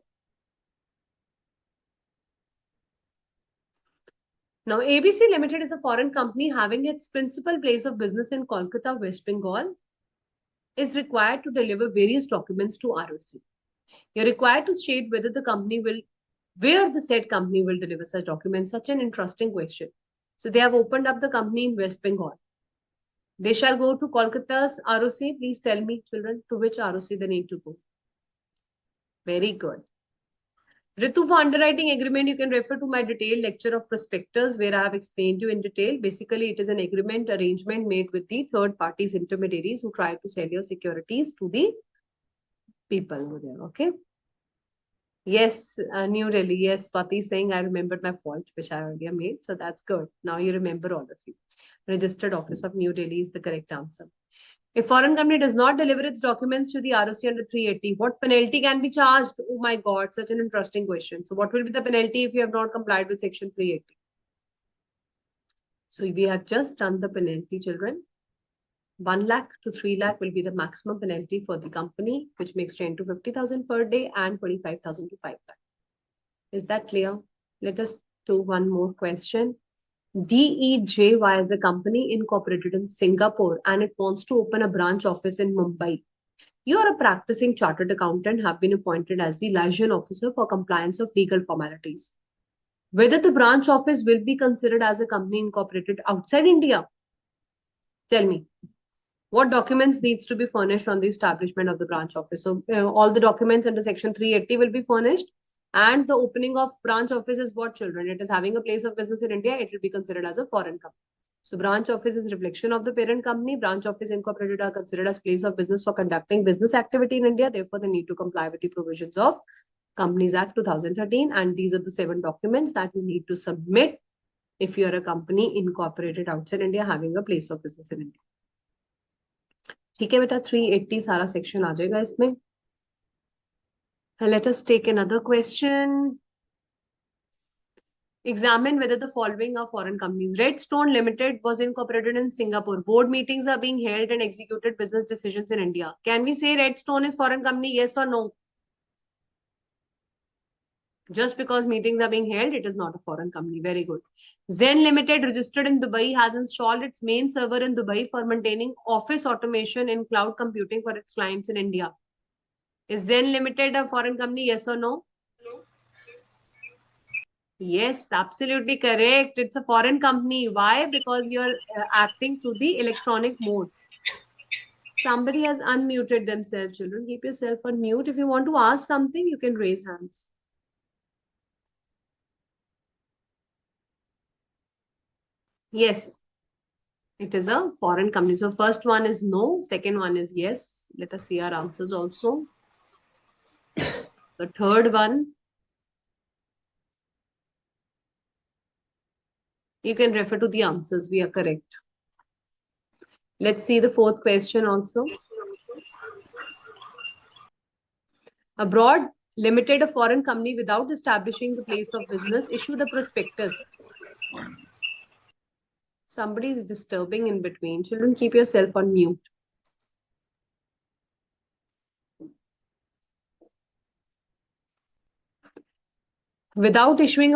Now, ABC Limited is a foreign company having its principal place of business in Kolkata, West Bengal, is required to deliver various documents to ROC. You're required to state whether the company will, where the said company will deliver such documents. Such an interesting question. So they have opened up the company in West Bengal. They shall go to Kolkata's ROC. Please tell me, children, to which ROC they need to go. Very good. Ritu, for underwriting agreement, you can refer to my detailed lecture of prospectus where I have explained you in detail. Basically, it is an agreement arrangement made with the third parties intermediaries who try to sell your securities to the people over there. Okay. Yes, New Delhi. Yes, Swati is saying I remembered my fault, which I earlier made. So that's good. Now you remember all of you. Registered Office of New Delhi is the correct answer. If foreign company does not deliver its documents to the ROC under 380, what penalty can be charged? Oh my God, such an interesting question. So what will be the penalty if you have not complied with section 380? So we have just done the penalty, children. 1 lakh to 3 lakh will be the maximum penalty for the company, which makes 10 to 50,000 per day and 25,000 to 5 lakh. Is that clear? Let us do one more question. DEJY is a company incorporated in Singapore and it wants to open a branch office in Mumbai. You are a practicing chartered accountant, have been appointed as the liaison officer for compliance of legal formalities. Whether the branch office will be considered as a company incorporated outside India? Tell me. What documents needs to be furnished on the establishment of the branch office? So all the documents under section 380 will be furnished. And the opening of branch office is what, children? It is having a place of business in India. It will be considered as a foreign company. So branch office is reflection of the parent company. Branch office incorporated are considered as place of business for conducting business activity in India. Therefore, they need to comply with the provisions of Companies Act 2013. And these are the 7 documents that you need to submit if you are a company incorporated outside India having a place of business in India. ठीक है बेटा 380 सारा section आ जाएगा इसमें. Let us take another question. Examine whether the following are foreign companies. Redstone Limited was incorporated in Singapore. Board meetings are being held and executed business decisions in India. Can we say Redstone is foreign company? Yes or no? Just because meetings are being held, it is not a foreign company. Very good. Zen Limited, registered in Dubai, has installed its main server in Dubai for maintaining office automation and cloud computing for its clients in India. Is Zen Limited a foreign company? Yes or no? Yes, absolutely correct. It's a foreign company. Why? Because you're acting through the electronic mode. Somebody has unmuted themselves, children. Keep yourself on mute. If you want to ask something, you can raise hands. Yes, it is a foreign company. So first one is no. Second one is yes. Let us see our answers also. The third one, you can refer to the answers. We are correct. Let's see the fourth question also. Abroad Limited, a foreign company without establishing the place of business, issued a prospectus. Somebody is disturbing in between. Children, keep yourself on mute. Without establishing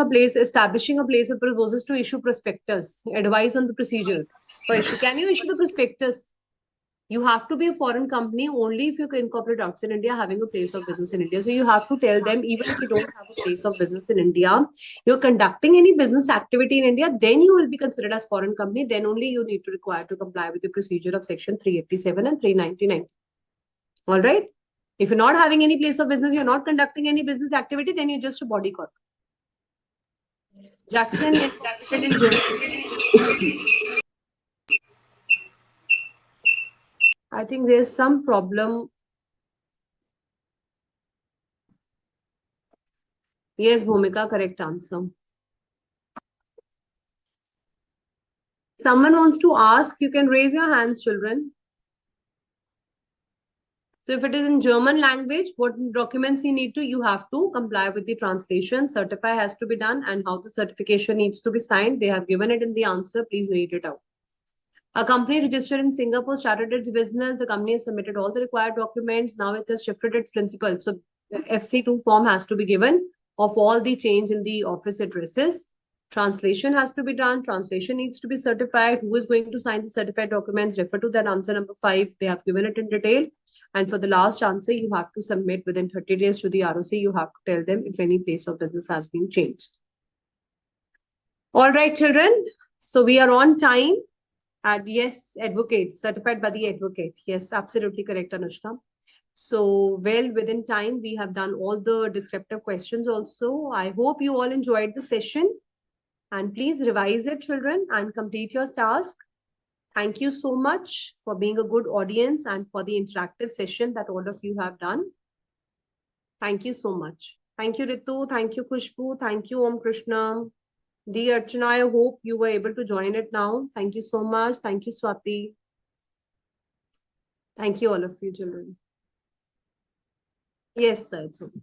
a place, it proposes to issue prospectus. Advice on the procedure. Can you issue the prospectus? You have to be a foreign company only if you can incorporate outside India having a place of business in India. So you have to tell them, even if you don't have a place of business in India, you're conducting any business activity in India, then you will be considered as foreign company. Then only you need to require to comply with the procedure of section 387 and 399. All right. If you're not having any place of business, you're not conducting any business activity, then you're just a body corp. Jackson in Germany. I think there's some problem. Yes, Bhumika, correct answer. Someone wants to ask, you can raise your hands, children. So if it is in German language, what documents you have to comply with the translation, certify has to be done, and how the certification needs to be signed. They have given it in the answer. Please read it out. A company registered in Singapore started its business. The company has submitted all the required documents. Now it has shifted its principal. So FC2 form has to be given of all the change in the office addresses. Translation has to be done. Translation needs to be certified. Who is going to sign the certified documents? Refer to that answer number 5. They have given it in detail. And for the last answer, you have to submit within 30 days to the ROC. You have to tell them if any place of business has been changed. All right, children. So we are on time. And yes, advocate, certified by the advocate. Yes, absolutely correct, Anushka. So, well, within time, we have done all the descriptive questions also. I hope you all enjoyed the session. And please revise it, children, and complete your task. Thank you so much for being a good audience and for the interactive session that all of you have done. Thank you so much. Thank you, Ritu. Thank you, Khushbu. Thank you, Om Krishna. Dear Archana, I hope you were able to join it now. Thank you so much. Thank you, Swati. Thank you, all of you children. Yes, sir. It's okay.